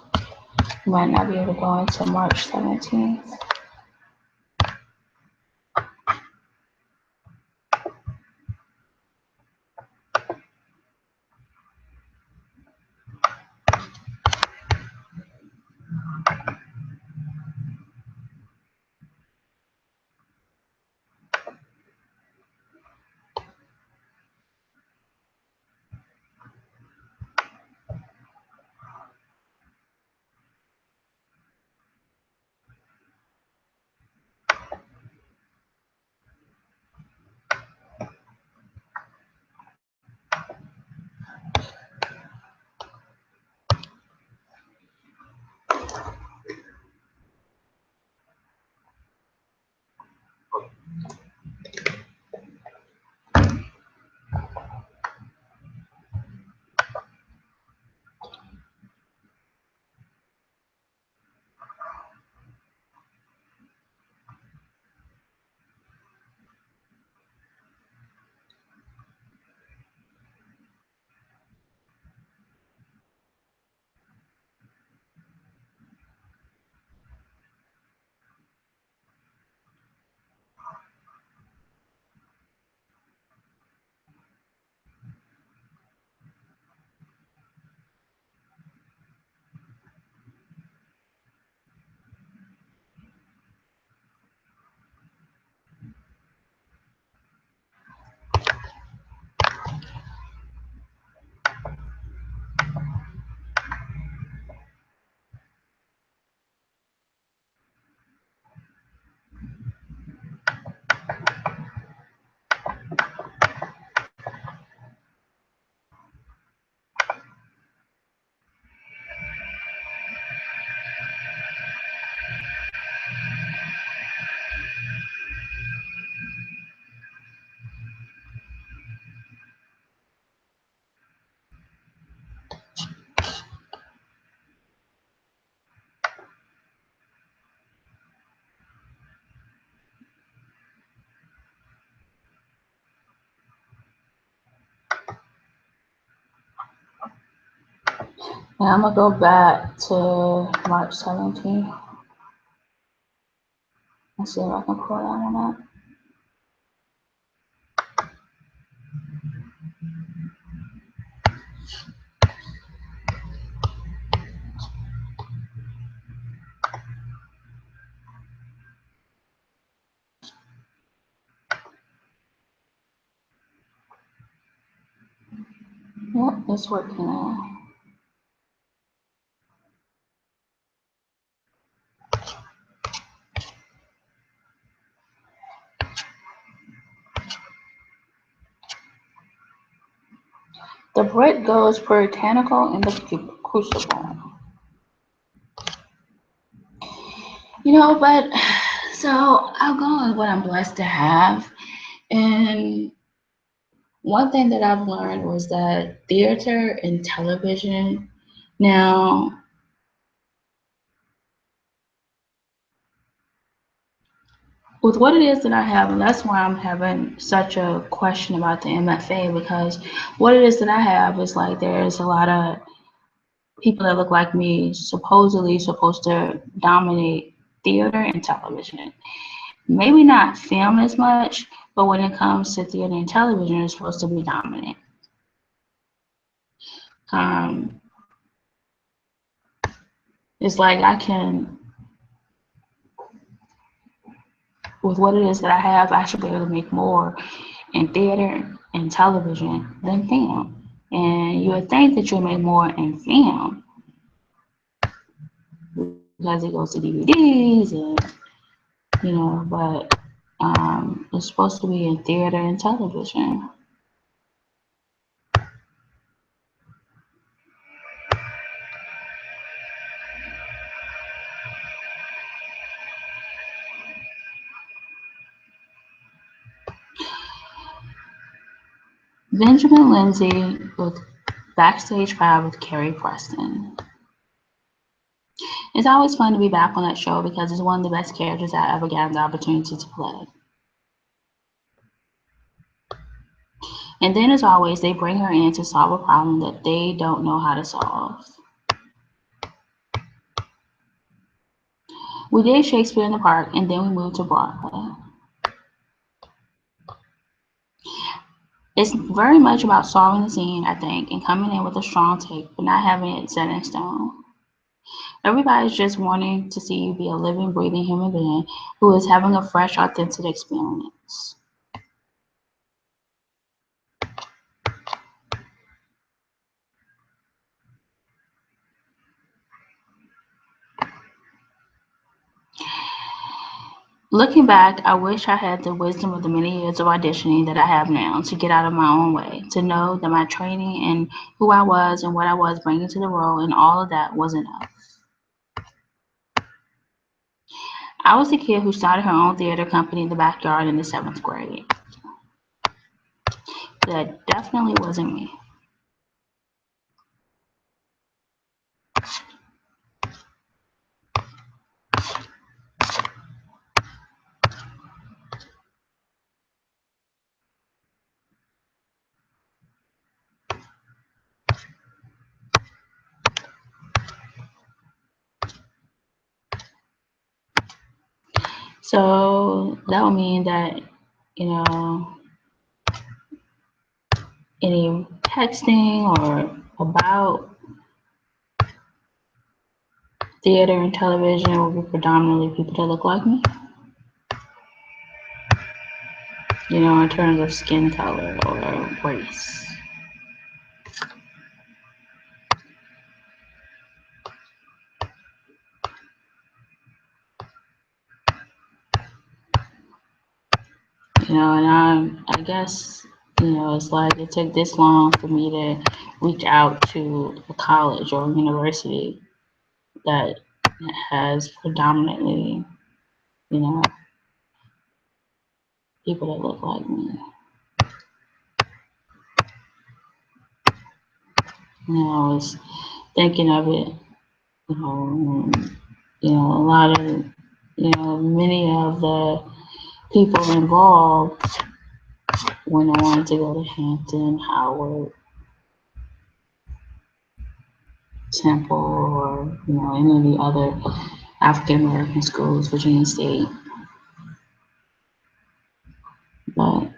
might not be able to go into March 17th. Now I'm gonna go back to March 17th and see if I can pull that one up. It's working now. The bread goes puritanical in the crucible. But so I'll go with what I'm blessed to have. And one thing that I've learned was that theater and television, now, with what it is that I have, and that's why I'm having such a question about the MFA, because what it is that I have is like there's a lot of people that look like me supposedly supposed to dominate theater and television. Maybe not film as much, but when it comes to theater and television, it's supposed to be dominant. Um, it's like I can, with what it is that I have, I should be able to make more in theater and television than film. And you would think that you'll make more in film because it goes to DVDs and but it's supposed to be in theater and television. Benjamin Lindsay with Backstage 5 with Carrie Preston. It's always fun to be back on that show because it's one of the best characters I ever got the opportunity to play. And then, as always, they bring her in to solve a problem that they don't know how to solve. We did Shakespeare in the Park, and then we moved to Broadway. It's very much about solving the scene, I think, and coming in with a strong take, but not having it set in stone. Everybody's just wanting to see you be a living, breathing human being who is having a fresh, authentic experience. Looking back, I wish I had the wisdom of the many years of auditioning that I have now to get out of my own way, to know that my training and who I was and what I was bringing to the role and all of that was enough. I was the kid who started her own theater company in the backyard in the 7th grade. That definitely wasn't me. So that would mean that, any texting or about theater and television will be predominantly people that look like me, in terms of skin color or race. And I guess, it's like it took this long for me to reach out to a college or a university that has predominantly, people that look like me. I was thinking of it, a lot of, many of the people involved when I wanted to go to Hampton, Howard, Temple, or any of the other African American schools, Virginia State. But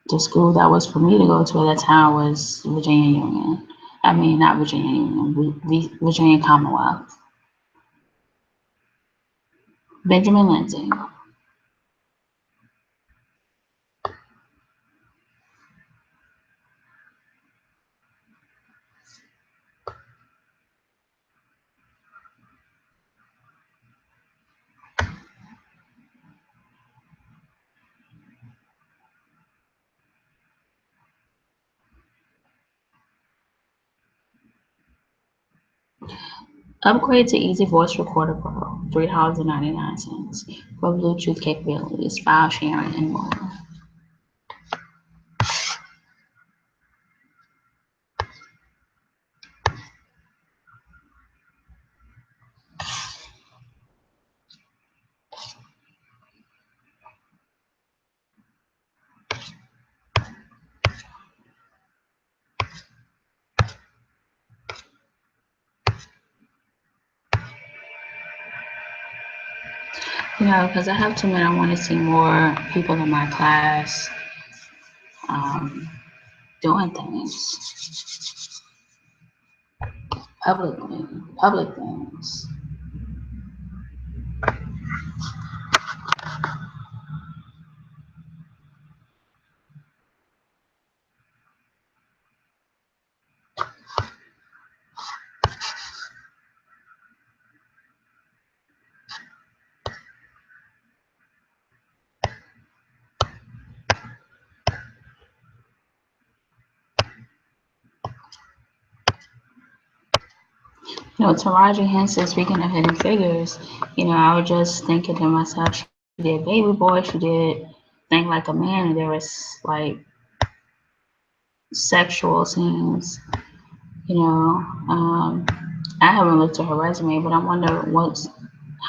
the school that was for me to go to at that time was Virginia Union. I mean, not Virginia Union, Virginia Commonwealth. Benjamin Lindsay. Upgrade to Easy Voice Recorder Pro, $3.99 for Bluetooth capabilities, file sharing, and more. Because I have to admit, I want to see more people in my class um, doing things publicly, public things. Taraji Henson, speaking of Hidden Figures, I was just thinking to myself, she did Baby Boy, she did Think Like a Man, and there was like sexual scenes, you know. Um, I haven't looked at her resume, but I wonder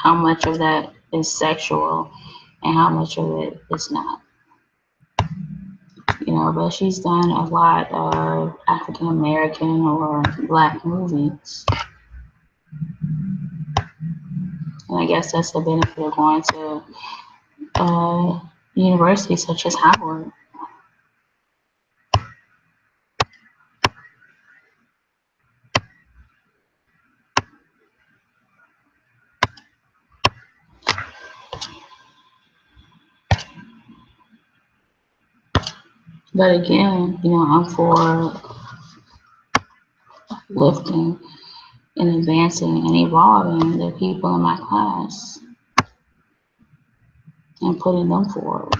how much of that is sexual and how much of it is not. But she's done a lot of African American or Black movies. And I guess that's the benefit of going to universities such as Howard. But again, I'm for lifting and advancing and evolving the people in my class and putting them forward.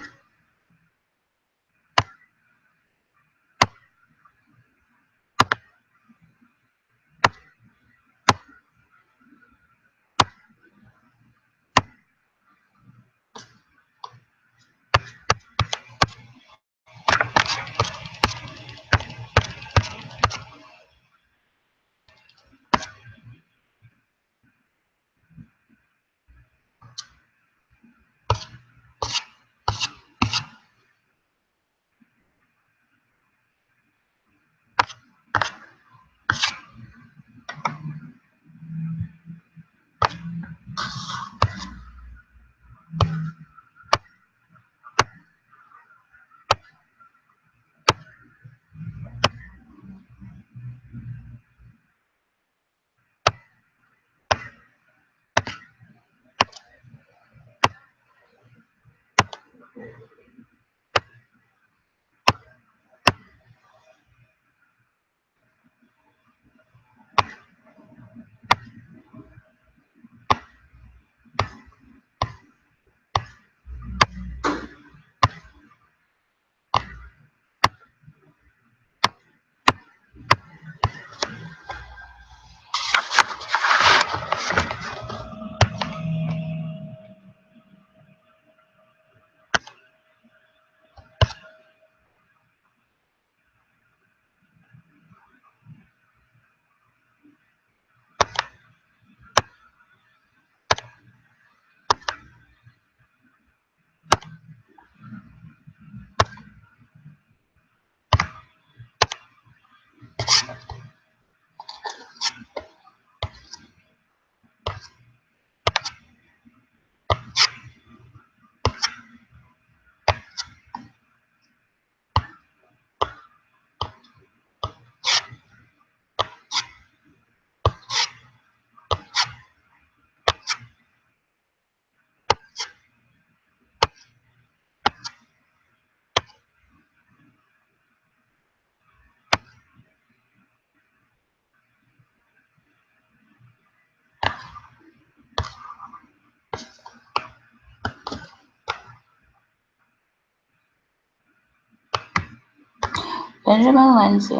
Benjamin Lindsay.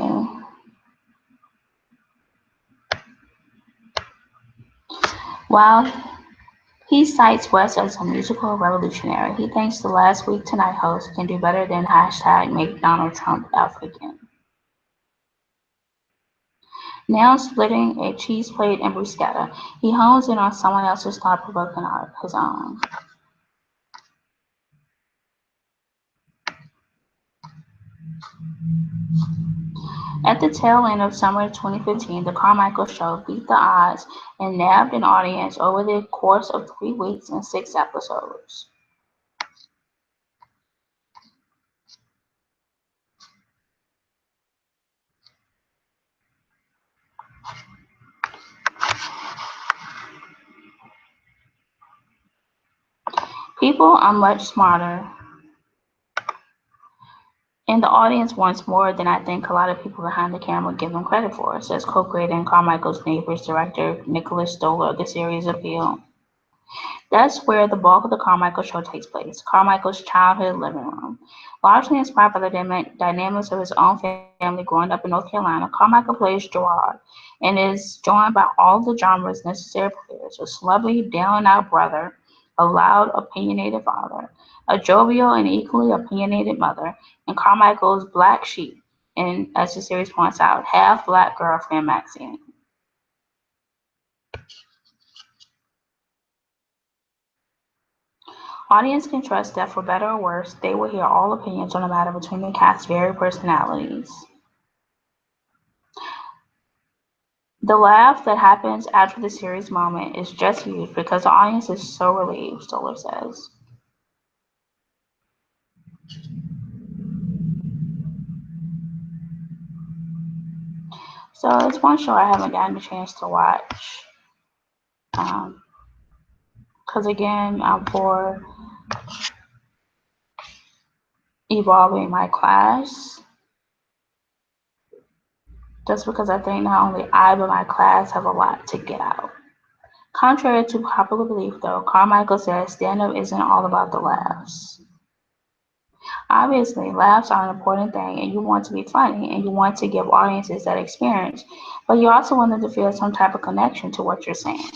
While he cites West as a musical revolutionary, he thinks the Last Week Tonight host can do better than hashtag make Donald Trump African. Now splitting a cheese plate and bruschetta, he hones in on someone else's thought-provoking art, his own. At the tail end of summer 2015, The Carmichael Show beat the odds and nabbed an audience over the course of 3 weeks and 6 episodes. People are much smarter, and the audience wants more than I think a lot of people behind the camera give them credit for, says co-creator and Carmichael's Neighbors director Nicholas Stoller of the series Appeal. That's where the bulk of the Carmichael Show takes place, Carmichael's childhood living room. Largely inspired by the dynamics of his own family growing up in North Carolina, Carmichael plays Gerard and is joined by all the genre's necessary players: a celebrity down-and-out brother, a loud, opinionated father, a jovial and equally opinionated mother, and Carmichael's black sheep, and as the series points out, half-black girlfriend Maxine. Audience can trust that for better or worse, they will hear all opinions on the matter between the cast's varied personalities. The laugh that happens after the series moment is just huge because the audience is so relieved, Stoller says. So it's one show I haven't gotten a chance to watch. Because again, I'm for evolving my class. Just because I think not only I, but my class have a lot to get out. Contrary to popular belief, though, Carmichael says stand-up isn't all about the laughs. Obviously, laughs are an important thing, and you want to be funny, and you want to give audiences that experience, but you also want them to feel some type of connection to what you're saying.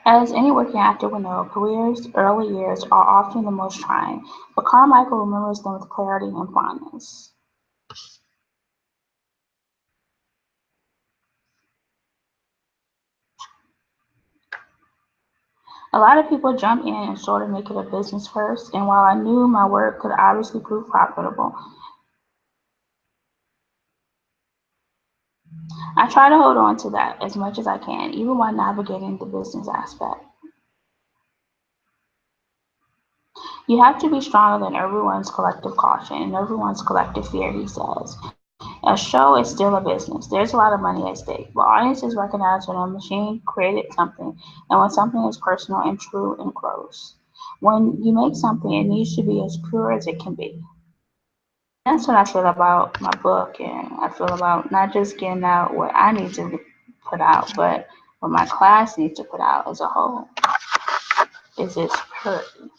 As any working actor will know, careers' early years are often the most trying, but Carmichael remembers them with clarity and fondness. A lot of people jump in and sort of make it a business first, and while I knew my work could obviously prove profitable, I try to hold on to that as much as I can, even while navigating the business aspect. You have to be stronger than everyone's collective caution and everyone's collective fear, he says. A show is still a business. There's a lot of money at stake, but audiences recognize when a machine created something and when something is personal and true and close. When you make something, it needs to be as pure as it can be. And that's what I feel about my book, and I feel about not just getting out what I need to put out, but what my class needs to put out as a whole is its purity.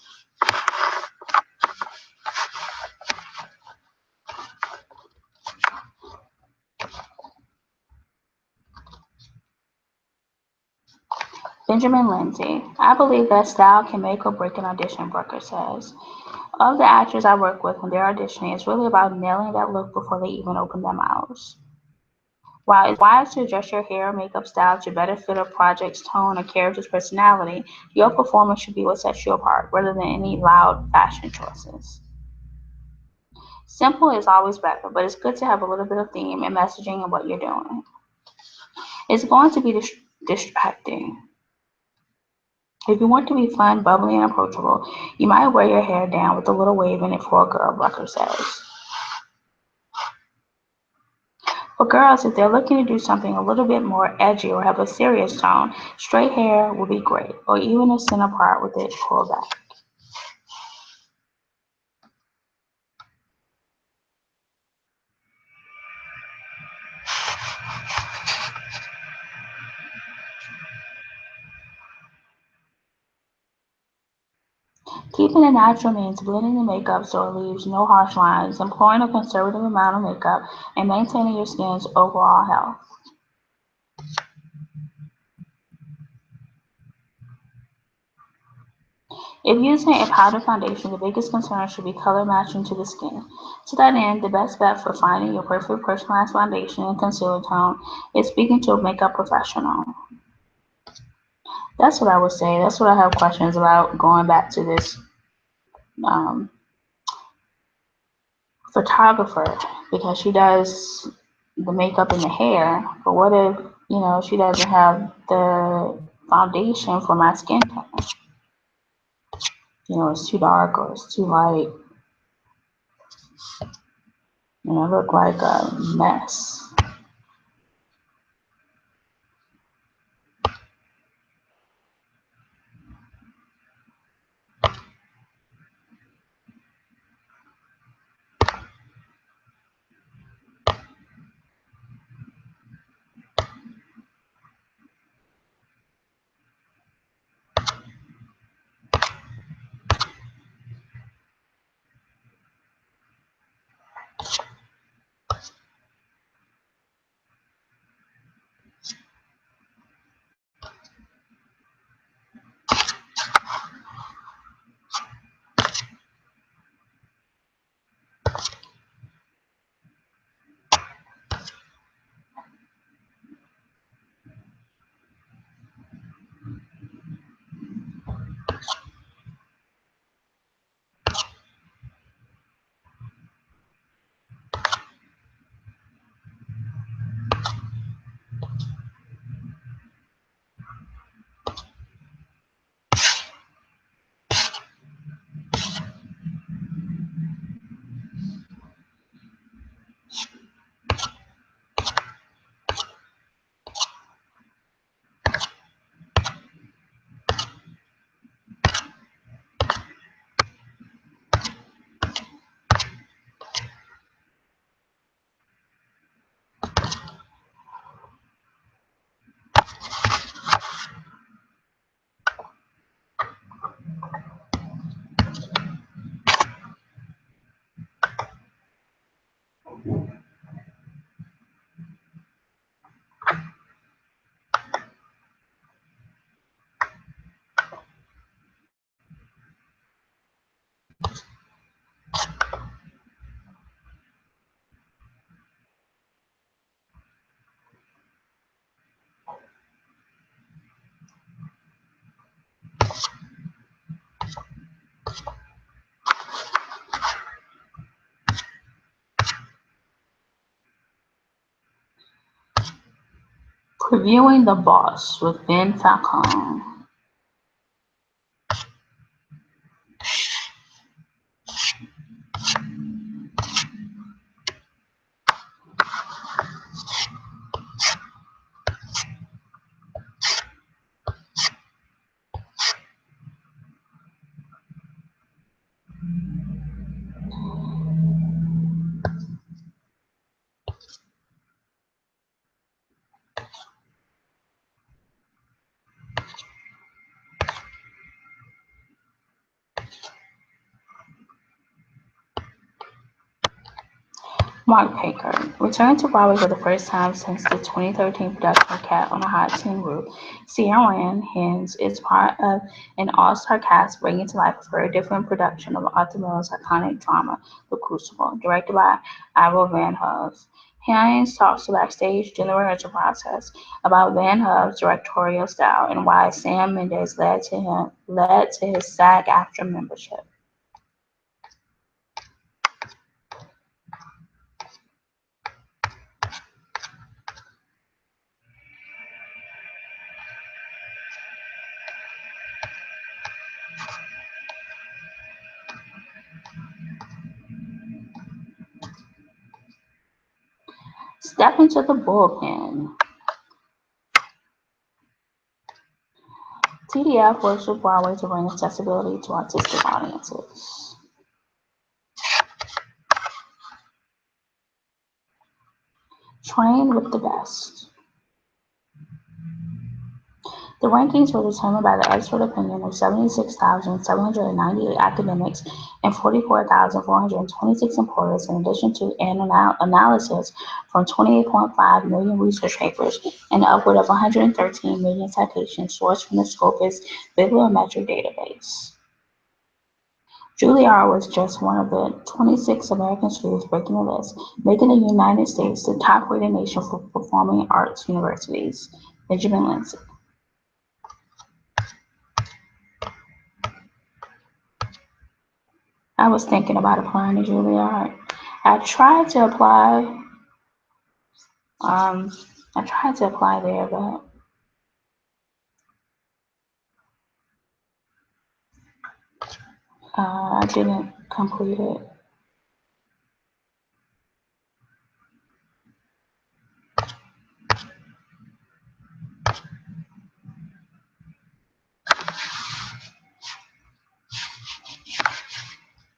Benjamin Lindsay. I believe that style can make or break an audition, Brucker says. Of the actors I work with when they're auditioning, it's really about nailing that look before they even open their mouths. While it's wise to adjust your hair or makeup style to better fit a project's tone or character's personality, your performance should be what sets you apart, rather than any loud fashion choices. Simple is always better, but it's good to have a little bit of theme and messaging in what you're doing. It's going to be distracting. If you want to be fun, bubbly, and approachable, you might wear your hair down with a little wave in it for a girl, Brucker says. For girls, if they're looking to do something a little bit more edgy or have a serious tone, straight hair will be great, or even a center part with it pulled back. Keeping it natural means blending the makeup so it leaves no harsh lines, employing a conservative amount of makeup, and maintaining your skin's overall health. If using a powder foundation, the biggest concern should be color matching to the skin. To that end, the best bet for finding your perfect personalized foundation and concealer tone is speaking to a makeup professional. That's what I would say. That's what I have questions about going back to this um, photographer, because she does the makeup and the hair. But what if, she doesn't have the foundation for my skin tone? It's too dark or it's too light. I look like a mess. Previewing The Boss with Ben Falcone. Mark Baker returned to Broadway for the first time since the 2013 production of Cat on a Hot Tin Roof. Ciarán Hinds is part of an all-star cast bringing to life a very different production of Arthur Miller's iconic drama, The Crucible, directed by Ira Van Hove. Hinds talks to Backstage during the rehearsal process about Van Hove's directorial style and why Sam Mendes led to his SAG-AFTRA membership. Step into the bullpen. TDF works with Broadway to bring accessibility to autistic audiences. Train with the best. The rankings were determined by the expert opinion of 76,798 academics and 44,426 employers, in addition to an analysis from 28.5 million research papers and upward of 113 million citations sourced from the Scopus bibliometric database. Juilliard was just one of the 26 American schools breaking the list, making the United States the top-rated nation for performing arts universities. Benjamin Lindsay. I was thinking about applying to Juilliard. I tried to apply. Um, I tried to apply there, but I didn't complete it.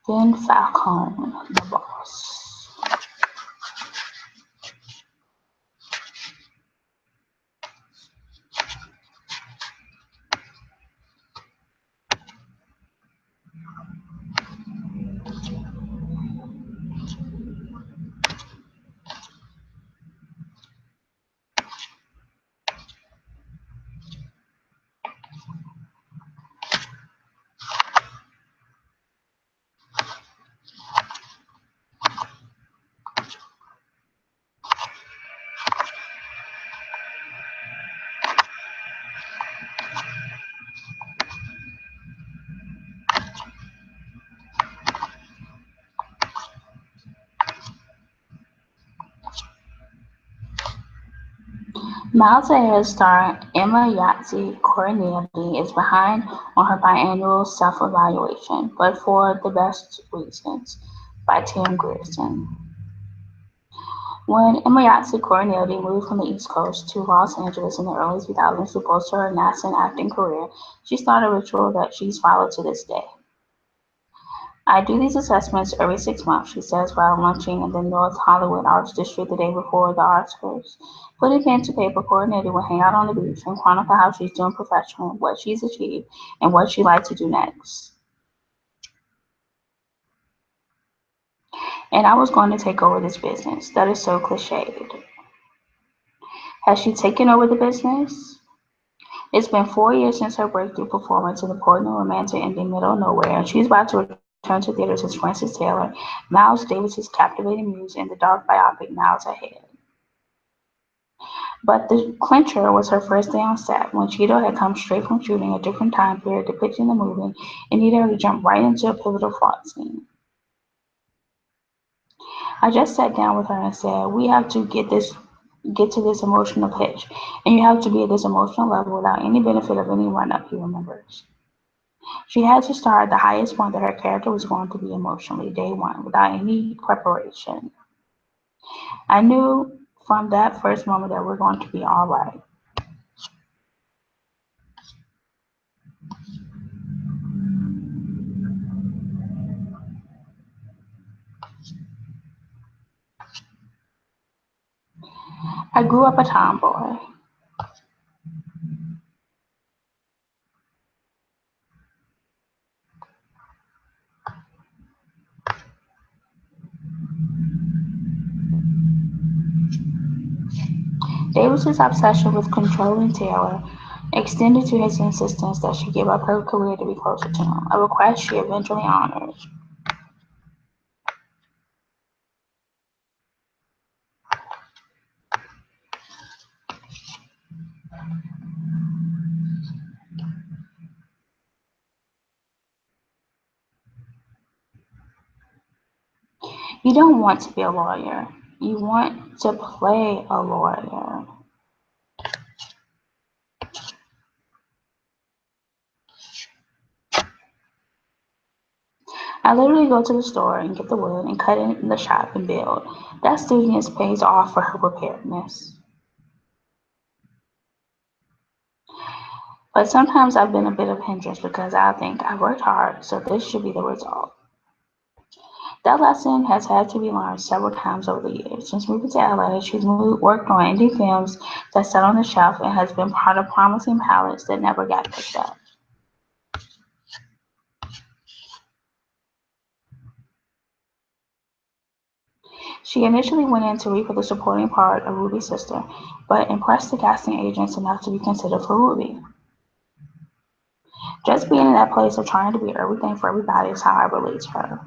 Ben Falcone, the boss. Miles Ayers star Emma Yahtzee Corneally is behind on her biannual self-evaluation, but for the best reasons, by Tim Grierson. When Emma Yahtzee Corneally moved from the East Coast to Los Angeles in the early 2000s to bolster her nascent acting career, she started a ritual that she's followed to this day. I do these assessments every 6 months, she says while lunching in the North Hollywood Arts District the day before the Oscars. Putting pen to paper, Coordinator will hang out on the beach and chronicle how she's doing professionally, what she's achieved, and what she'd like to do next. And I was going to take over this business. That is so cliched. Has she taken over the business? It's been 4 years since her breakthrough performance in the poignant romantic ending Middle of Nowhere, and she's about to return to theaters as Frances Taylor, Miles Davis's captivating muse in the dark biopic Miles Ahead. But the clincher was her first day on set, when Cheeto had come straight from shooting a different time period depicting the movie and needed her to jump right into a pivotal fought scene. I just sat down with her and said, we have to get to this emotional pitch, and you have to be at this emotional level without any benefit of any run-up, he remembers. She had to start at the highest point that her character was going to be emotionally, day one, without any preparation. I knew from that first moment that we're going to be all right. I grew up a tomboy. Davis's obsession with controlling Taylor extended to his insistence that she give up her career to be closer to him, a request she eventually honored. You don't want to be a lawyer. You want to play a lawyer. I literally go to the store and get the wood and cut it in the shop and build. That student pays off for her preparedness. But sometimes I've been a bit of a hindrance because I think I worked hard, so this should be the result. That lesson has had to be learned several times over the years. Since moving to LA, she's worked on indie films that sat on the shelf and has been part of promising palettes that never got picked up. She initially went in to read for the supporting part of Ruby's sister, but impressed the casting agents enough to be considered for Ruby. Just being in that place of trying to be everything for everybody is how I relate to her.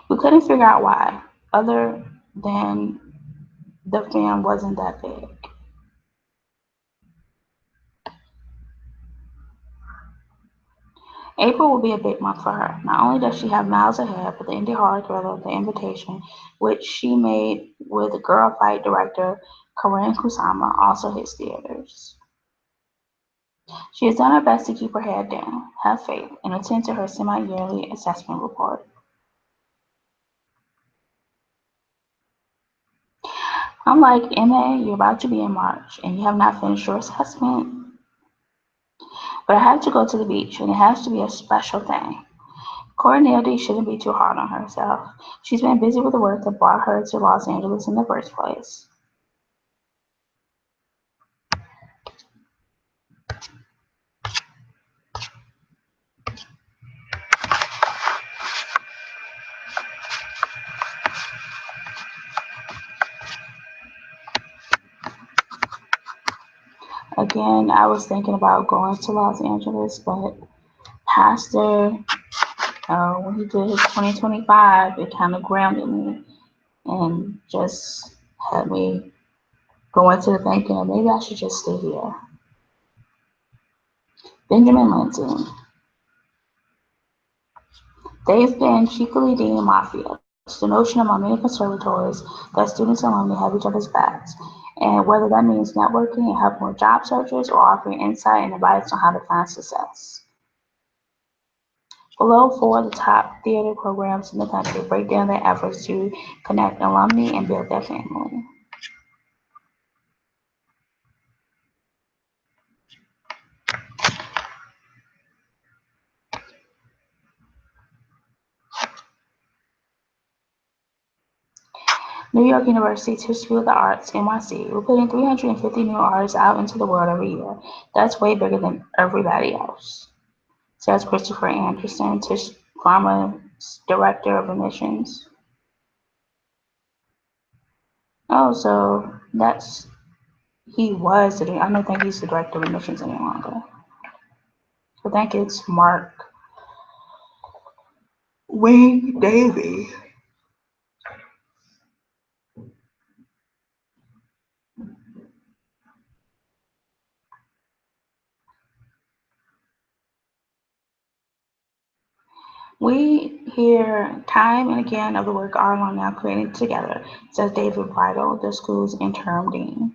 We couldn't figure out why, other than the film wasn't that big. April will be a big month for her. Not only does she have Miles Ahead, but the indie horror thriller The Invitation, which she made with Girl Fight director Karyn Kusama, also hits theaters. She has done her best to keep her head down, have faith, and attend to her semi-yearly assessment report. Unlike MA, you're about to be in March, and you have not finished your assessment. But I have to go to the beach, and it has to be a special thing. Coroneldi shouldn't be too hard on herself. She's been busy with the work that brought her to Los Angeles in the first place. Again, I was thinking about going to Los Angeles, but Pastor, when he did his 2025, it kind of grounded me and just had me go into the thinking that maybe I should just stay here. Benjamin Linton. They've been cheekily deemed mafias, the notion among many conservatories that students and alumni have each other's backs, and whether that means networking and helping with job searches or offering insight and advice on how to find success. Below, 4 of the top theater programs in the country break down their efforts to connect alumni and build their family. New York University's History of the Arts, NYC, we're putting 350 new artists out into the world every year. That's way bigger than everybody else, says Christopher Anderson, Tisch Pharma's director of admissions. Oh, so he was, I don't think he's the director of admissions any longer. I think it's Mark Wing Davey. We hear time and again of the work our alumni created together, says David Bridle, the school's interim dean.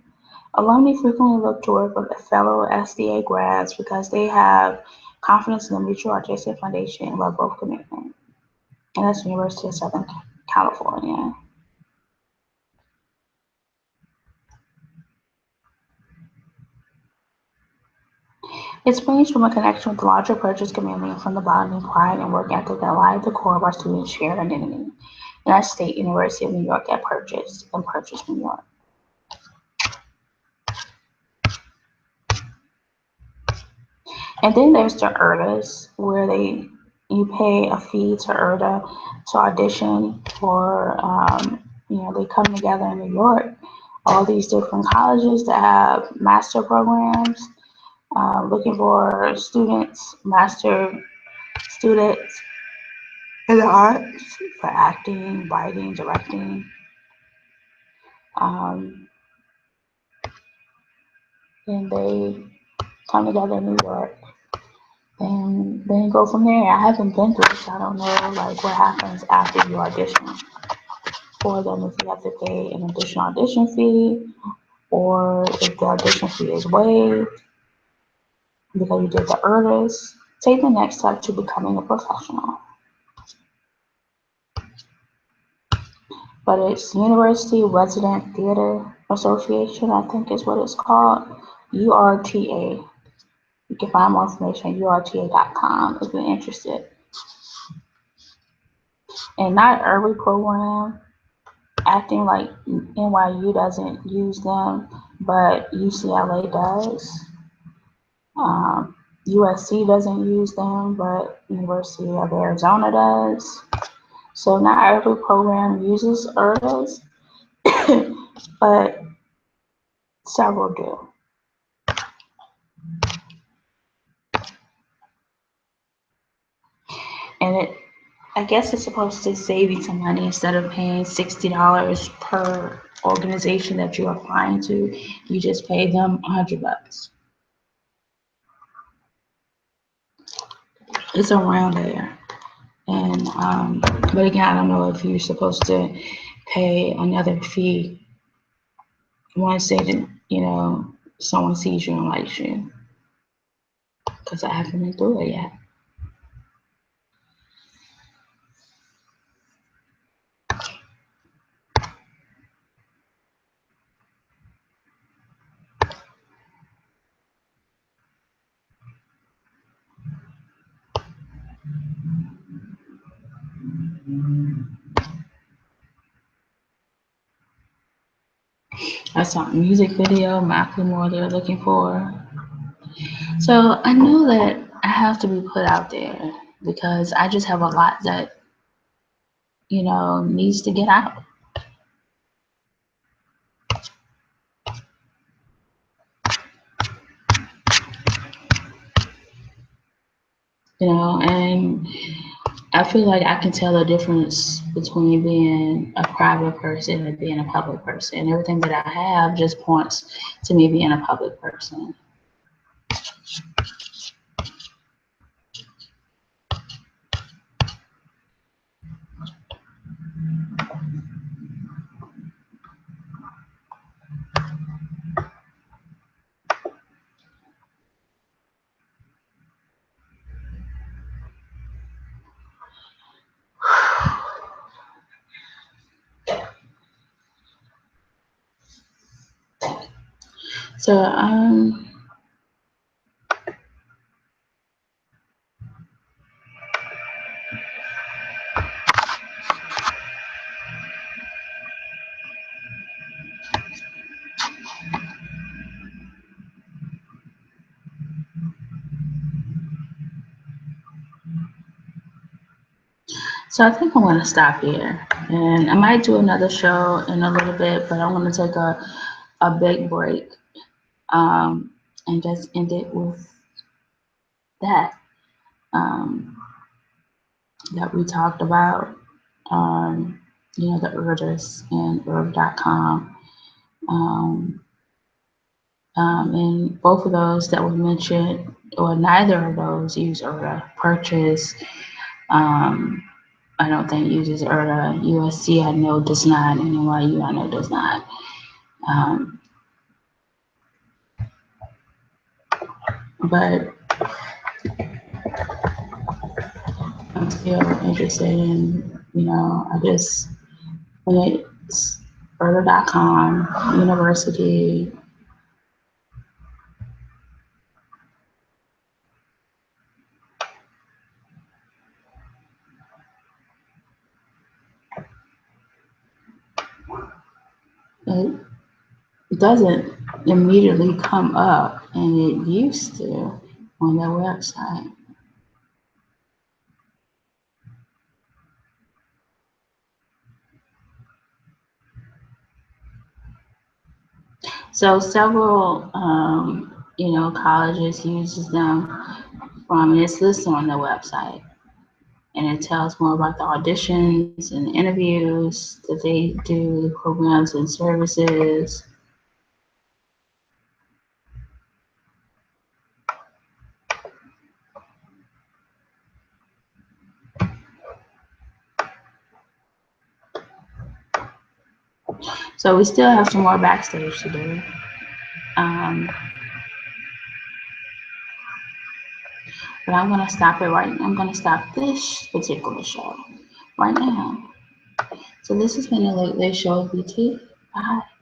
Alumni frequently look to work with fellow SDA grads because they have confidence in the Mutual Artistic Foundation and love both commitment. And that's University of Southern California. It springs from a connection with the larger purchase community and from the bonding, pride, and work ethic that lie at the core of our students' shared identity. And that's State University of New York at Purchase and Purchase, New York. And then there's the IRDAs, where you pay a fee to IRDA to audition for, they come together in New York, all these different colleges that have master programs, looking for master students in the arts for acting, writing, directing. And they come together in New York and then go from there. I haven't been through it, so I don't know what happens after you audition for them, if you have to pay an additional audition fee or if the audition fee is waived because you did the IRDAs. Take the next step to becoming a professional. But it's University Resident Theater Association, I think is what it's called, URTA. You can find more information at urta.com if you're interested. And not every program, acting like NYU doesn't use them, but UCLA does. USC doesn't use them, but University of Arizona does. So not every program uses IRTAs, but several do. And I guess it's supposed to save you some money. Instead of paying $60 per organization that you're applying to, you just pay them $100. It's around there. And but again, I don't know if you're supposed to pay another fee once they, someone sees you and likes you, because I haven't been through it yet. I saw a music video, Macklemore, they're looking for. So I know that I have to be put out there because I just have a lot that, needs to get out. And I feel like I can tell the difference between being a private person and being a public person. And everything that I have just points to me being a public person. So I think I'm going to stop here, and I might do another show in a little bit, but I want to take a big break and just end it with that that we talked about, the IRTAs and IRTA.com. And both of those that were mentioned, or neither of those, use IRTA. Purchase, I don't think uses IRTA. USC, I know does not. And NYU, I know does not. But I'm still interested in, I just, when it's IRTA.com, university, it doesn't immediately come up, and it used to on their website. So several, colleges uses them and it's listed on their website. And it tells more about the auditions and interviews that they do, the programs and services. So we still have some more backstage to do. But I'm going to stop it right now. I'm going to stop this particular show right now. So this has been a Late Late Show with BT. Bye.